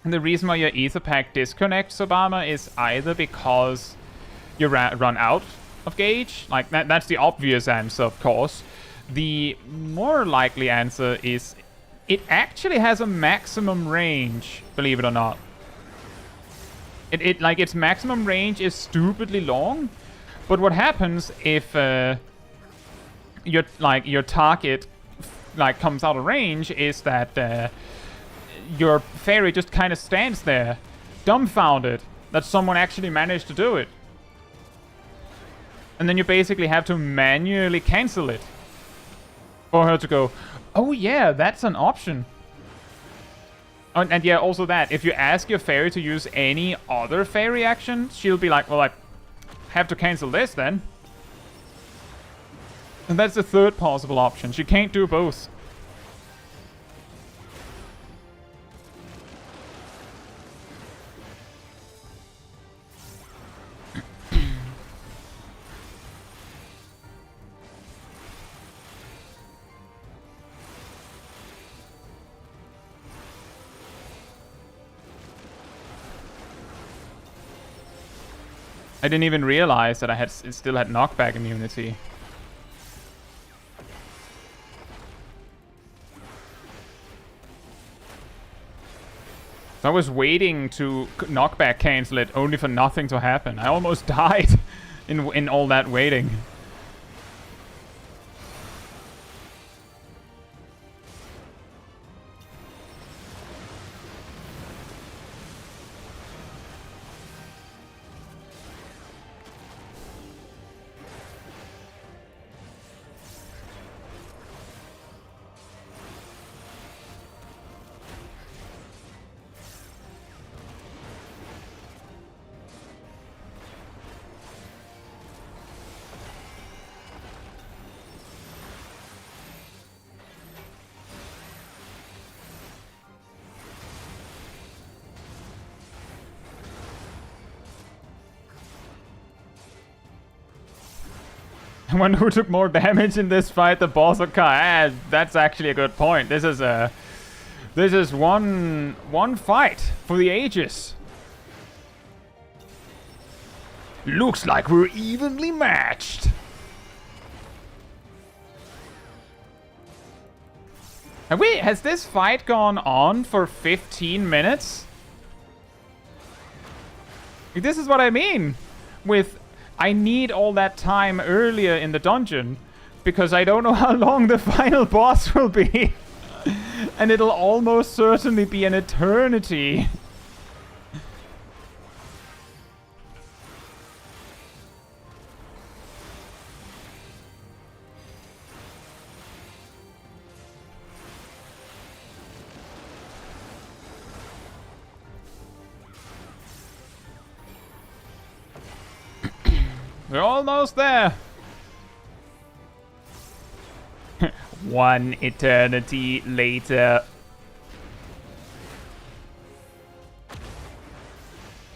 S1: And the reason why your ether pack disconnects, Obama, is either because you run out of gauge. Like, that's the obvious answer, of course. The more likely answer is it actually has a maximum range, believe it or not. Like, its maximum range is stupidly long. But what happens if your target comes out of range is that your fairy just kind of stands there, dumbfounded that someone actually managed to do it. And then you basically have to manually cancel it for her to go, oh yeah, that's an option. And yeah, also that, if you ask your fairy to use any other fairy action, she'll be like, well, I have to cancel this then. And that's the third possible option. She can't do both. I didn't even realize that it still had knockback immunity. So I was waiting to knockback cancel it only for nothing to happen. I almost died in all that waiting. I wonder who took more damage in this fight, the boss or Kai. That's actually a good point. This is one fight for the ages. Looks like we're evenly matched. Has this fight gone on for 15 minutes? This is what I mean with I need all that time earlier in the dungeon because I don't know how long the final boss will be. And it'll almost certainly be an eternity. We're almost there. One eternity later.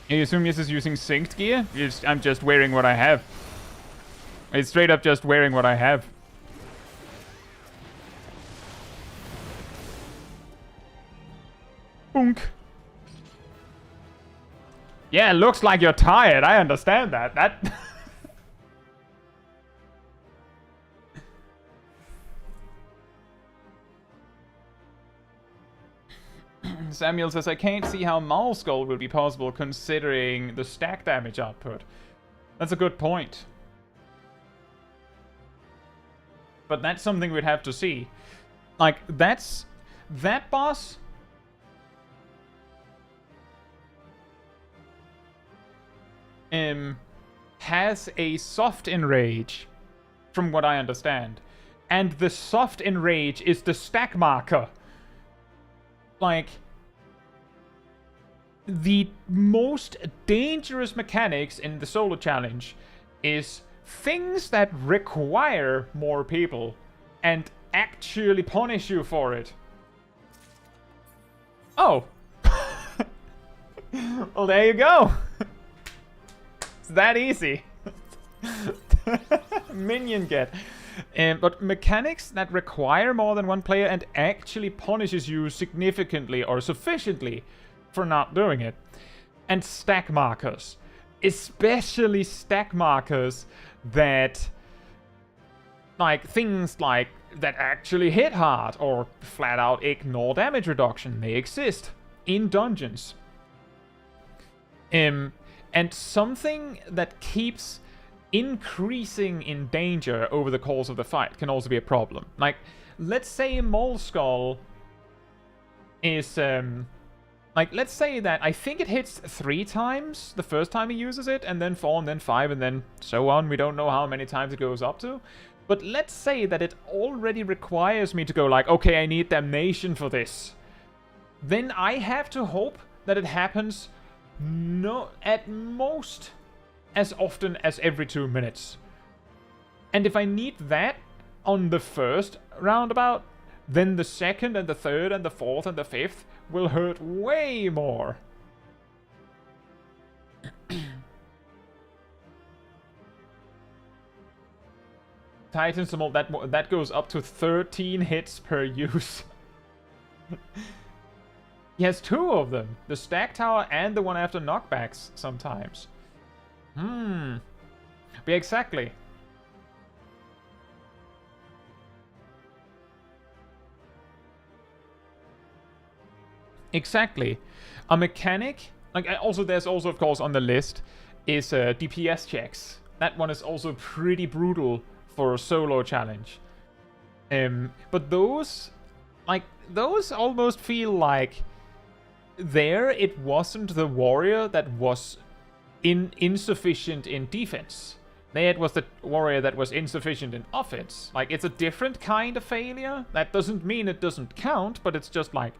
S1: You assume this is using synced gear? I'm just wearing what I have. It's straight up just wearing what I have. Boonk. Yeah, looks like you're tired. I understand that. Samuel says, I can't see how Maul Skull will be possible considering the stack damage output. That's a good point. But that's something we'd have to see. Like, that boss... has a soft enrage, from what I understand. And the soft enrage is the stack marker. Like, the most dangerous mechanics in the solo challenge is things that require more people and actually punish you for it. Oh. Well, there you go. It's that easy. Minion get. But mechanics that require more than one player and actually punishes you significantly or sufficiently for not doing it. And stack markers. Especially stack markers that... like, things like that actually hit hard or flat out ignore damage reduction. They exist in dungeons. And something that keeps increasing in danger over the course of the fight can also be a problem. Like, let's say Maul Skull is, like, let's say that I think it hits 3 times the first time he uses it, and then 4, and then 5, and then so on. We don't know how many times it goes up to. But let's say that it already requires me to go like, okay, I need damnation for this. Then I have to hope that it happens at most as often as every 2 minutes. And if I need that on the first roundabout, then the second and the third and the fourth and the fifth will hurt way more. Titan Summon, that goes up to 13 hits per use. He has 2 of them. The stack tower and the one after knockbacks sometimes. But exactly. Exactly. A mechanic, like, also there's also, of course, on the list, is DPS checks. That one is also pretty brutal for a solo challenge. But those, like, those almost feel like there it wasn't the warrior that was insufficient in defense. There it was the warrior that was insufficient in offense. Like, it's a different kind of failure. That doesn't mean it doesn't count, but it's just like,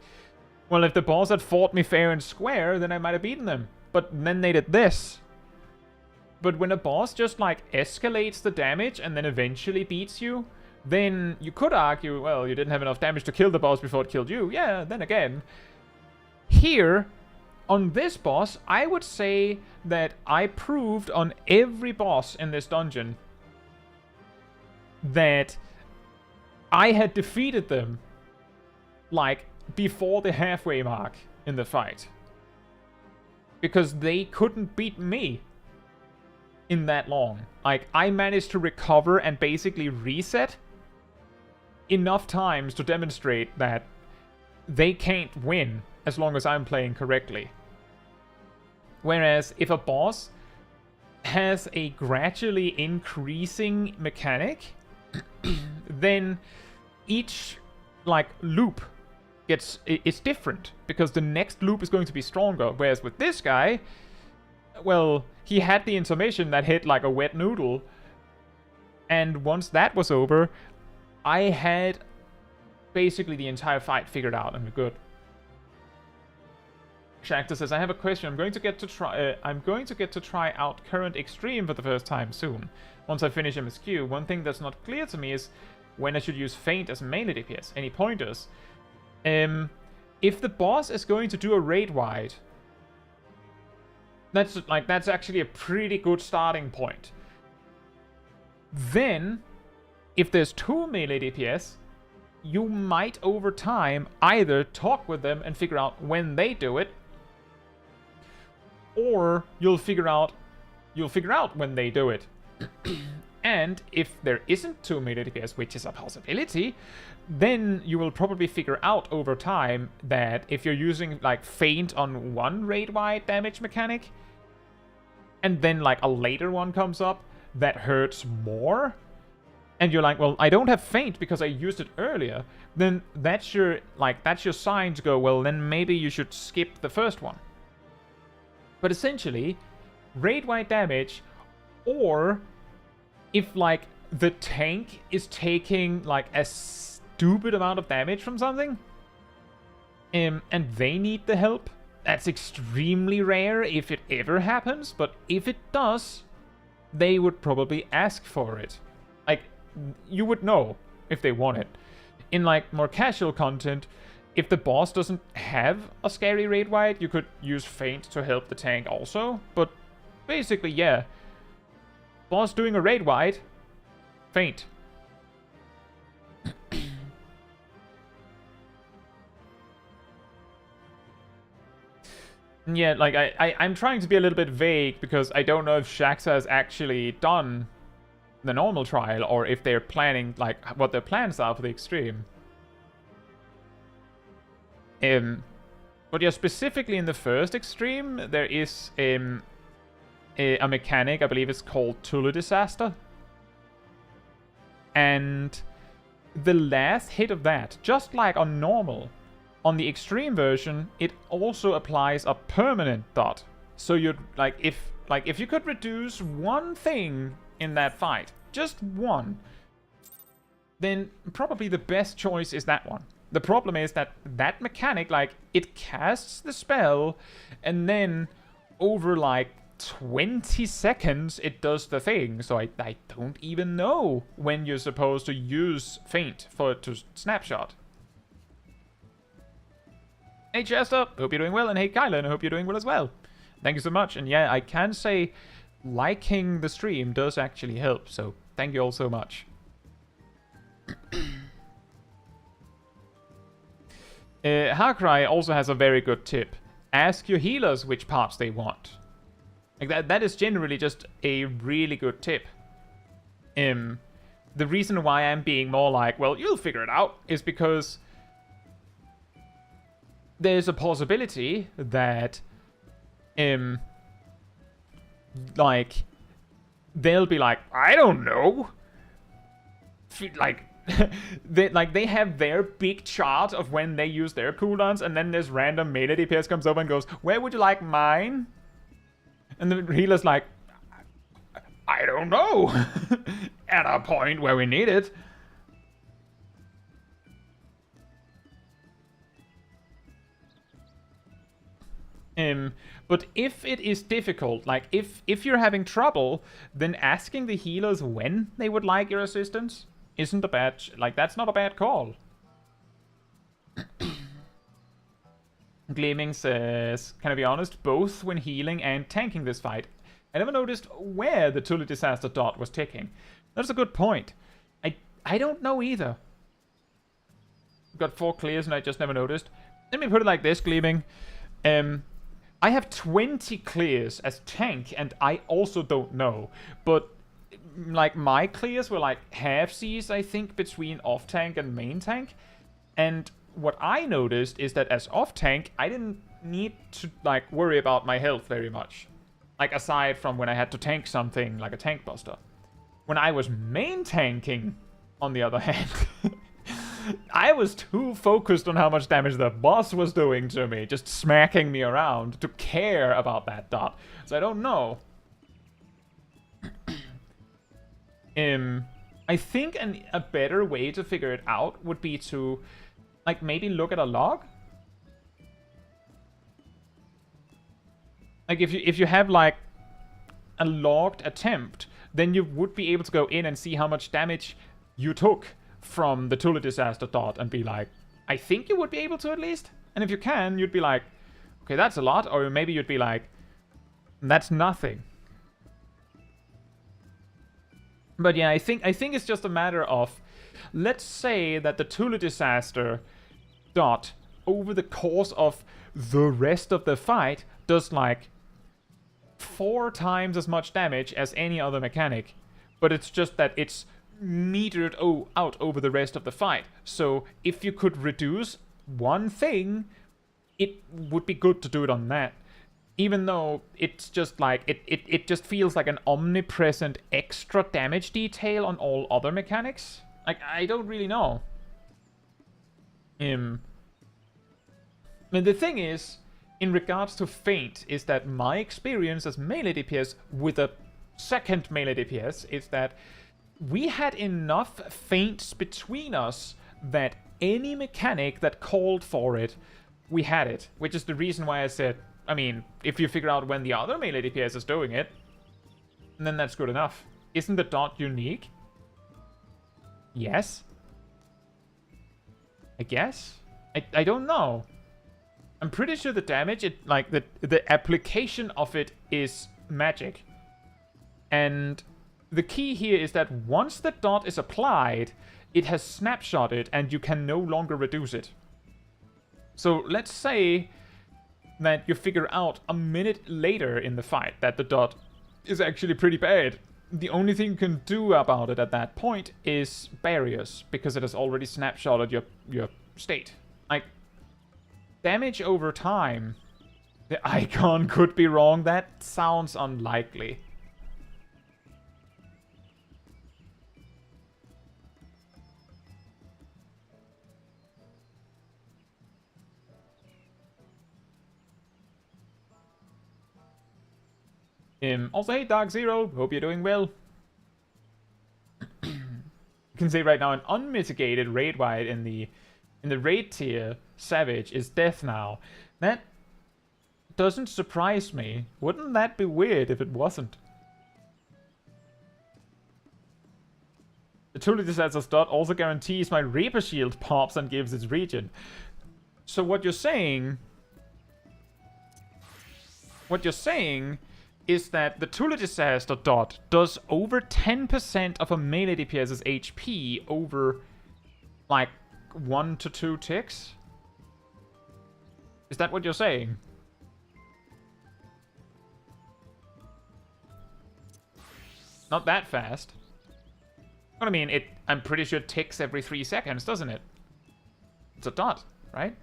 S1: well, if the boss had fought me fair and square, then I might have beaten them. But then they did this. But when a boss just, like, escalates the damage and then eventually beats you, then you could argue, well, you didn't have enough damage to kill the boss before it killed you. Yeah, then again. Here, on this boss, I would say that I proved on every boss in this dungeon that I had defeated them, like, before the halfway mark in the fight. Because they couldn't beat me in that long. Like, I managed to recover and basically reset enough times to demonstrate that they can't win as long as I'm playing correctly. Whereas if a boss has a gradually increasing mechanic, then each, like, loop it's different, because the next loop is going to be stronger. Whereas with this guy, well, he had the intermission that hit like a wet noodle, and once that was over, I had basically the entire fight figured out and we're good. Shakta says, I have a question. I'm going to get to try out current extreme for the first time soon. Once I finish MSQ, one thing that's not clear to me is when I should use feint as melee DPS. Any pointers? If the boss is going to do a raid wide, that's actually a pretty good starting point. Then, if there's 2 melee DPS, you might over time either talk with them and figure out when they do it, or you'll figure out when they do it. And if there isn't 2 melee DPS, which is a possibility, then you will probably figure out over time that if you're using like feint on one raid-wide damage mechanic, and then like a later one comes up that hurts more, and you're like, well, I don't have feint because I used it earlier, then that's your sign to go, well, then maybe you should skip the first one. But essentially, raid-wide damage, or if like the tank is taking like a stupid amount of damage from something, and they need the help, that's extremely rare if it ever happens, but if it does, they would probably ask for it. Like, you would know if they want it. In like more casual content, if the boss doesn't have a scary raid wide, you could use feint to help the tank also. But basically, yeah. Boss doing a raid wide, feint. Yeah, like I'm trying to be a little bit vague because I don't know if Shaxa has actually done the normal trial or if they're planning, like, what their plans are for the extreme. But yeah, specifically in the first extreme, there is a mechanic, I believe it's called Tulu Disaster. And the last hit of that, just like on normal, on the extreme version, it also applies a permanent dot. So you'd, if you could reduce one thing in that fight, just one, then probably the best choice is that one. The problem is that that mechanic, like, it casts the spell, and then over, like, 20 seconds, it does the thing. So I don't even know when you're supposed to use feint for it to snapshot. Hey Chester, hope you're doing well, and hey Kylan, I hope you're doing well as well. Thank you so much, and yeah, I can say liking the stream does actually help, so thank you all so much. Harcry also has a very good tip. Ask your healers which parts they want. Like that is generally just a really good tip. The reason why I'm being more like, well, you'll figure it out, is because there's a possibility that like they'll be like, I don't know. Like they have their big chart of when they use their cooldowns, and then this random melee DPS comes over and goes, where would you like mine? And the healer's like, I don't know. At a point where we need it. But if it is difficult, like if you're having trouble, then asking the healers when they would like your assistance isn't a bad, that's not a bad call. Gleaming says, can I be honest, both when healing and tanking this fight, I never noticed where the Tulu Disaster dot was ticking. That's a good point. I don't know either. Got 4 clears and I just never noticed. Let me put it like this, Gleaming. I have 20 clears as tank, and I also don't know. But, like, my clears were, like, half-Cs, I think, between off-tank and main tank. And what I noticed is that as off-tank, I didn't need to, like, worry about my health very much. Like, aside from when I had to tank something, like a tank buster. When I was main tanking, on the other hand... I was too focused on how much damage the boss was doing to me, just smacking me around, to care about that dot. So I don't know. I think a better way to figure it out would be to, like, maybe look at a log. Like, if you have, like, a logged attempt, then you would be able to go in and see how much damage you took from the Tulu Disaster dot and be like, I think you would be able to at least. And if you can, you'd be like, okay, that's a lot. Or maybe you'd be like, that's nothing. But yeah, I think it's just a matter of, let's say that the Tulu Disaster dot over the course of the rest of the fight does like 4 times as much damage as any other mechanic. but it's just that it's metered out over the rest of the fight. So if you could reduce one thing, it would be good to do it on that. Even though it's just like, it just feels like an omnipresent extra damage detail on all other mechanics. Like, I don't really know. I mean, the thing is, in regards to Feint, is that my experience as melee DPS with a second melee DPS is that we had enough Feints between us that any mechanic that called for it, we had it. Which is the reason why I said, I mean, if you figure out when the other melee DPS is doing it, then that's good enough. Isn't the dot unique? Yes. I guess? I don't know. I'm pretty sure the damage, the application of it is magic. And the key here is that once the dot is applied, it has snapshotted and you can no longer reduce it. So let's say that you figure out a minute later in the fight that the dot is actually pretty bad. The only thing you can do about it at that point is barriers, because it has already snapshotted your state. Like, damage over time. The icon could be wrong. That sounds unlikely. Also, hey, Dark Zero, hope you're doing well. You can say right now an unmitigated raid wide in the raid tier Savage is death now. That doesn't surprise me. Wouldn't that be weird if it wasn't? The Tula Disaster's dot also guarantees my Reaper Shield pops and gives its regen. So what you're saying is that the Tula Disaster dot does over 10% of a melee DPS's HP over, like, 1 to 2 ticks? Is that what you're saying? Not that fast. But I mean, I'm pretty sure it ticks every 3 seconds, doesn't it? It's a dot, right?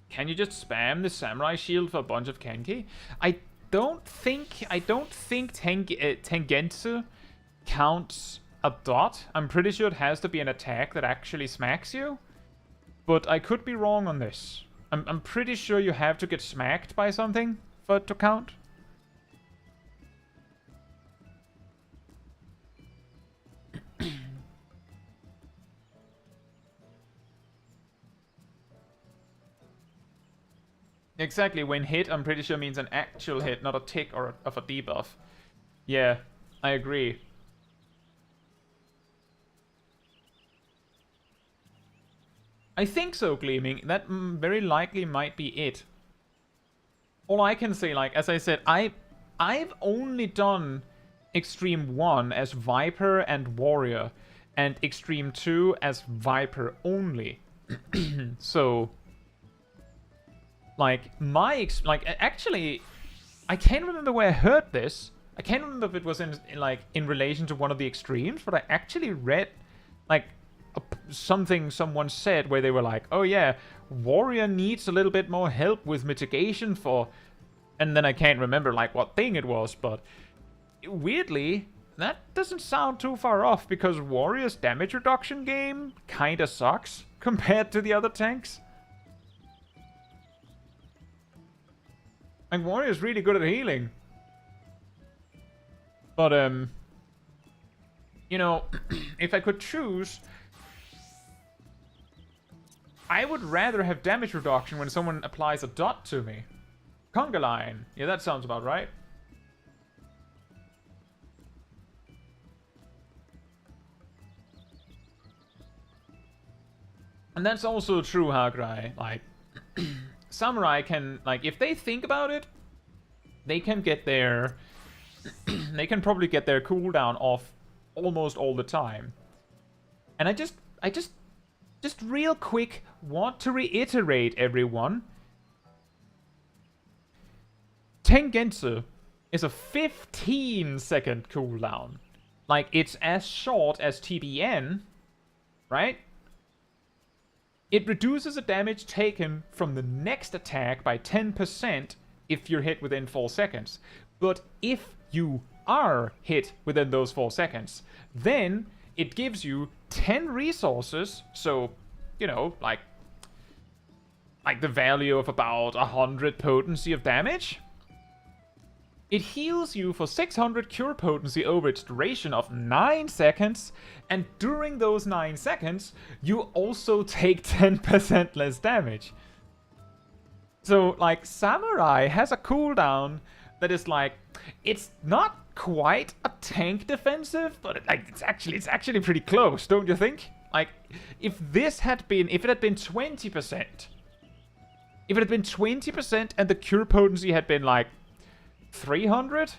S1: Can you just spam the Samurai Shield for a bunch of Kenki? I don't think Tengetsu counts a dot. I'm pretty sure it has to be an attack that actually smacks you. But I could be wrong on this. I'm pretty sure you have to get smacked by something for it to count. Exactly, when hit, I'm pretty sure means an actual hit, not a tick or of a debuff. Yeah, I agree. I think so, Gleaming. That very likely might be it. All I can say, like, as I said, I've only done Extreme 1 as Viper and Warrior, and Extreme 2 as Viper only. So... like, actually, I can't remember where I heard this. I can't remember if it was in relation to one of the extremes, but I actually read, like, something someone said where they were like, oh yeah, Warrior needs a little bit more help with mitigation for... and then I can't remember, like, what thing it was, but weirdly, that doesn't sound too far off, because Warrior's damage reduction game kinda sucks compared to the other tanks. Like, Warrior's really good at healing. But, you know, if I could choose, I would rather have damage reduction when someone applies a dot to me. Conga line. Yeah, that sounds about right. And that's also true, Hagrai. Like... Samurai can, like, if they think about it, they can get their... they can probably get their cooldown off almost all the time. And I just just real quick, want to reiterate, everyone. Tengensu is a 15-second cooldown. Like, it's as short as TBN, right? It reduces the damage taken from the next attack by 10% if you're hit within 4 seconds. But if you are hit within those 4 seconds, then it gives you 10 resources, so, you know, like the value of about 100 potency of damage. It heals you for 600 cure potency over its duration of 9 seconds, and during those 9 seconds, you also take 10% less damage. So, like, Samurai has a cooldown that is like, it's not quite a tank defensive, but it's actually pretty close, don't you think? Like, if it had been 20%, if it had been 20% and the cure potency had been like 300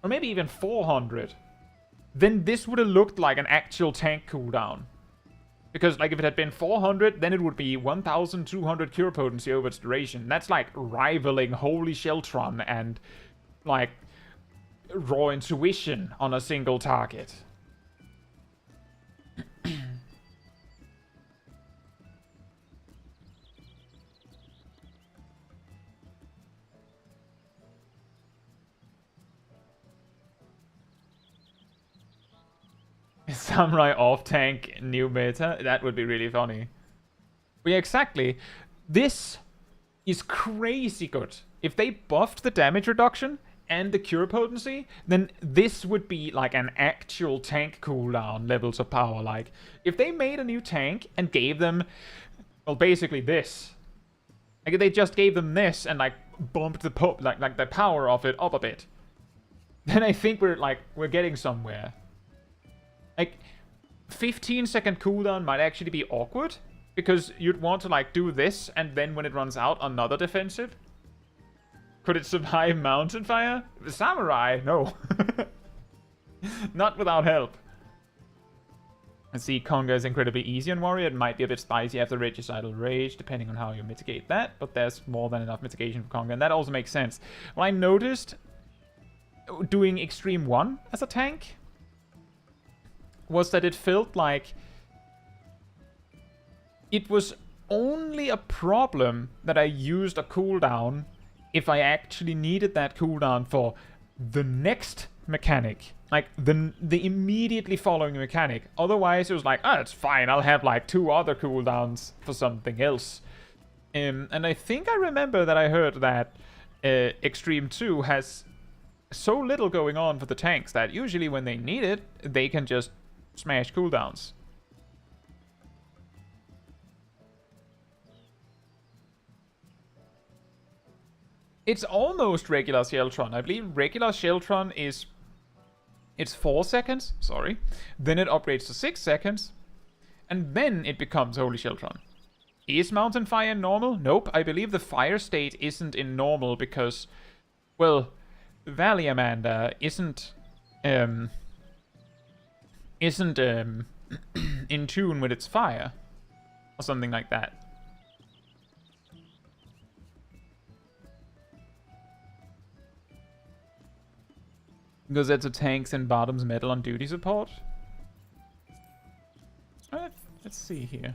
S1: or maybe even 400, then this would have looked like an actual tank cooldown. Because, like, if it had been 400, then it would be 1200 cure potency over its duration. That's like rivaling Holy Sheltron and, like, Raw Intuition on a single target. Samurai off-tank new meta? That would be really funny. But yeah, exactly. This is crazy good. If they buffed the damage reduction and the cure potency, then this would be like an actual tank cooldown levels of power. Like, if they made a new tank and gave them, well, basically this. Like, they just gave them this and, like, bumped the the power of it up a bit. Then I think we're getting somewhere. Like, 15-second cooldown might actually be awkward, because you'd want to, like, do this, and then when it runs out, another defensive. Could it survive mountain fire? The Samurai? No. Not without help. Let's see, Conga is incredibly easy on Warrior. It might be a bit spicy after Regicidal Rage, depending on how you mitigate that, but there's more than enough mitigation for Conga, and that also makes sense. What I noticed doing Extreme 1 as a tank was that it felt like it was only a problem that I used a cooldown if I actually needed that cooldown for the next mechanic. Like, the immediately following mechanic. Otherwise, it was like, oh, it's fine. I'll have, like, 2 other cooldowns for something else. And I think I remember that I heard that Extreme 2 has so little going on for the tanks that usually when they need it, they can just smash cooldowns. It's almost regular Sheltron. I believe regular Sheltron is... it's 4 seconds, sorry. Then it upgrades to 6 seconds. And then it becomes Holy Sheltron. Is Mountain Fire normal? Nope. I believe the fire state isn't in normal because... well, Valley Amanda isn't in tune with its fire. Or something like that. Because that's a tanks and bottoms metal on duty support. Let's see here.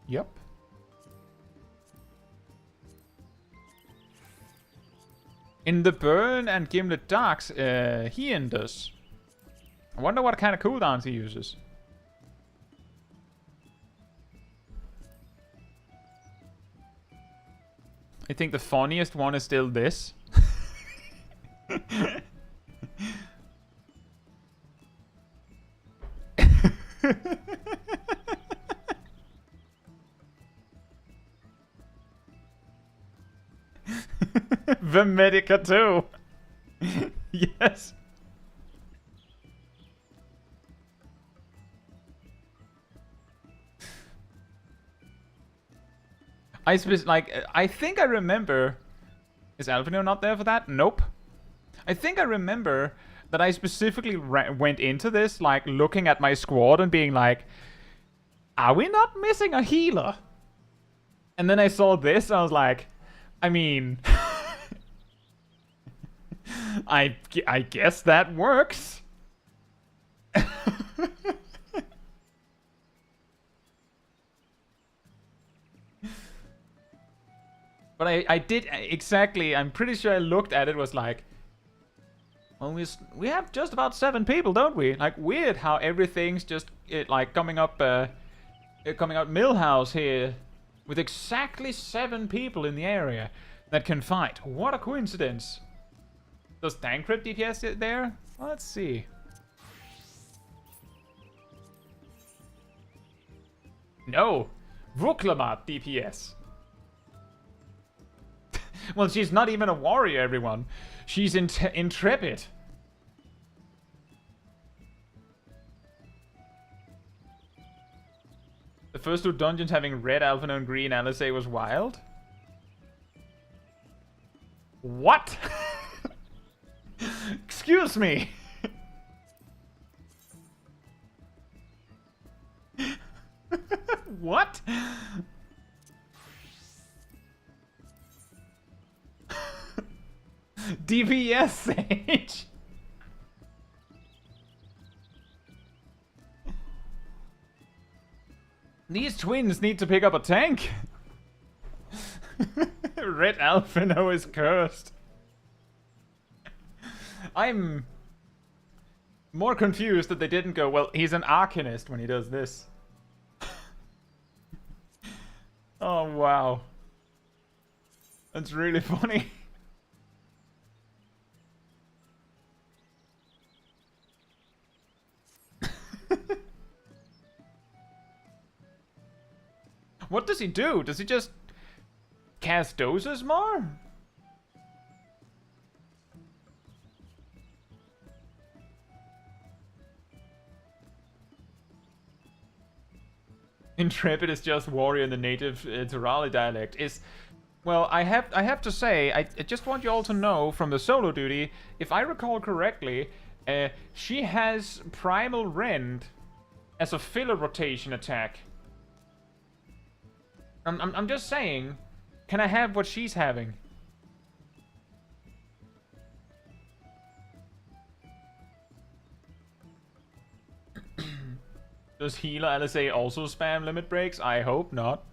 S1: Yep. In the Burn and Gimlet Darks, Hien does. I wonder what kind of cooldowns he uses. I think the funniest one is still this. The Ihuykatumu. Yes. I think I remember. Is Alphino not there for that? Nope. I think I remember that I specifically went into this, like, looking at my squad and being like, are we not missing a healer? And then I saw this, I was like, I mean, I guess that works. But I did exactly, I'm pretty sure I looked at it, was like, well, we have just about 7 people, don't we? Like, weird how everything's just, like, coming up Millhouse here with exactly 7 people in the area that can fight. What a coincidence. Does Dawntrail DPS there? Let's see. No, Vuklamat DPS. Well, she's not even a warrior, everyone. She's intrepid. The first 2 dungeons having red Alphino and green LSA was wild? What? Excuse me. What? DPS Sage. These twins need to pick up a tank. Red Alphino is cursed. I'm more confused that they didn't go, well, he's an Arcanist when he does this. Oh, wow. That's really funny. What does he do? Does he just cast doses more? Intrepid is just warrior in the native Terali dialect. Well, I have to say, I just want you all to know from the solo duty, if I recall correctly, she has Primal Rend as a filler rotation attack. I'm just saying, can I have what she's having? Does healer LSA also spam limit breaks? I hope not.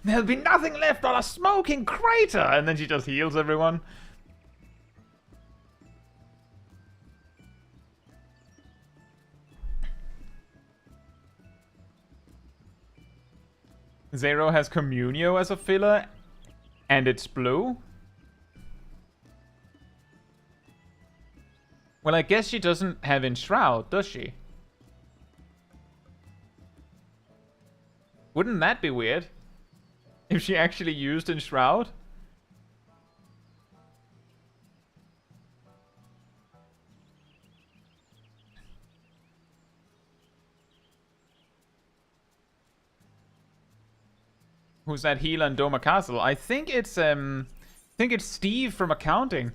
S1: There'll be nothing left but a smoking crater! And then she just heals everyone. Zero has Communio as a filler, and it's blue. Well, I guess she doesn't have Enshroud, does she? Wouldn't that be weird? If she actually used Enshroud? Who's that healer in Doma Castle? I think it's Steve from accounting.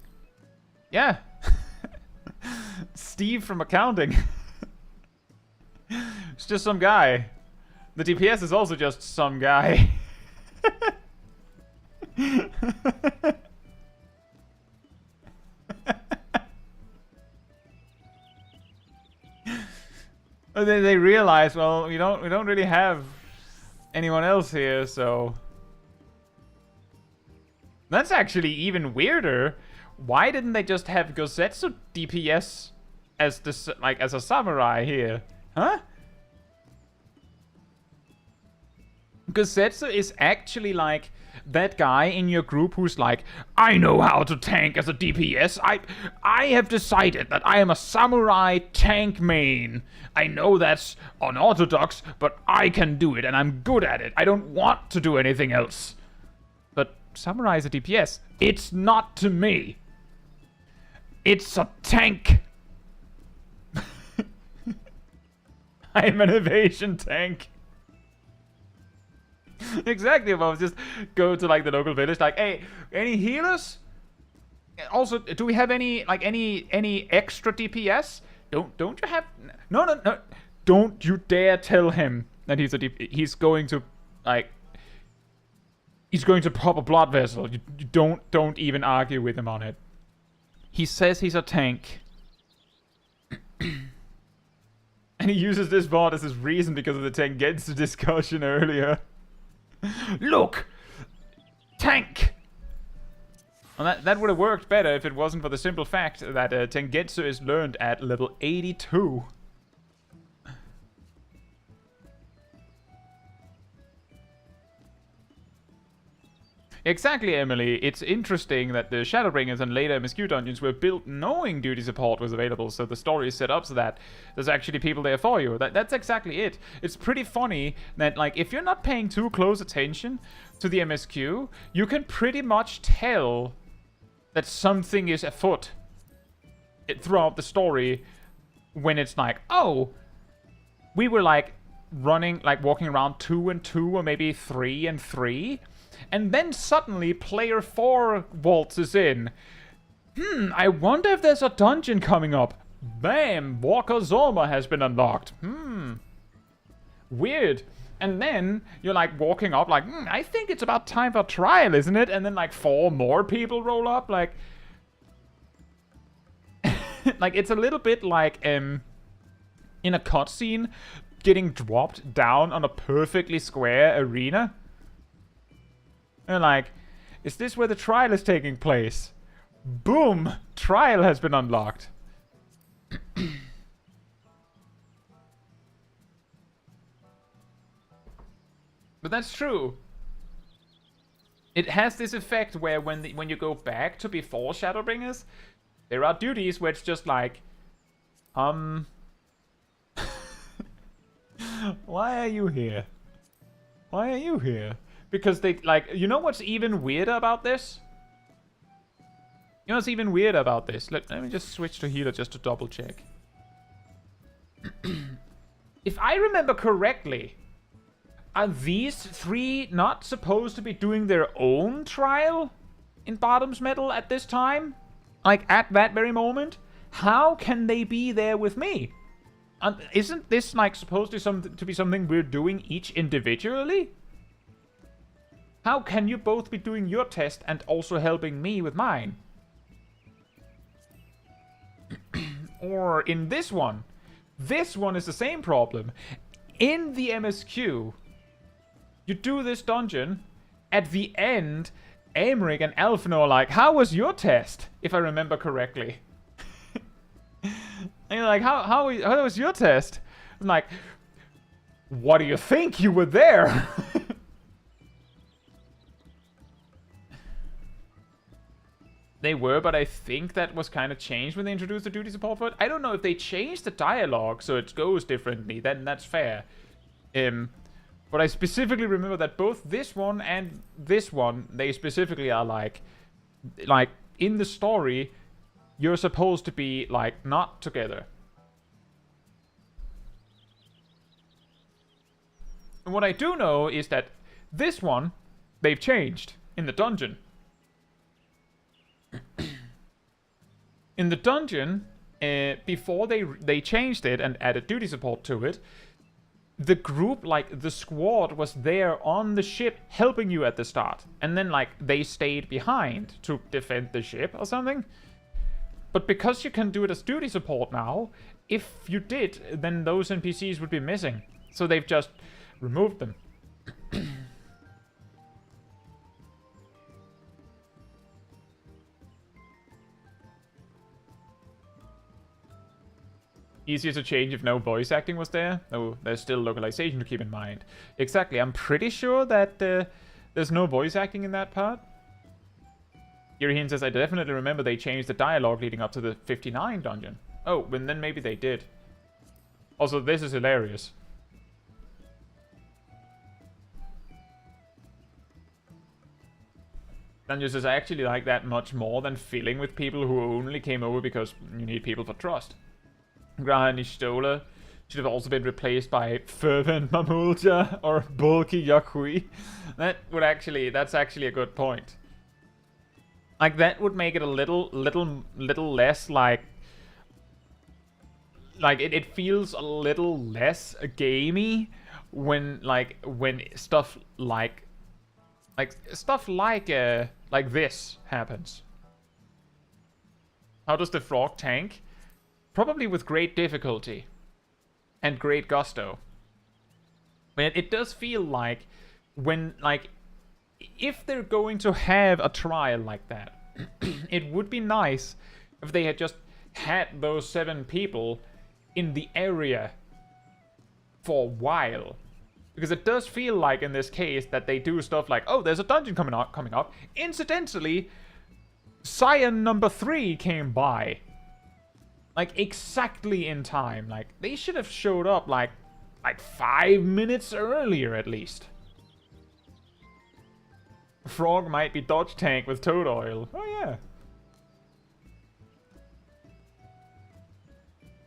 S1: Yeah. Steve from accounting. It's just some guy. The DPS is also just some guy. They realize, well, we don't really have anyone else here, so that's actually even weirder. Why didn't they just have Caetsu DPS as the as a samurai here? Huh? Caetsu is actually like that guy in your group who's like, I know how to tank as a DPS. I have decided that I am a samurai tank main. I know that's unorthodox, but I can do it and I'm good at it. I don't want to do anything else. But samurai is a DPS. It's not to me. It's a tank. I'm an evasion tank. Exactly. If I was just go to like the local village, like, hey, any healers? Also, do we have any extra DPS? Don't you have? No. Don't you dare tell him that he's going to like. He's going to pop a blood vessel. You don't even argue with him on it. He says he's a tank. And he uses this bot as his reason because of the Tengetsu discussion earlier. Look! Tank! Well, that would have worked better if it wasn't for the simple fact that Tengetsu is learned at level 82. Exactly, Emily. It's interesting that the Shadowbringers and later MSQ dungeons were built knowing duty support was available, so the story is set up so that there's actually people there for you. That's exactly it. It's pretty funny that, like, if you're not paying too close attention to the MSQ, you can pretty much tell that something is afoot throughout the story when it's like, oh, we were, like, walking around 2 and 2 or maybe 3 and 3. And then suddenly player 4 waltzes in. I wonder if there's a dungeon coming up. Bam! Walker Zoma has been unlocked. Weird. And then you're like walking up like, I think it's about time for trial, isn't it? And then like 4 more people roll up. Like, like it's a little bit like in a cutscene getting dropped down on a perfectly square arena. And like, is this where the trial is taking place? Boom! Trial has been unlocked. But that's true. It has this effect where when you go back to before Shadowbringers, there are duties where it's just like, why are you here? Why are you here? Because they, like, you know what's even weirder about this? You know what's even weirder about this? Let me just switch to healer just to double check. If I remember correctly, are these 3 not supposed to be doing their own trial in Bottom's Metal at this time? Like, at that very moment? How can they be there with me? Isn't this, like, supposed to be something we're doing each individually? How can you both be doing your test and also helping me with mine? Or in this one is the same problem. In the MSQ, you do this dungeon, at the end, Aymeric and Elfino are like, how was your test? If I remember correctly. And you're like, how was your test? I'm like, what do you think? You were there. They were, but I think that was kind of changed when they introduced the duty support for it. I don't know if they changed the dialogue so it goes differently, then that's fair. But I specifically remember that both this one and this one, they specifically are like in the story, you're supposed to be like not together. And what I do know is that this one, they've changed in the dungeon. In the dungeon, before they changed it and added duty support to it, the group, like the squad, was there on the ship helping you at the start. And then, like, they stayed behind to defend the ship or something. But because you can do it as duty support now, if you did, then those NPCs would be missing. So they've just removed them. Easier to change if no voice acting was there. Oh, there's still localization to keep in mind. Exactly, I'm pretty sure that there's no voice acting in that part. Yurihin says, I definitely remember they changed the dialogue leading up to the 59 dungeon. Oh, and then maybe they did. Also, this is hilarious. Dungeon says, I actually like that much more than filling with people who only came over because you need people for trust. Graha Nishtola should have also been replaced by Fervent Mamulja or Bulky Yakui. That's actually a good point. Like, that would make it a little less, like it feels a little less gamey when, when stuff like this happens. How does the frog tank? Probably with great difficulty and great gusto. But it does feel like when, if they're going to have a trial like that, it would be nice if they had just had those 7 people in the area for a while. Because it does feel like in this case that they do stuff like, oh, there's a dungeon coming up. Incidentally, Scion number 3 came by. Like, exactly in time. Like, they should have showed up, like 5 minutes earlier, at least. Frog might be dodge tank with toad oil. Oh, yeah.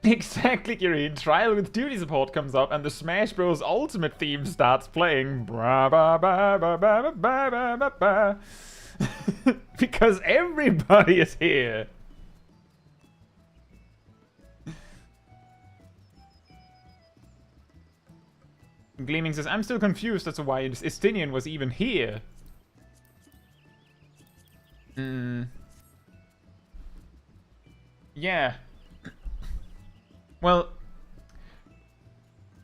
S1: Exactly, Kirin. Trial with duty support comes up and the Smash Bros. Ultimate theme starts playing. Because everybody is here. Gleaming says, I'm still confused as to why Estinian was even here. Yeah. Well,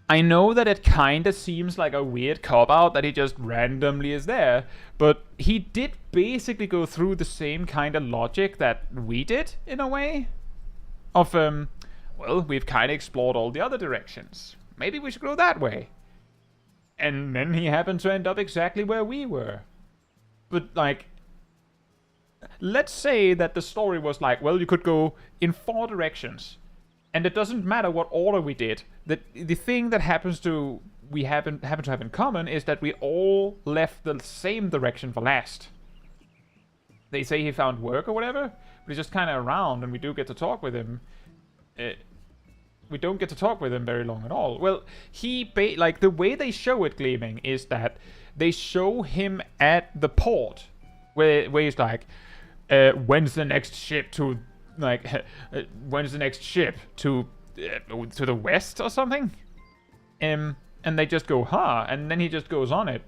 S1: I know that it kinda seems like a weird cop-out that he just randomly is there, but he did basically go through the same kind of logic that we did, in a way. Of, well, we've kinda explored all the other directions. Maybe we should go that way. And then he happened to end up exactly where we were. But, like, let's say that the story was like, well, you could go in 4 directions. And it doesn't matter what order we did. The thing that happens to happen to have in common is that we all left the same direction for last. They say he found work or whatever, but he's just kind of around, and we do get to talk with him. We don't get to talk with him very long at all. Well, like, the way they show it, Gleaming, is that they show him at the port, where he's like, when's the next ship to, like, when's the next ship to the west or something? And they just go, huh, and then he just goes on it.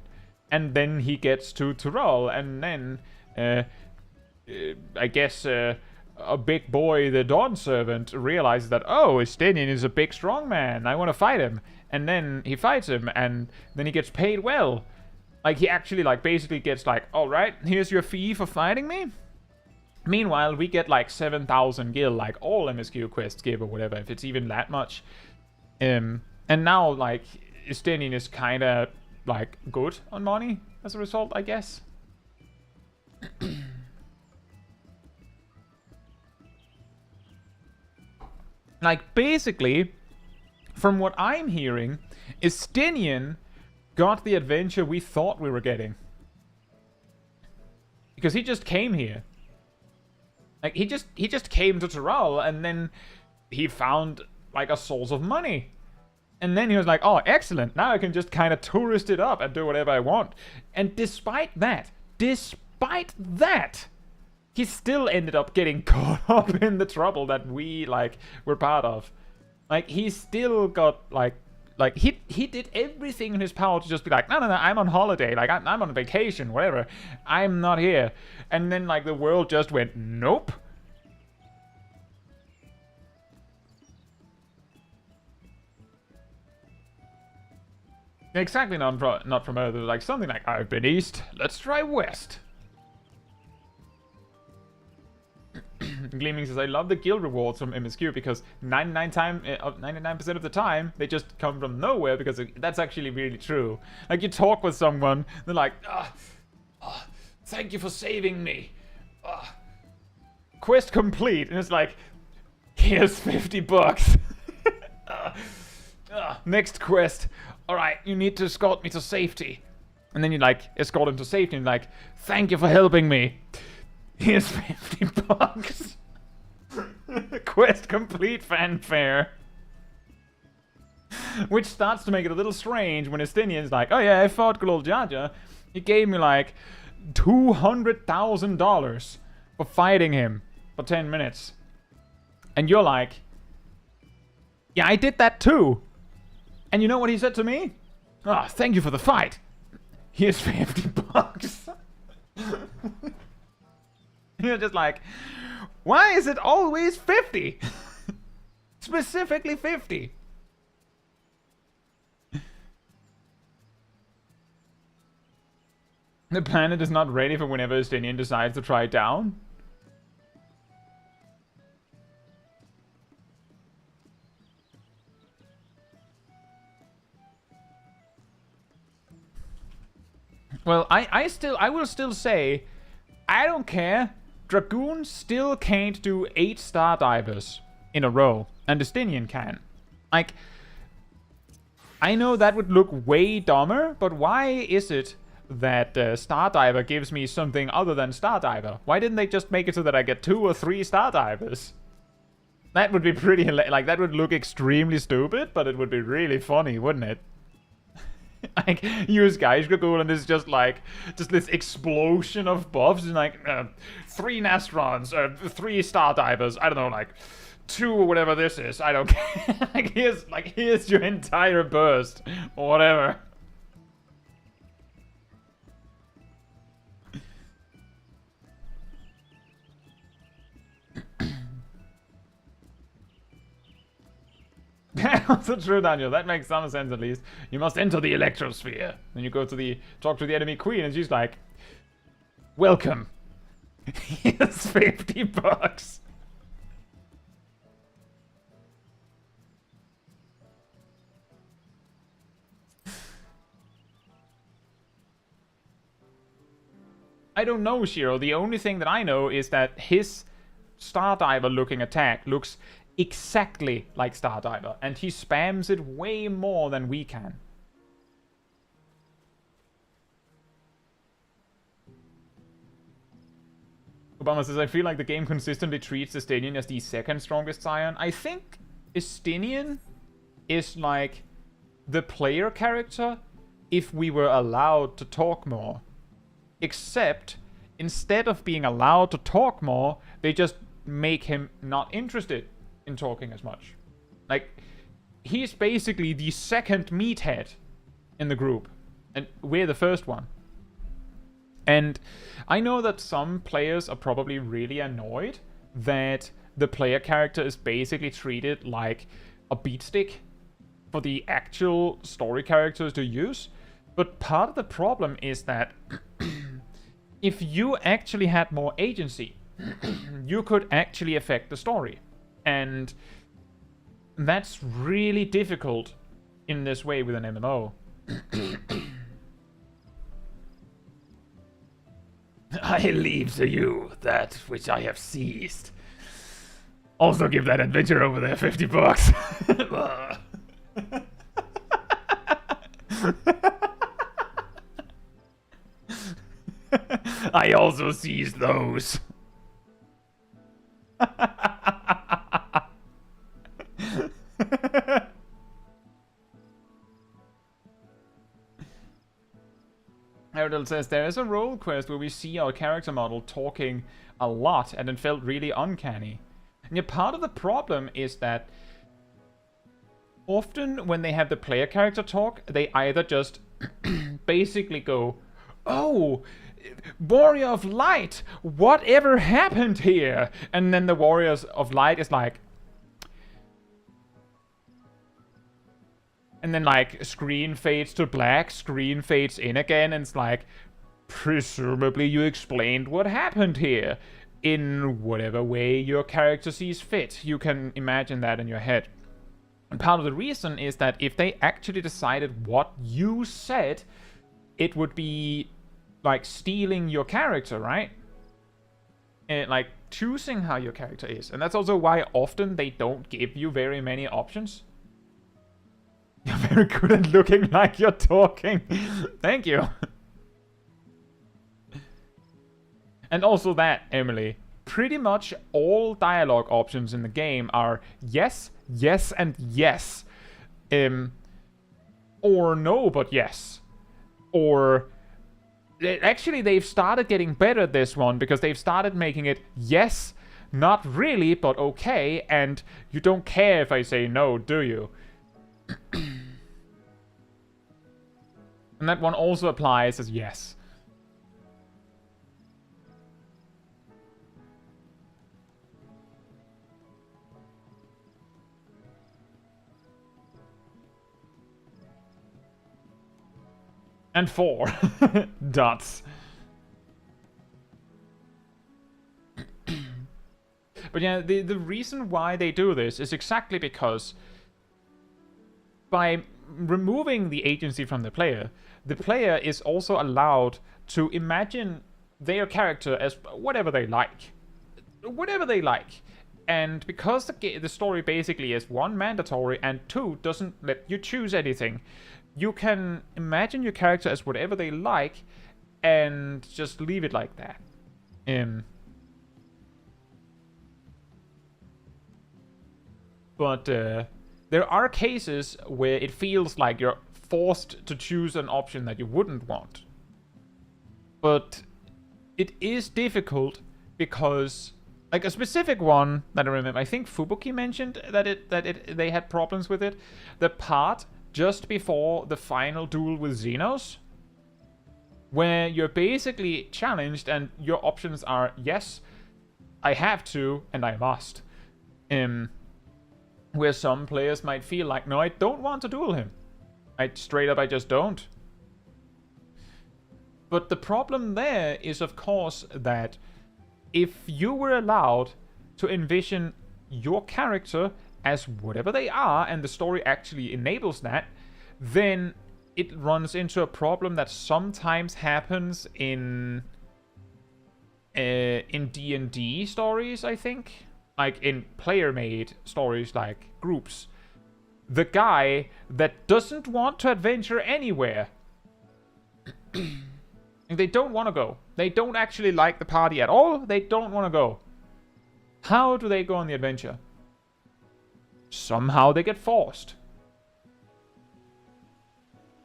S1: And then he gets to Tyrol, and then, I guess, a big boy, the Dawn Servant, realizes that, oh, Estinian is a big strong man, I want to fight him. And then he fights him, and then he gets paid well. Like, he actually, like, basically gets like, alright, here's your fee for fighting me. Meanwhile, we get like 7,000 gil, like all MSQ quests give or whatever, if it's even that much. And now, like, Estinian is kind of, like, good on money as a result, I guess. Like, basically, from what I'm hearing, Estinian got the adventure we thought we were getting. Because he just came here. Like, he just came to Tyrol, and then he found, like, a source of money. And then he was like, oh, excellent, now I can just kind of tourist it up and do whatever I want. And despite that, he still ended up getting caught up in the trouble that we, like, were part of. Like, he still got, like, he did everything in his power to just be like, no, I'm on holiday, like, I'm on vacation, whatever, I'm not here. And then, like, the world just went, nope. Exactly, not from Earth. Like, something like, I've been east, let's try west. Gleaming says, I love the guild rewards from MSQ because 99% of the time, they just come from nowhere, because that's actually really true. Like, you talk with someone, they're like, thank you for saving me. Quest complete. And it's like, here's 50 bucks. Next quest. Alright, you need to escort me to safety. And then you, like, escort him to safety and, like, thank you for helping me. Here's 50 bucks. Quest complete fanfare. Which starts to make it a little strange when Estinian's like, oh yeah, I fought Glol Jaja. He gave me like $200,000 for fighting him for 10 minutes. And you're like, yeah, I did that too. And you know what he said to me? Oh, thank you for the fight. Here's $50. You're just like, why is it always 50? Specifically 50. The planet is not ready for whenever Estinian decides to try it down. Well, I will still say, I don't care. Dragoon still can't do 8 Star Divers in a row, and Estinian can. Like, I know that would look way dumber, but why is it that Stardiver gives me something other than Stardiver? Why didn't they just make it so that I get 2 or 3 Stardivers? That would be pretty, like, that would look extremely stupid, but it would be really funny, wouldn't it? Like, use Ihuykatumu and it's just like, just this explosion of buffs, and like, 3 Nastrons, 3 Stardivers, I don't know, like, 2 or whatever this is, I don't care. here's your entire burst, or whatever. Also true, Daniel. That makes some sense, at least. You must enter the electrosphere. Then you go to talk to the enemy queen, and she's like, welcome. Here's $50. I don't know, Shiro. The only thing that I know is that his Stardiver looking attack looks exactly like Stardiver, and he spams it way more than we can. Obama says, I feel like the game consistently treats Estinian as the second strongest Scion. I think Estinian is like the player character if we were allowed to talk more. Except, instead of being allowed to talk more, they just make him not interested in talking as much. Like, he's basically the second meathead in the group, and we're the first one. And I know that some players are probably really annoyed that the player character is basically treated like a beatstick for the actual story characters to use. But part of the problem is that if you actually had more agency, you could actually affect the story. And that's really difficult in this way with an MMO. I leave to you that which I have seized. Also give that adventure over there $50. I also seized those. Aerodel says, there is a role quest where we see our character model talking a lot and it felt really uncanny. And yeah, part of the problem is that often when they have the player character talk, they either just basically go, oh, Warrior of Light, whatever happened here? And then the Warriors of Light is like, and then like screen fades to black, screen fades in again, and it's like, presumably you explained what happened here in whatever way your character sees fit. You can imagine that in your head. And part of the reason is that if they actually decided what you said, it would be like stealing your character, right? And like choosing how your character is. And that's also why often they don't give you very many options. You're very good at looking like you're talking. Thank you. And also that, Emily, pretty much all dialogue options in the game are yes, yes, and yes. Or no, but yes. Or Actually, they've started getting better at this one, because they've started making it, yes, not really, but okay, and you don't care if I say no, do you? And that one also applies as yes. And 4 dots. But yeah, the reason why they do this is exactly because by removing the agency from the player is also allowed to imagine their character as whatever they like. Whatever they like. And because the story basically is 1, mandatory, and 2, doesn't let you choose anything, you can imagine your character as whatever they like and just leave it like that. But there are cases where it feels like you're forced to choose an option that you wouldn't want. But it is difficult because, like, a specific one that I remember, I think Fubuki mentioned that they had problems with it. The part just before the final duel with Xenos, where you're basically challenged and your options are, yes, I have to, and I must. Where some players might feel like, no, I don't want to duel him. I just don't. But the problem there is, of course, that if you were allowed to envision your character as whatever they are, and the story actually enables that, then it runs into a problem that sometimes happens in D&D stories, I think. Like in player-made stories, like groups. The guy that doesn't want to adventure anywhere. They don't want to go. They don't actually like the party at all. They don't want to go. How do they go on the adventure? Somehow they get forced.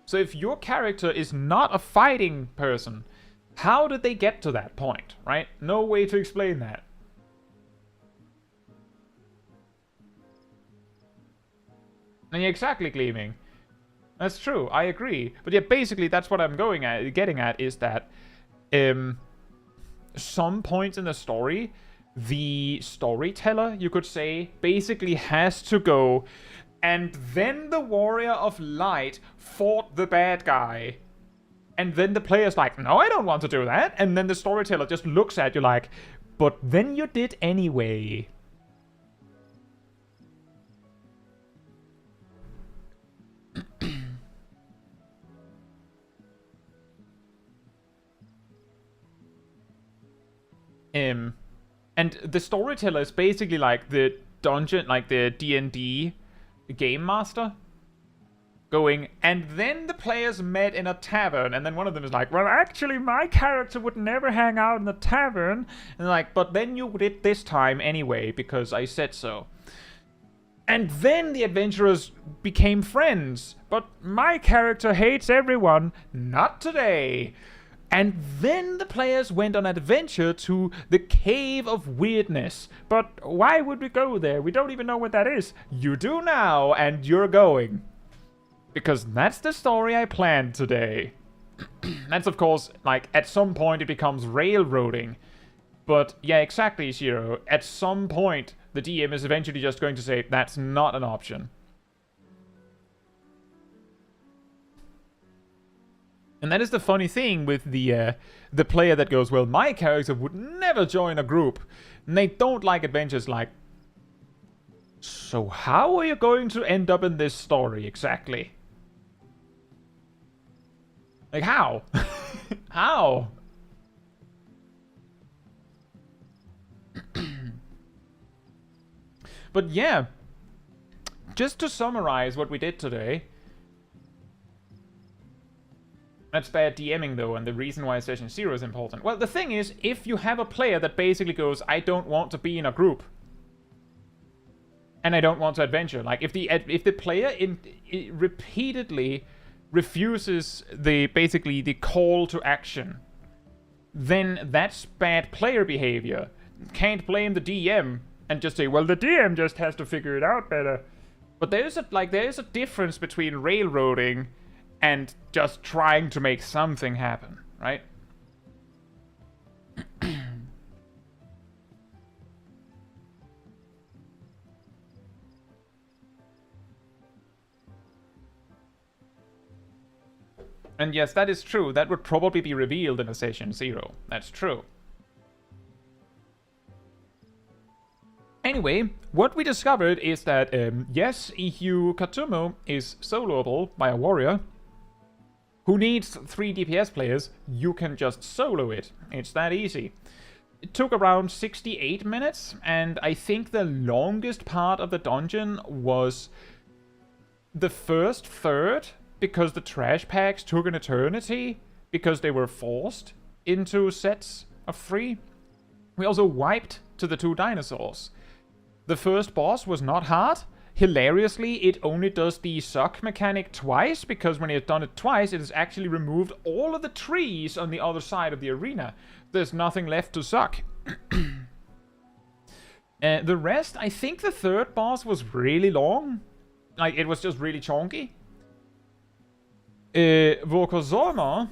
S1: So if your character is not a fighting person, how did they get to that point, right? No way to explain that. And yeah, exactly, Gleaming. That's true, I agree. But yeah, basically that's what I'm getting at is that some points in the story, the storyteller, you could say, basically has to go, and then the Warrior of Light fought the bad guy. And then the player's like, no, I don't want to do that. And then the storyteller just looks at you like, but then you did anyway. And the storyteller is basically like the dungeon, like the D&D game master, going, and then the players met in a tavern, and then one of them is like, well, actually, my character would never hang out in the tavern, and like, but then you did this time anyway, because I said so. And then the adventurers became friends, but my character hates everyone, not today. And then the players went on an adventure to the Cave of Weirdness. But why would we go there? We don't even know what that is. You do now, and you're going. Because that's the story I planned today. That's, of course, like, at some point it becomes railroading. But, yeah, exactly, Shiro. At some point, the DM is eventually just going to say, that's not an option. And that is the funny thing with the player that goes, well, my character would never join a group. And they don't like adventures, like, so how are you going to end up in this story exactly? Like, how? How? But yeah, just to summarize what we did today. That's bad DMing though, and the reason why Session 0 is important. Well, the thing is, if you have a player that basically goes, I don't want to be in a group, and I don't want to adventure, like if the player repeatedly refuses basically the call to action then that's bad player behavior. Can't blame the DM and just say, well, the DM just has to figure it out better. But there's a difference between railroading and just trying to make something happen, right? And yes, that is true. That would probably be revealed in a session 0. That's true. Anyway, what we discovered is that, yes, Ihuykatumu is soloable by a warrior who needs 3 DPS players. You can just solo it. It's that easy. It took around 68 minutes, and I think the longest part of the dungeon was the first third, because the trash packs took an eternity, because they were forced into sets of 3. We also wiped to the 2 dinosaurs. The first boss was not hard. Hilariously, it only does the suck mechanic twice, because when it's done it twice, it has actually removed all of the trees on the other side of the arena. There's nothing left to suck. The rest, I think the third boss was really long. Like, it was just really chunky. Vokozorma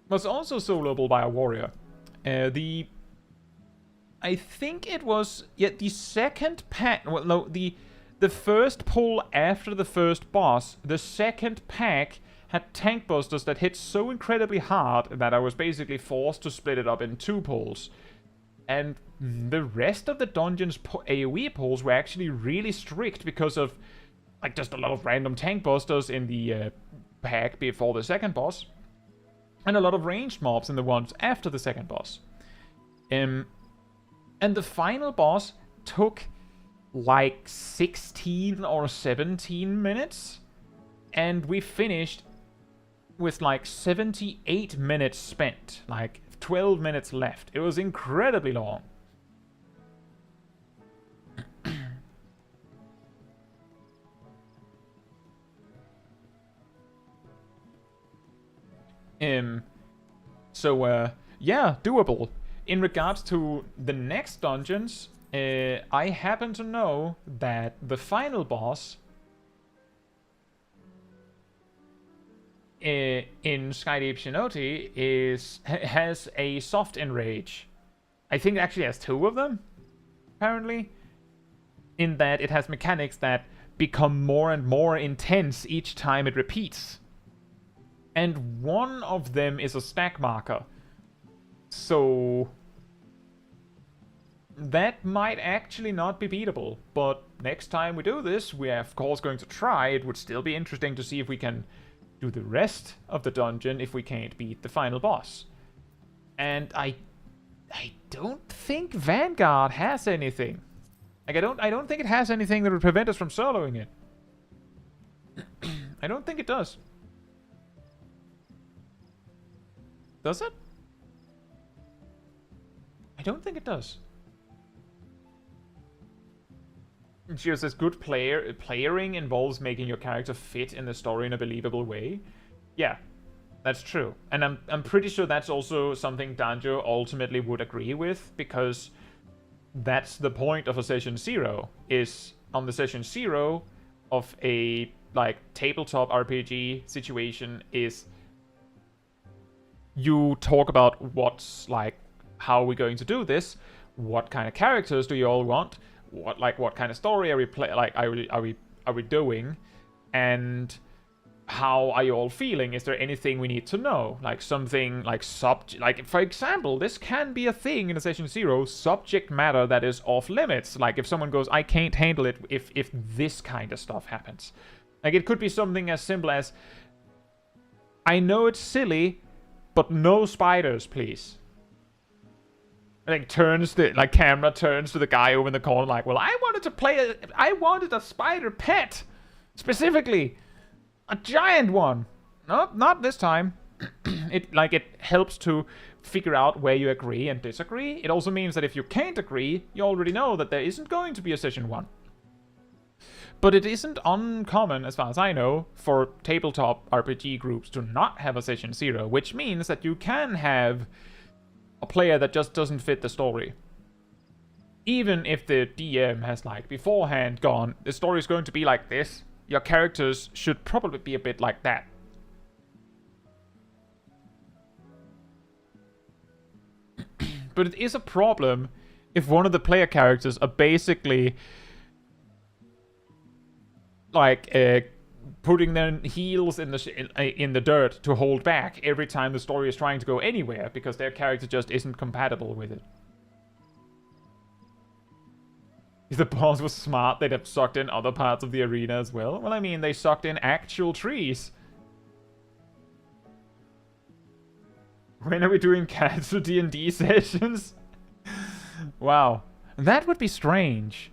S1: was also soloable by a warrior. I think it was, the second pack, well, no, the first pull after the first boss, the second pack had tank busters that hit so incredibly hard that I was basically forced to split it up in 2 pulls. And the rest of the dungeon's AoE pulls were actually really strict because of, like, just a lot of random tank busters in the pack before the second boss, and a lot of ranged mobs in the ones after the second boss. And the final boss took like 16 or 17 minutes, and we finished with like 78 minutes spent, like 12 minutes left. It was incredibly long. Yeah, doable. In regards to the next dungeons, I happen to know that the final boss in Skydeep Shinote has a soft enrage. I think it actually has 2 of them, apparently. In that it has mechanics that become more and more intense each time it repeats. And one of them is a stack marker. So that might actually not be beatable. But next time we do this, we are of course going to try. It would still be interesting to see if we can do the rest of the dungeon if we can't beat the final boss. And I don't think Vanguard has anything. Like, I don't think it has anything that would prevent us from soloing it. I don't think it does. Does it? I don't think it does. She says good playering involves making your character fit in the story in a believable way. Yeah, that's true. And I'm pretty sure that's also something Danjo ultimately would agree with, because that's the point of a session 0, is on the session 0 of a like tabletop RPG situation is you talk about what's like, how are we going to do this? What kind of characters do you all want? What kind of story are we doing? And how are you all feeling? Is there anything we need to know? Like something like like for example, this can be a thing in a session 0, subject matter that is off limits. Like if someone goes, I can't handle it if this kind of stuff happens. Like it could be something as simple as, I know it's silly, but no spiders, please. Like camera turns to the guy over in the corner, like, well, I wanted a spider pet, specifically, a giant one. No, not this time. It helps to figure out where you agree and disagree. It also means that if you can't agree, you already know that there isn't going to be a session 1. But it isn't uncommon, as far as I know, for tabletop RPG groups to not have a session 0, which means that you can have a player that just doesn't fit the story. Even if the DM has, like, beforehand gone, the story is going to be like this, your characters should probably be a bit like that. But it is a problem if one of the player characters are basically like putting their heels in the dirt to hold back every time the story is trying to go anywhere because their character just isn't compatible with it. If the boss was smart, they'd have sucked in other parts of the arena as well. Well, I mean, they sucked in actual trees. When are we doing Caetsu D&D sessions? Wow. That would be strange.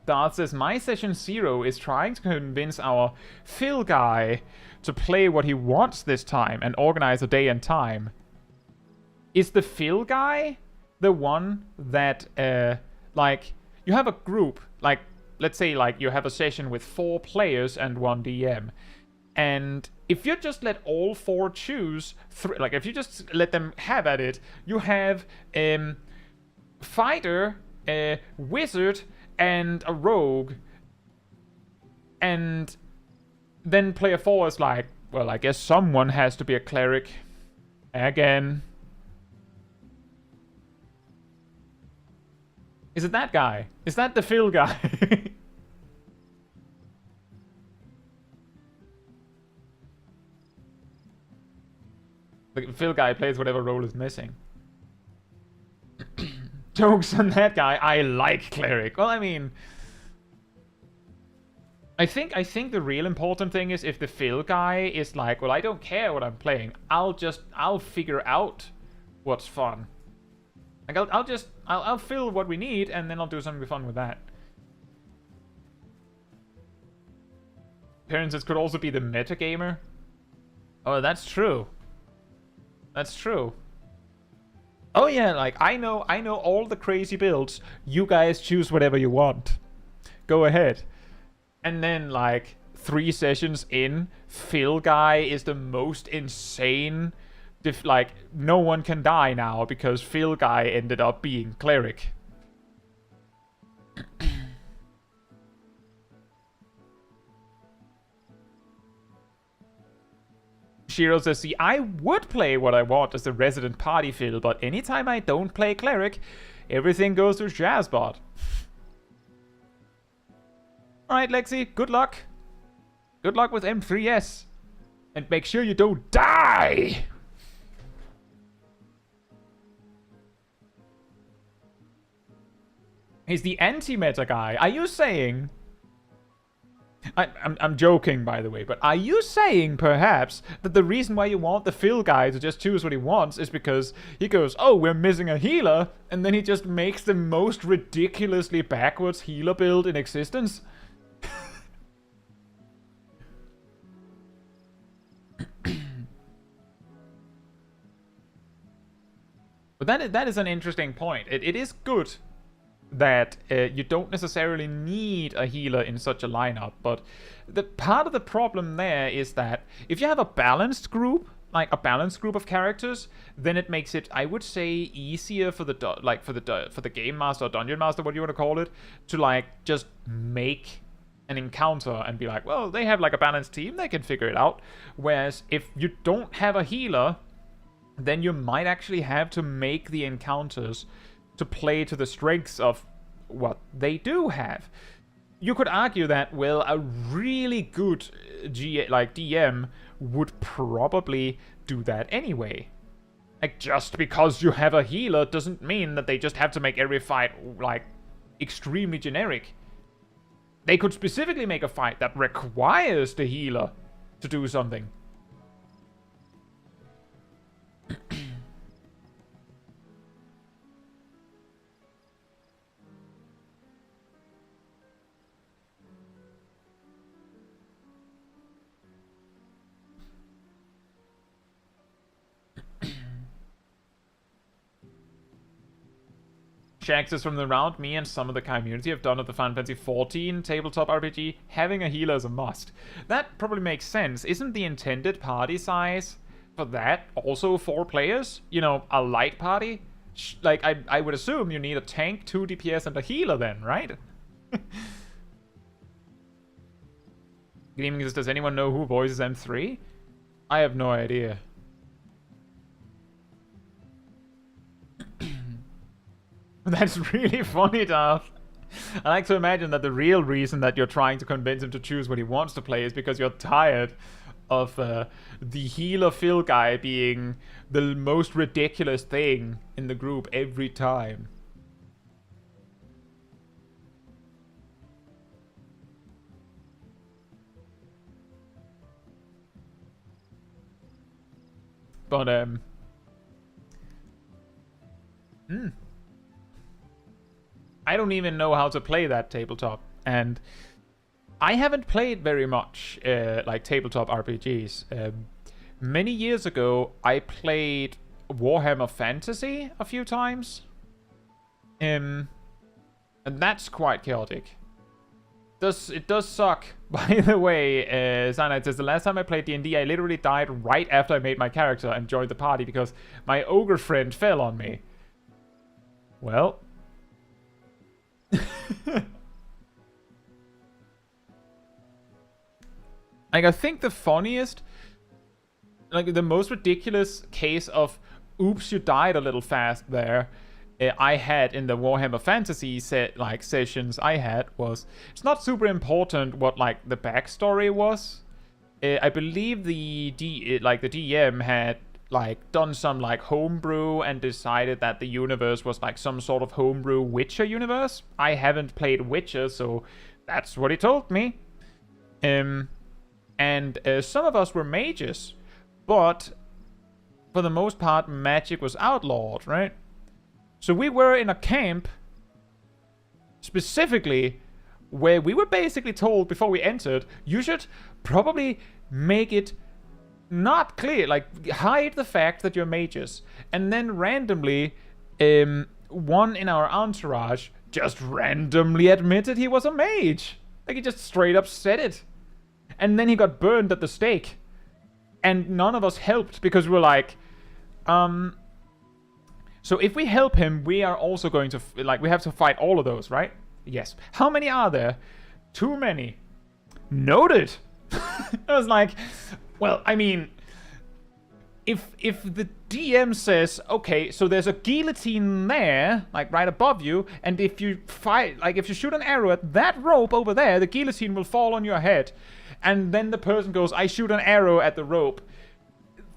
S1: Dart says, my session 0 is trying to convince our Phil guy to play what he wants this time and organize a day and time. Is the Phil guy the one that, like, you have a group, like, let's say, like, you have a session with 4 players and 1 DM. And if you just let all 4 choose, like, if you just let them have at it, you have fighter, wizard, and a rogue. And then player 4 is like, well, I guess someone has to be a cleric. Again. Is it that guy? Is that the Phil guy? The Phil guy plays whatever role is missing. Jokes on that guy. I like cleric. Well, I mean, I think the real important thing is if the Phil guy is like, well, I don't care what I'm playing. I'll figure out what's fun. Like I'll fill what we need and then I'll do something fun with that. Appearances could also be the metagamer. Oh, that's true. That's true. Oh yeah, like I know all the crazy builds. You guys choose whatever you want. Go ahead. And then like 3 sessions in, Phil guy is the most insane. Like no one can die now because Phil guy ended up being cleric. Shiro says, see, I would play what I want as the resident party Phil, but anytime I don't play cleric, everything goes to Jazzbot. Alright, Lexi, good luck. Good luck with M3S. And make sure you don't die! He's the anti-meta guy. Are you saying... I'm joking, by the way, but are you saying, perhaps, that the reason why you want the Phil guy to just choose what he wants is because he goes, oh, we're missing a healer, and then he just makes the most ridiculously backwards healer build in existence? But that is an interesting point. It is good that you don't necessarily need a healer in such a lineup, but the part of the problem there is that if you have a balanced group, like a balanced group of characters, then it makes it, I would say, easier for the game master or dungeon master, what do you want to call it, to like just make an encounter and be like, well, they have like a balanced team, they can figure it out. Whereas if you don't have a healer, then you might actually have to make the encounters to play to the strengths of what they do have. You could argue that, well, a really good DM would probably do that anyway. Like, just because you have a healer doesn't mean that they just have to make every fight, like, extremely generic. They could specifically make a fight that requires the healer to do something. Shax is from the round me and some of the community have done at the Final Fantasy XIV tabletop RPG. Having a healer is a must. That probably makes sense. Isn't the intended party size for that also 4 players? You know, a light party? Like, I would assume you need a tank, 2 DPS, and a healer then, right? Gaming says, does anyone know who voices M3? I have no idea. That's really funny, Darth. I like to imagine that the real reason that you're trying to convince him to choose what he wants to play is because you're tired of the healer Phil guy being the most ridiculous thing in the group every time. But I don't even know how to play that tabletop, and I haven't played very much like tabletop RPGs. Many years ago, I played Warhammer Fantasy a few times, and that's quite chaotic. It does suck. By the way, Cyanide says, the last time I played D&D, I literally died right after I made my character and joined the party because my ogre friend fell on me. Well. Like, I think the funniest, like, the most ridiculous case of, oops, you died a little fast there, I had in the Warhammer Fantasy sessions I had was, it's not super important what like the backstory was. I believe the DM had like done some like homebrew and decided that the universe was like some sort of homebrew Witcher universe. I haven't played Witcher, so that's what he told me. And some of us were mages, but for the most part magic was outlawed, right? So we were in a camp, specifically, where we were basically told before we entered, you should probably make it not clear, like hide the fact that you're mages. And then randomly, one in our entourage just randomly admitted he was a mage. Like, he just straight up said it. And then he got burned at the stake. And none of us helped because we're like, so if we help him, we are also going to, like, we have to fight all of those, right? Yes. How many are there? Too many. Noted. I was like, well, I mean, if the DM says, okay, so there's a guillotine there, like right above you, and if you fight, like if you shoot an arrow at that rope over there, the guillotine will fall on your head. And then the person goes, I shoot an arrow at the rope.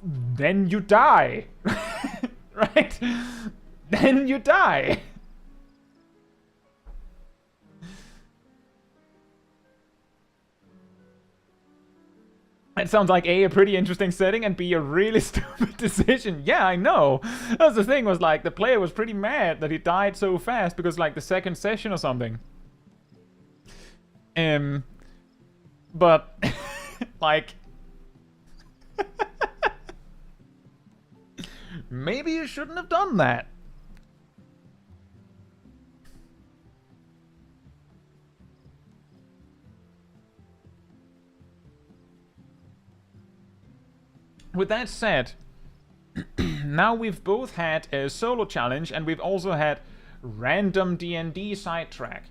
S1: Then you die. Right? Then you die. It sounds like A, a pretty interesting setting, and B, a really stupid decision. Yeah, I know. That's the thing, was like, the player was pretty mad that he died so fast because, like, the second session or something. But, like... maybe you shouldn't have done that. With that said, now we've both had a solo challenge and we've also had random D&D sidetrack.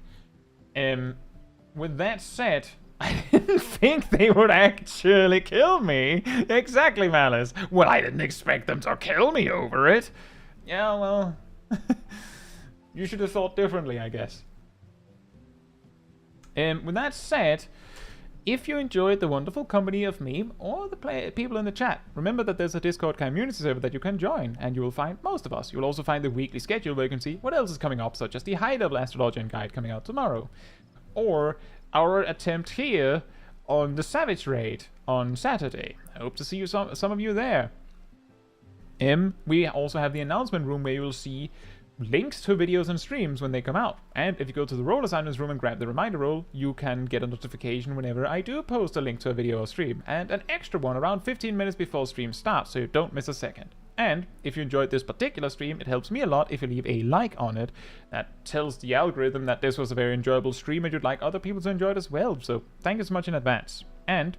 S1: With that said, I didn't think they would actually kill me. Exactly, Malice. Well, I didn't expect them to kill me over it. Yeah, well... you should have thought differently, I guess. With that said, if you enjoyed the wonderful company of me or the people in the chat, remember that there's a Discord community server that you can join, and you will find most of us. You will also find the weekly schedule where you can see what else is coming up, such as the high-level Astrologian guide coming out tomorrow. Or our attempt here on the Savage Raid on Saturday. I hope to see you some of you there. We also have the announcement room where you will see links to videos and streams when they come out. And if you go to the role assignments room and grab the reminder roll, you can get a notification whenever I do post a link to a video or stream, and an extra one around 15 minutes before stream starts, so you don't miss a second. And if you enjoyed this particular stream, it helps me a lot if you leave a like on it. That tells the algorithm that this was a very enjoyable stream and you'd like other people to enjoy it as well. So thank you so much in advance. And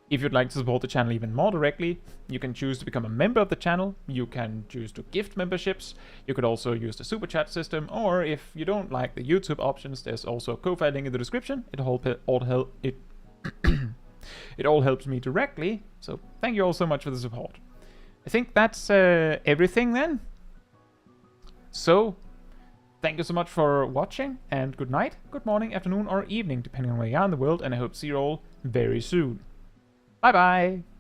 S1: if you'd like to support the channel even more directly, you can choose to become a member of the channel, you can choose to gift memberships, you could also use the super chat system, or if you don't like the YouTube options, there's also a Ko-Fi link in the description. It all helps me directly, so thank you all so much for the support. I think that's everything then. So, thank you so much for watching, and good night, good morning, afternoon, or evening, depending on where you are in the world, and I hope to see you all very soon. Bye bye!